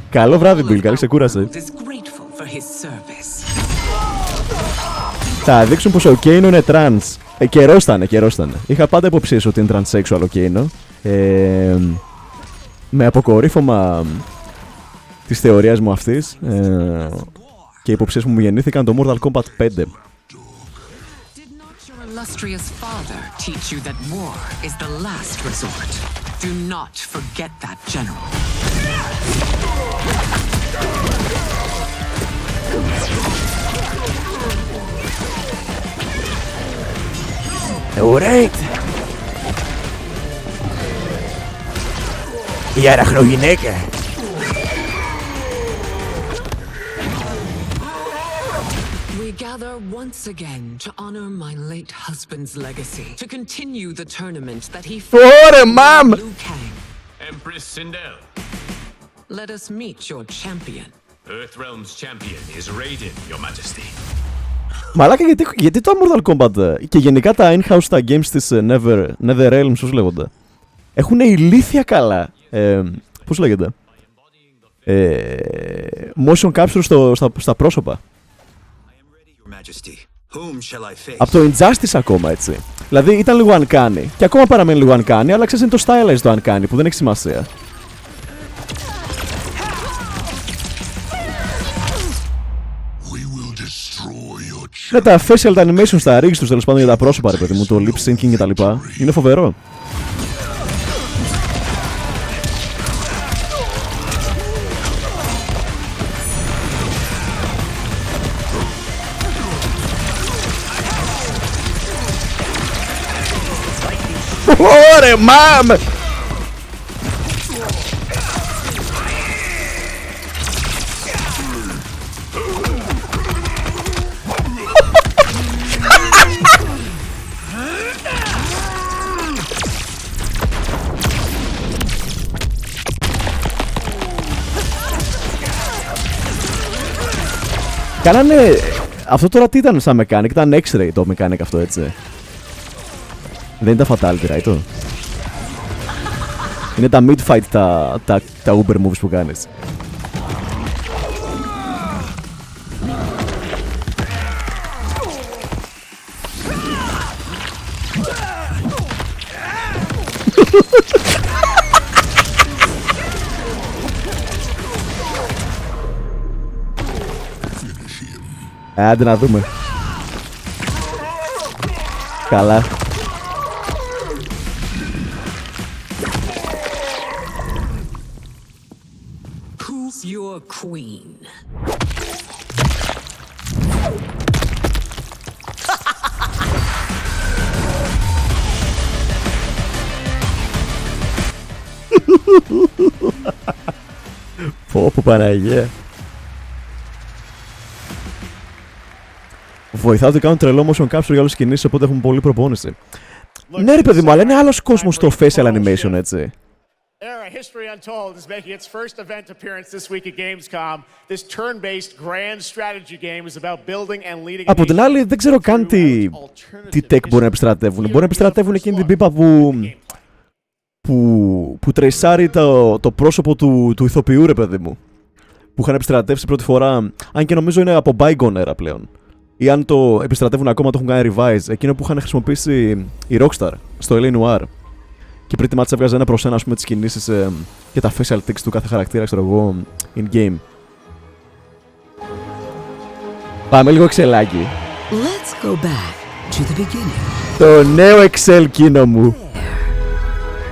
Καλό βράδυ, Bill. Καλή ξεκούρασε. Θα δείξουν πως ο Κέινο είναι τρανς. Καιρός ήταν. Είχα πάντα υποψίες ότι είναι transsexual ο Κέινο. Με αποκορύφωμα της θεωρίας μου αυτής και υποψίες που μου γεννήθηκαν το Mortal Kombat 5. Illustrious father teach you that war is the last resort. Do not forget that, General. Alright. Η αραχνογυναίκα. We gather once again to honor my late husband's legacy, to continue the tournament that he Ωρε, μαμ! Liu Kang. Empress Sindel. Let us meet your champion. Earthrealm's champion is raided, Your Majesty. Μαλάκα, γιατί το Mortal Kombat και γενικά τα in-house τα games της NetherRealm, πώς λέγονται, έχουν ηλίθια καλά, πώς λέγεται, motion capture στα πρόσωπα. Από το Injustice ακόμα, έτσι. Δηλαδή ήταν λίγο uncanny και ακόμα παραμένει λίγο uncanny, αλλά ξέρεις είναι το stylized το uncanny που δεν έχει σημασία. Ναι, τα facial animation στα rigs τους, τέλος πάντων, για τα πρόσωπα, ρε παιδί μου, το lip syncing και τα λοιπά, είναι φοβερό. Ωρε, μαμ! Κάνανε... Αυτό τώρα τι ήταν σαν mechanic, ήταν X-ray το mechanic αυτό, έτσι. Δεν είναι τα fatality, right? Είναι τα mid-fight, τα uber moves που κάνεις. Άντε να δούμε. Καλά. Who's your queen? Πω Παναγία. Βοηθάω ότι κάνουν τρελό motion capture για όλες τις κινήσεις, οπότε έχουν πολύ προπόνηση. Ναι, ρε παιδί μου, αλλά είναι άλλος κόσμος στο facial animation, έτσι. Era History Untold is making its first event appearance this week at Gamescom. This turn-based grand strategy game is about building and leading. Από την άλλη, δεν ξέρω καν τι tech μπορεί να επιστρατεύουν. Μπορεί να επιστρατεύουν εκείνη την πίπα που τρεϊσάρει το πρόσωπο του ηθοποιού, ρε παιδί μου. Που είχαν επιστρατεύσει πρώτη φορά, αν και νομίζω είναι από bygone era πλέον. Ή αν το επιστρατεύουν ακόμα, το έχουν κάνει revise. Εκείνο που είχαν χρησιμοποιήσει η Rockstar στο LA Noire. Και pretty much έβγαζε ένα προς ένα, ας πούμε, τις κινήσεις και τα facial tics του κάθε χαρακτήρα, ξέρω εγώ, in-game. Πάμε λίγο εξελάκι. Let's go back to the beginning. Το νέο Excel κίνο μου.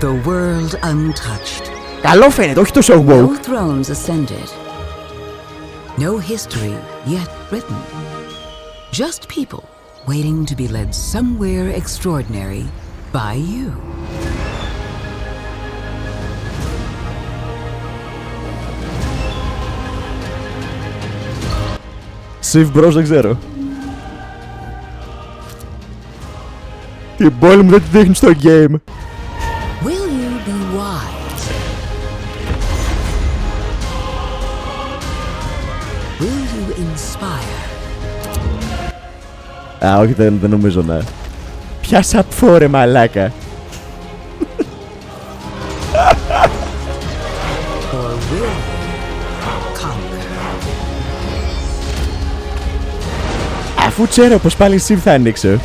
The world untouched. Καλό φαίνεται, όχι τόσο woke. No thrones ascended. No history yet written. Just people waiting to be led somewhere extraordinary by you. Shift Bros δεν ξέρω. Την πόλη μου δεν τη δείχνει στο game. Will you be wise? Will you inspire? Α, όχι, δεν νομίζω να. Πιάσα πφόρε, μαλάκα. Or will you conquer? Αφού ξέρω πως πάλι Shift θα ανοίξω.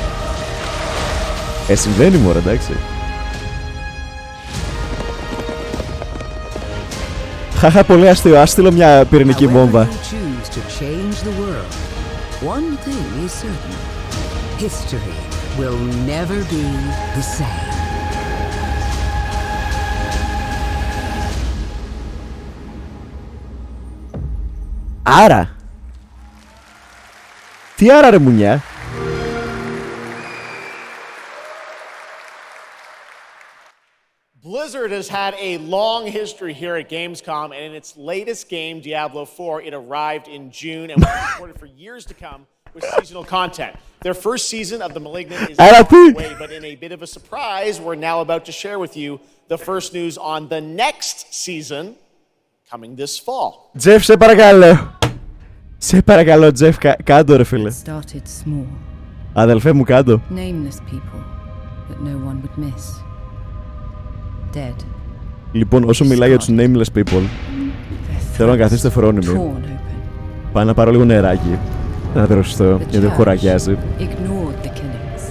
Συμβαίνει μωρέ, εντάξει. Χαχα, πολύ αστείο. Ας στείλω μια πυρηνική βόμβα. One thing is certain. History will never be the same. Άρα. Τι άρα ρε μουνιά. Blizzard has had a long history here at Gamescom, and in its latest game, Diablo 4, it arrived in June and was supported for years to come with seasonal content. Their first season of The Malignant is on the way, but in a bit of a surprise, we're now about to share with you the first news on the next season coming this fall. Jeff, σε παρακαλώ. Σε παρακαλώ, Jeff, κάντο ρε φίλε. Αδελφέ μου, κάντο. Nameless people that no one would miss. Dead. Λοιπόν, όσο μιλάει για τους nameless people, θέλω να καθίσετε φρόνιμοι. Πάω να πάρω λίγο νεράκι, να δροσιστώ, γιατί έχω ραγιάσει. Ignored the killings.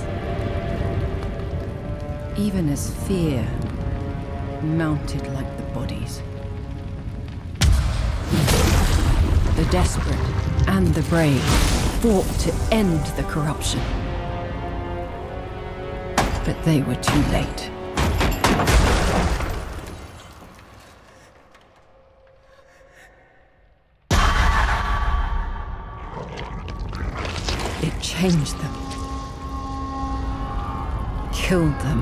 Even as fear mounted like the bodies. The desperate and the brave fought to end the corruption. But they were too late. It changed them, killed them,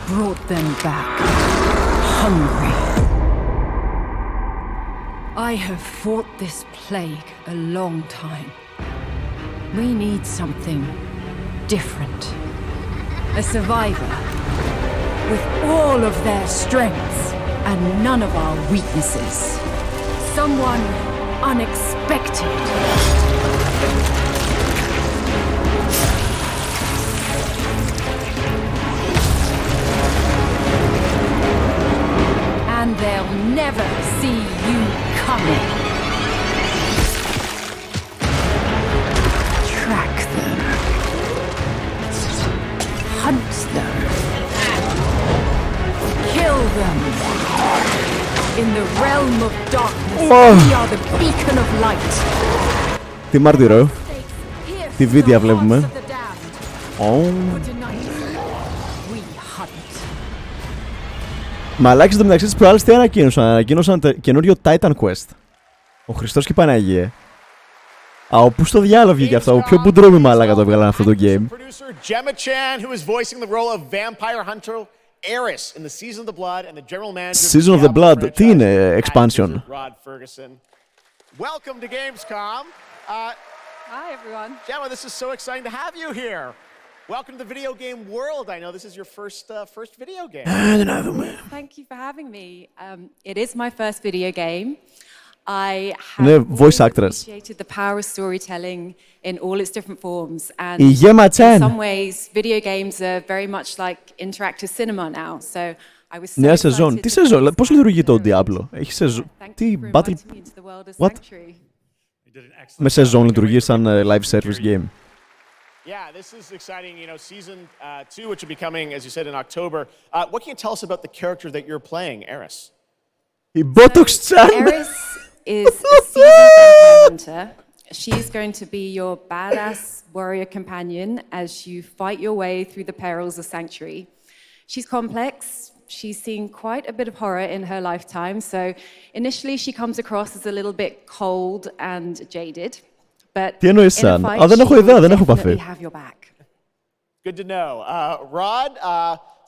brought them back, hungry. I have fought this plague a long time. We need something different. A survivor with all of their strengths and none of our weaknesses. Someone unexpected. And they'll never see you coming. Track them. Hunt them. Kill them. In the realm of darkness, we are the beacon of light. Τι μάρτυρο. Τι βίντεο βλέπουμε. Μαλάκες το μεταξύ της προάλλης τι ανακοίνωσαν καινούριο Titan Quest. Ο Χριστός και η Παναγία. Πού στο διάλογο βγήκε αυτό, ποιο μπουντρούμι μαλάκα το έβγαλαν αυτό το game. Season of the Blood, τι είναι expansion. Welcome to Gamescom. Hi, everyone. Gemma, this is so exciting to have you here. Welcome to the video game world. I know this is your first video game. Thank you for having me. It is my first video game. I Είναι have voice actress. appreciated the power of storytelling in all its different forms. And Η Γέμα in Τσάν. some ways, video games are very much like interactive cinema now. So I was so Νέα excited σεζόν. Τι to σεζόν, πώς λειτουργεί το Diablo? Έχει σεζόν. Τι battle. What? Με σεζόν λειτουργεί σαν live service game. Yeah, this is exciting. You know, season 2, which will be coming, as you said, in October. What can you tell us about the character that you're playing, Eris? Η Botox Chan. Eris is a seasoned vampire hunter. She's going to be your badass warrior companion as you fight your way through the perils of Sanctuary. She's complex. She's seen quite a bit of horror in her lifetime, so initially she comes across as a little bit cold and jaded. But Τι εννοείς σαν? Α, δεν έχω ιδέα, δεν έχω επαφή. Good to know. Rod,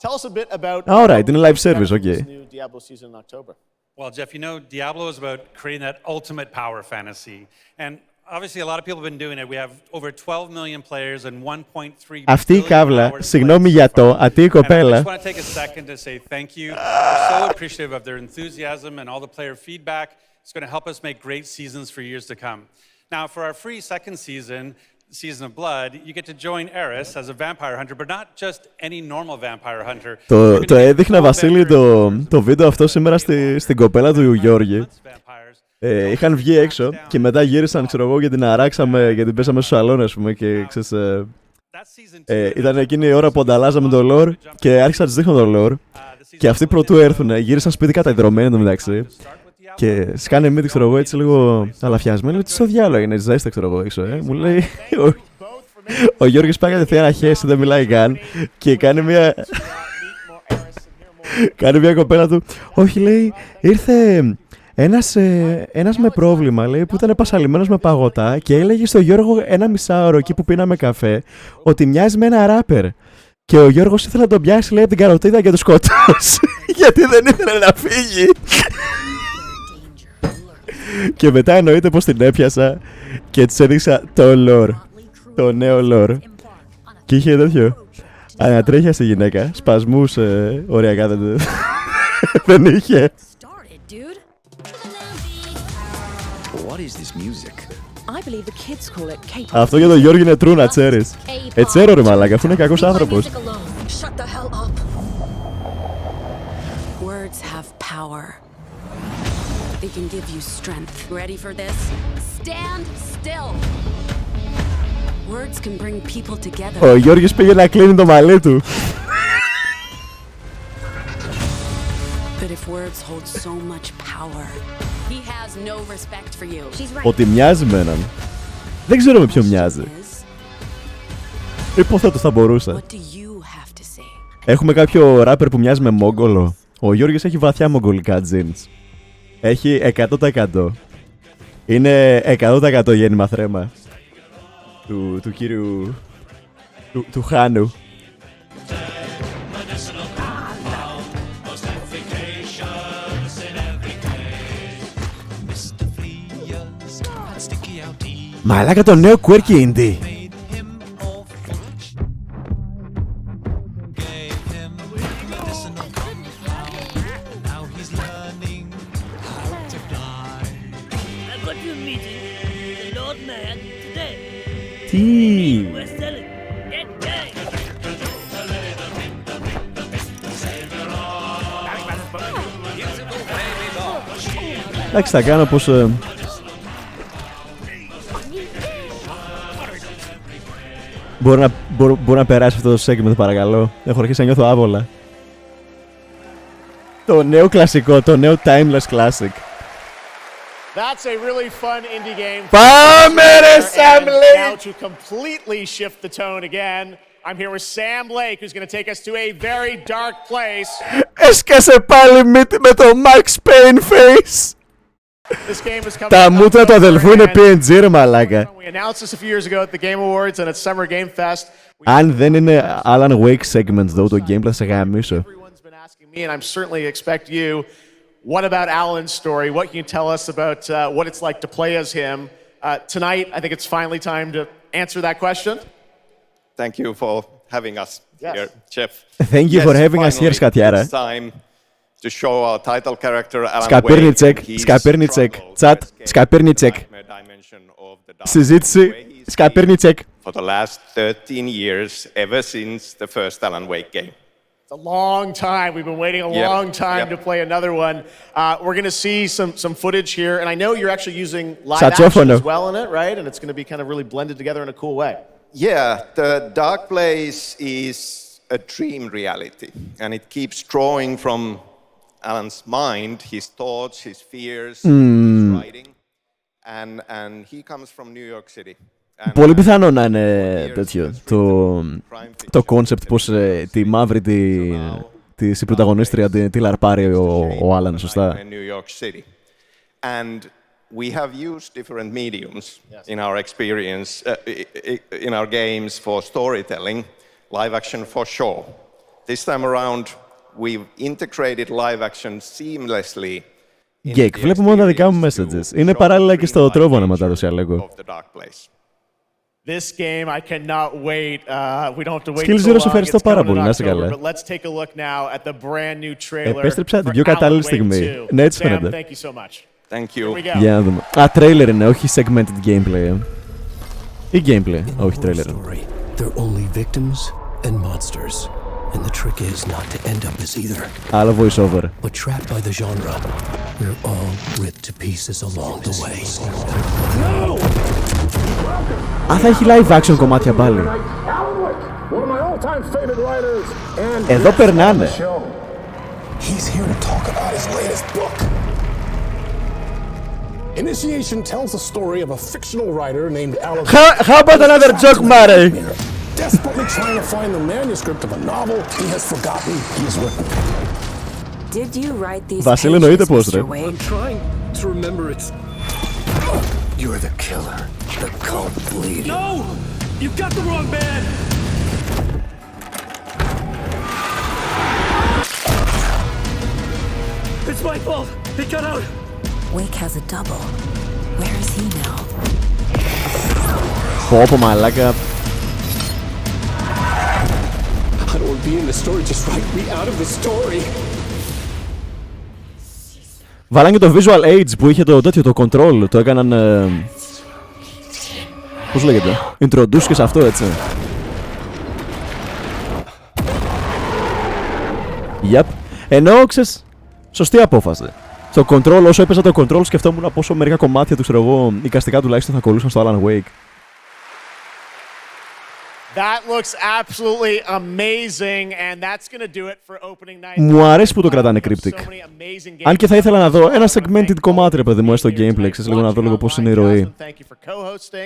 tell us a bit about... Alright, είναι live service, okay. New Diablo season in October. Well, Jeff, you know, Diablo is about creating that ultimate power fantasy. And obviously, a lot of people have been doing it. We have over 12 million players and 1.3 Αυτή η καύλα, συγγνώμη για το, αυτή η I κοπέλα. just want to take a second to say thank you. We're so appreciative of their enthusiasm and all the player feedback. It's going to help us make great seasons for years to come. Now, for our free second season, Season of Blood, you get to join Eris as a vampire hunter, but not just any normal vampire hunter. Το έδειχνα, Βασίλη, το βίντεο αυτό σήμερα στην κοπέλα του Γιώργη. Είχαν βγει έξω και μετά γύρισαν, ξέρω εγώ, γιατί την αράξαμε, γιατί πέσαμε στο σαλόνι, ας πούμε, και ξέρεις... ήταν εκείνη η ώρα που ανταλλάζαμε το lore και άρχισα να της δείχνω το lore και αυτοί πρωτού έρθουν, γύρισαν σπίτι καταϊδρωμένοι εντωμεταξύ και σκάνε μύτη, ξέρω εγώ, έτσι λίγο αλαφιασμένοι. Λέω, τι στο διάλογο είναι, ζέστε, ξέρω εγώ, έξω, Μου λέει, ο Γιώργης πάει κατευθείαν αχέσει, δεν μιλάει καν και κάνει μια κοπέλα του. Όχι, λέει, ήρθε ένας με πρόβλημα, λέει, που ήταν πασαλημένος με παγωτά και έλεγε στο Γιώργο ένα μισάωρο εκεί που πίναμε καφέ ότι μοιάζει με ένα ράπερ. Και ο Γιώργος ήθελε να τον πιάσει, λέει, από την καροτίδα και να τον σκοτώσει γιατί δεν ήθελε να φύγει. Και μετά εννοείται πως την έπιασα και της έδειξα το lore, το νέο lore. Και είχε τέτοιο, ανατρέχεια στη γυναίκα, σπασμούς οριακά δεν είχε. Αυτό για τον Γιώργη είναι true, να ξέρεις. Ετσέρο ρε μαλάκα, αφού είναι κακός άνθρωπος. They can give you strength. Ready for this? Stand still. Words can bring people together. Ο Γιώργης πήγε να κλείνει το μαλλί του. But if words hold so much power, he has no respect for you. She's right. Ότι μοιάζει με έναν. Δεν ξέρω με ποιον μοιάζει. Υποθέτω θα μπορούσε. What do you have to say? Έχουμε κάποιο ράπερ που μοιάζει με Μόγγολο. Ο Γιώργης έχει βαθιά μογγολικά jeans. Έχει 100%. Είναι 100% γέννημα θρέμα του κύριου του Χάνου. Μαλάκα, το νέο quirky indie. Τι! Εντάξει, θα κάνω πως... Μπορεί να περάσει αυτό το segment, παρακαλώ. Έχω αρχίσει να νιώθω άβολα. Το νέο κλασικό, το νέο timeless classic. That's a really fun indie game. Πάμε ρε Sam Lake! Now to completely shift the tone again, I'm here with Sam Lake, who's going to take us to a very dark place. Έσκασε πάλι μύτη με το Max Payne face. Τα μούτρα του αδελφού είναι PNG ρε μαλάκα. Αν δεν είναι Alan Wake segment εδώ το gameplay θα σε γαμίσω. And I'm certainly expect you. What about Alan's story? What can you tell us about what it's like to play as him tonight, I think it's finally time to answer that question. Thank you for having us here, Chef. Thank you for having us here, Σκατιάρα. It's time to show our title character, Alan Σκαπέρνιτσεκ, Σκαπέρνιτσεκ, τσατ, Σκαπέρνιτσεκ. Συζήτηση, Σκαπέρνιτσεκ. For the last 13 years, ever since the first Alan Wake game. It's a long time. We've been waiting a long time to play another one. We're going to see some footage here, and I know you're actually using live action as well in it, right? And it's going to be kind of really blended together in a cool way. Yeah, the Dark Place is a dream reality, and it keeps drawing from Alan's mind, his thoughts, his fears, his writing, and he comes from New York City. Πολύ πιθανό να είναι τέτοιο το κόνσεπτ πως τη μαύρη τη πρωταγωνίστρια τη λαρπάρει ο Άλαν, σωστά. And we have used different mediums in our experience, in our games for storytelling, live action for sure. This time around, we've integrated live action seamlessly. Γκεκ, βλέπω μόνο τα δικά μου messages. Είναι παράλληλα και στο τρόβο μετά το σιάλεγο. This game, I cannot wait. We don't have to wait Skills too long. σε ευχαριστώ πάρα πολύ, να είσαι καλά. But let's take a look now at the brand new trailer. Επέστρεψα την πιο κατάλληλη στιγμή. Ναι, έτσι φαίνεται. Thank you so much. Thank you. Για να δούμε. Α, trailer είναι, όχι segmented gameplay. Ή gameplay, όχι trailer. They're only victims and monsters. And the trick is not to end up as either. Άλλο voiceover. But trapped by the genre, we're all ripped to pieces along the way. No! Α, θα έχει live action κομμάτια πάλι. Εδώ περνάνε. He's here to talk about his latest book. Initiation tells the story of a fictional writer named Alan. How about another joke, Mary? Desperately trying to find the manuscript of a novel he has forgotten he's written. Did you write these Βασίλη, εννοείται πώς, ρε. I'm trying to remember it's... You're the killer, the cult leader. No! You've got the wrong man! It's my fault! He got out! Wake has a double. Where is he now? Πω, μαλάκα. I don't want to be in the story, just write me out of the story. Βάλαν και το visual aids που είχε το τέτοιο, το control, το έκαναν... πώς λέγεται, introduce και σε αυτό, έτσι. Yep. Ενώ, ξέρεις, σωστή απόφαση. Το control, όσο έπαιζα το control, σκεφτόμουν πόσο μερικά κομμάτια του, ξέρω εγώ, εικαστικά τουλάχιστον θα κολλούσαν στο Alan Wake. That looks absolutely amazing, and that's going to do it for opening night. Μου αρέσει που το κρατάνε cryptic. Αν και θα ήθελα να δω ένα segmented κομμάτι, ρε παιδί μου, στο gameplay, ξέρεις, λίγο να δω λίγο πώς είναι η ροή.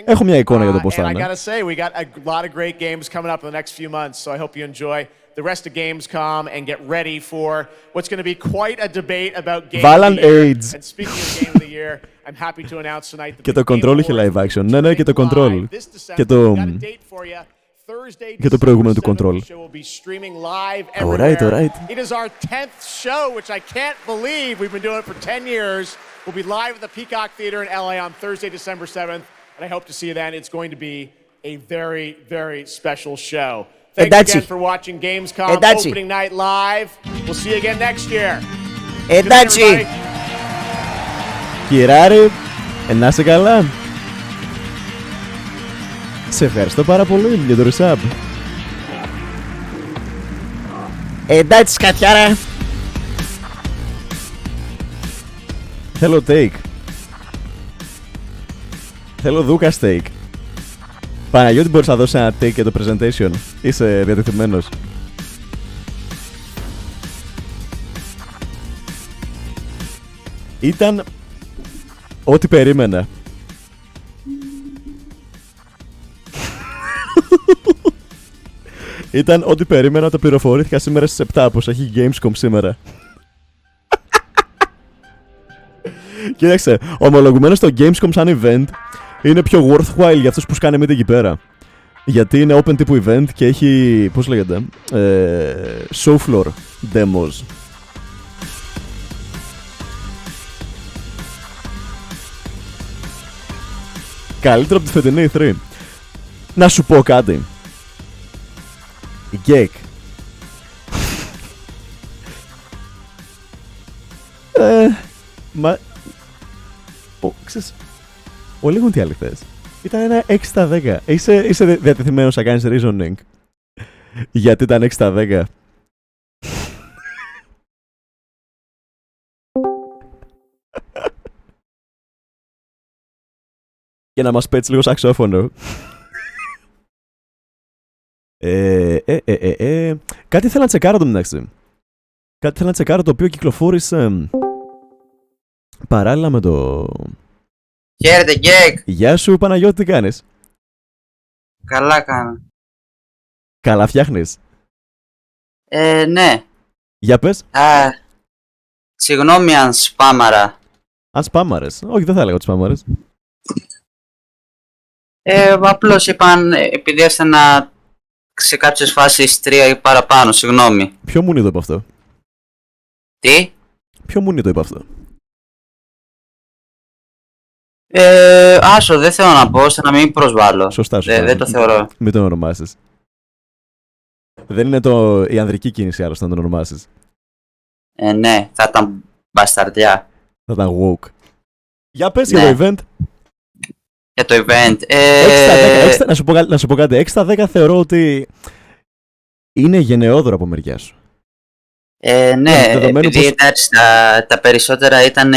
Έχω μια εικόνα για το πώς θα είναι. And I gotta say, we got a lot of great games coming up in the next few months, so I hope you enjoy the rest of Gamescom and get ready for what's going to be quite a debate about Game of the Year. And speaking of Game of the Year, I'm happy to announce tonight that και το control είχε live action. Ναι, ναι, και το control. Και το προηγούμενο του control. Alright, alright. It is our 10th show, which I can't believe we've been doing it for 10 years. We'll be live at the Peacock Theater in LA on Thursday, December 7th, and I hope to see you then. It's going to be a very, very special show. Thanks again for watching Gamescom opening night live. We'll see you again next year. Εντάξει. Κυράρη, να είσαι καλά. Σε ευχαριστώ πάρα πολύ για το resub. Εντάξει, σκατιάρα. Θέλω take. Θέλω δούκα steak. Παναγιώτη, μπορείς να δώσεις ένα take για το presentation? Είσαι διατεθειμένος? Ήταν ό,τι περίμενα. Ήταν ό,τι περίμενα όταν πληροφορήθηκα σήμερα στις 7 πως έχει Gamescom σήμερα. Κοίταξε, ομολογουμένως το Gamescom σαν event είναι πιο worthwhile για αυτούς που σκάνε meet εκεί πέρα. Γιατί είναι open τύπου event και έχει, πώς λέγεται, show floor demos. Καλύτερο από τη φετινή E3. Να σου πω κάτι. Η Γκεκ. Ξέρεις, όλοι έχουν τι άλλοι θες. Ήταν ένα 6/10. Είσαι διατεθειμένος να κάνεις reasoning γιατί ήταν 6/10. Για να μας πέτσει λίγο σαξόφωνο. Κάτι ήθελα να τσεκάρω το μεταξύ. Κάτι ήθελα να τσεκάρω το οποίο κυκλοφόρησε παράλληλα με το... Χαίρετε, Γκεκ! Γεια σου, Παναγιώτη, τι κάνεις? Καλά κάνω. Καλά φτιάχνεις? Ναι. Για πες. Συγγνώμη αν σπάμαρα. Αν σπάμαρες? Όχι, δεν θα έλεγα ότι σπάμαρες. Απλώς είπαν, επειδή έστενα σε κάποιες φάσεις 3 ή παραπάνω, συγγνώμη. Ποιο μου είναι το είπε αυτό? Τι? Ποιο μου είναι το είπε αυτό? Άσο, δεν θέλω να πω, ώστε να μην προσβάλλω. Σωστά. Δεν το θεωρώ. Μην τον ονομάσεις. Δεν είναι η ανδρική κίνηση άλλωστε να τον ονομάσεις. Ναι, θα ήταν μπασταρδιά. Θα ήταν woke. Για πες Ναι. για το event. Για το event. 6/10, να σου πω κάτι. 6/10 θεωρώ ότι είναι γενναιόδωρο από μεριά σου. Ναι, επειδή εντάξει, τα περισσότερα ήταν...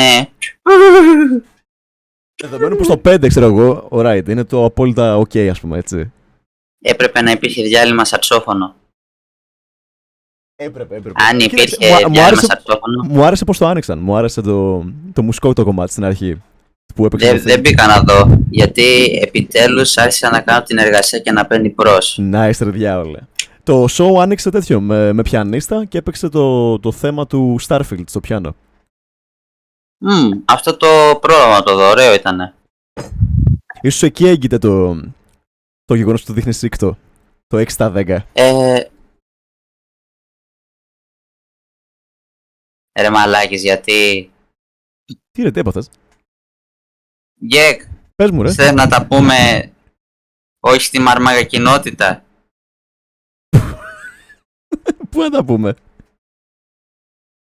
Δεδομένου πως το 5, ξέρω εγώ, alright, είναι το απόλυτα ok, ας πούμε, έτσι. Έπρεπε να υπήρχε διάλειμμα σαξόφωνο. Έπρεπε. Αν υπήρχε διάλειμμα σαξόφωνο. Μου άρεσε πως το άνοιξαν. Μου άρεσε το μουσικό το κομμάτι στην αρχή. Που έπαιξε δεν μπήκα να δω, γιατί επιτέλους άρχισα να κάνω την εργασία και να παίρνει μπρος. Nice, ρε διάολε. Το show άνοιξε τέτοιο, με πιανίστα και έπαιξε το θέμα του Starfield στο πιάνο. Αυτό το πρόγραμμα το δω, ωραίο ήτανε. Ίσως εκεί έγκυται το γεγονός που το δείχνει σύκτο. Το 6/10. Ρε μαλάκες, γιατί... Τι ρε, τι έπαθες? Γκεκ, πες μου ρε. Θες να τα πούμε όχι στη μαρμάγα κοινότητα? Πού να τα πούμε?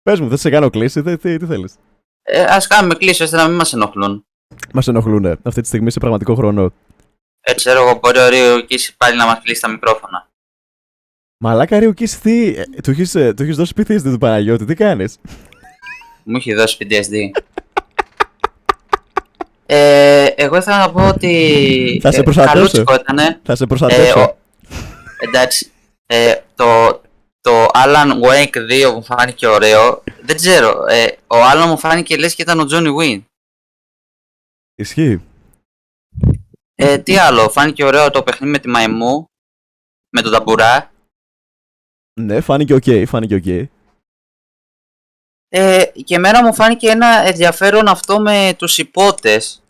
Πες μου, θες σε κάνω κλίση, τι θέλεις? Ας κάνουμε κλίση ώστε να μην μας ενοχλούν. Μας ενοχλούνε αυτή τη στιγμή σε πραγματικό χρόνο. Ξέρω εγώ, μπορεί ο Ριουκής πάλι να μας κλείσει τα μικρόφωνα. Μαλάκα Ριουκής, τι, του έχεις δώσει PTSD του Παναγιώτη, τι κάνεις? Μου έχει δώσει PTSD. Εγώ ήθελα να πω ότι... Θα σε προστατεύσω. Θα σε προστατεύσω. Εντάξει, το Alan Wake 2 μου φάνηκε ωραίο. Δεν ξέρω, ο Alan μου φάνηκε λες και ήταν ο Johnny Win. Ισχύει. Τι άλλο, φάνηκε ωραίο το παιχνίδι με τη μαϊμού, με τον ταμπουρά. Ναι, φάνηκε ok. Και εμένα μου φάνηκε ένα ενδιαφέρον αυτό με τους υπότες,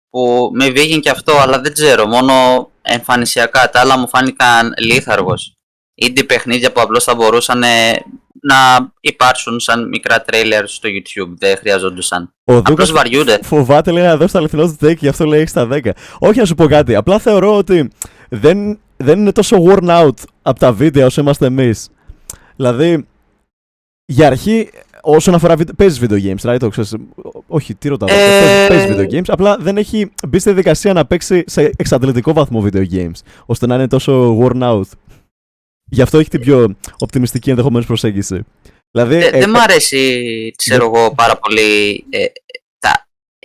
που με βγήκε και αυτό, αλλά δεν ξέρω, μόνο εμφανισιακά. Τα άλλα μου φάνηκαν λίθαργος. Indie παιχνίδια που απλώς θα μπορούσαν να υπάρξουν σαν μικρά τρέιλερ στο YouTube, δεν χρειαζόντουσαν. Απλώς βαριούνται. Φοβάται, λέει, να δώσει το αληθινό του take, γι' αυτό λέει 6/10. Όχι, να σου πω κάτι. Απλά θεωρώ ότι δεν είναι τόσο worn out από τα βίντεο όσο είμαστε εμείς. Δηλαδή, για αρχή, όσον αφορά παίζεις video games, right? Όχι, τι ρωτάω. Παίζεις video games, απλά δεν έχει μπει στη διαδικασία να παίξει σε εξαντλητικό βαθμό video games, ώστε να είναι τόσο worn out. Γι' αυτό έχει την πιο οπτιμιστική ενδεχομένως προσέγγιση. Δηλαδή, δεν μου αρέσει, ξέρω εγώ, πάρα πολύ.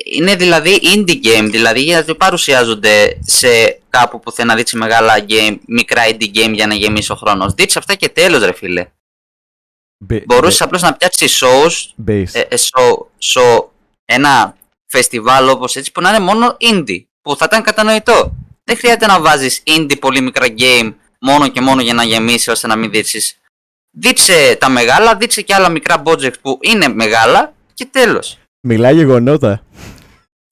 Είναι δηλαδή indie game, δηλαδή γιατί παρουσιάζονται σε κάπου που θέλει να δείξει μεγάλα game, μικρά indie game για να γεμίσει ο χρόνος. Δείξει αυτά και τέλος, ρε φίλε. Μπορούσες απλώς να πιάσεις ένα φεστιβάλ όπως έτσι που να είναι μόνο indie, που θα ήταν κατανοητό. Δεν χρειάζεται να βάζεις indie πολύ μικρά game μόνο και μόνο για να γεμίσει ώστε να μην δείξεις. Δείξε τα μεγάλα, δείξε και άλλα μικρά project που είναι μεγάλα και τέλος. Μιλάει γεγονότα.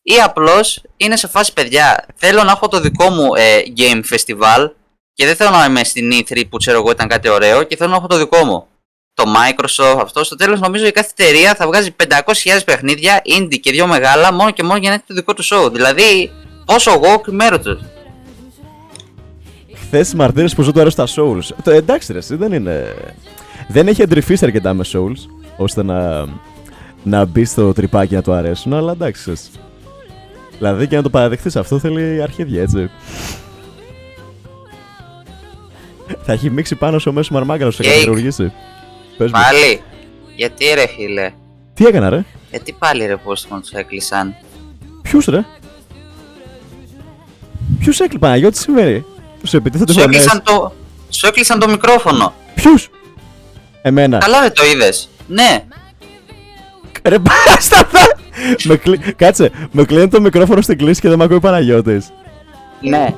Ή απλώς είναι σε φάση, παιδιά, θέλω να έχω το δικό μου game festival και δεν θέλω να είμαι στην E3 που ξέρω εγώ ήταν κάτι ωραίο και θέλω να έχω το δικό μου. Το Microsoft, αυτό στο τέλος νομίζω η κάθε εταιρεία θα βγάζει 500.000 παιχνίδια, indie και δύο μεγάλα, μόνο και μόνο για να έχει το δικό του show. Δηλαδή Πόσο εγώ μέρο του. Χθες μαρτύρες πως δεν του αρέσει τα Souls. Εντάξει ρε, δεν είναι... Δεν έχει εντρυφήσει αρκετά με Souls, ώστε να μπει στο τρυπάκι να του αρέσουν, αλλά εντάξει. Δηλαδή και να το παραδεχτείς αυτό θέλει αρχίδια, έτσι. Θα έχει μίξει πάνω στο μέσο μαρμάγκανο σε κάτι χειρουργήσει. Πάλι. Γιατί ρε φίλε. Τι έκανα ρε. Γιατί πάλι ρε πως τους έκλεισαν. Ποιους ρε. Ποιους έκλεισαν Παναγιώτη, τι συμβαίνει. Σου επιτίθεται φωνές. Σου έκλεισαν το μικρόφωνο. Ποιους. Εμένα. Καλά ρε το είδες. Ναι. Ρε σταθά. Κάτσε, με κλείνει το μικρόφωνο στην κλίση και δεν μ' ακούει Παναγιώτης. Ναι.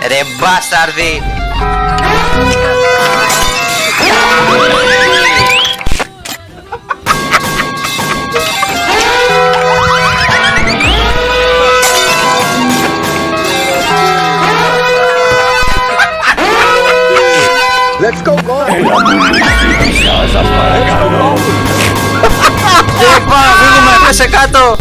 Ρε μπάσταρδι. Let's go, go! Πάμε, φύγουμε, πέσε κάτω!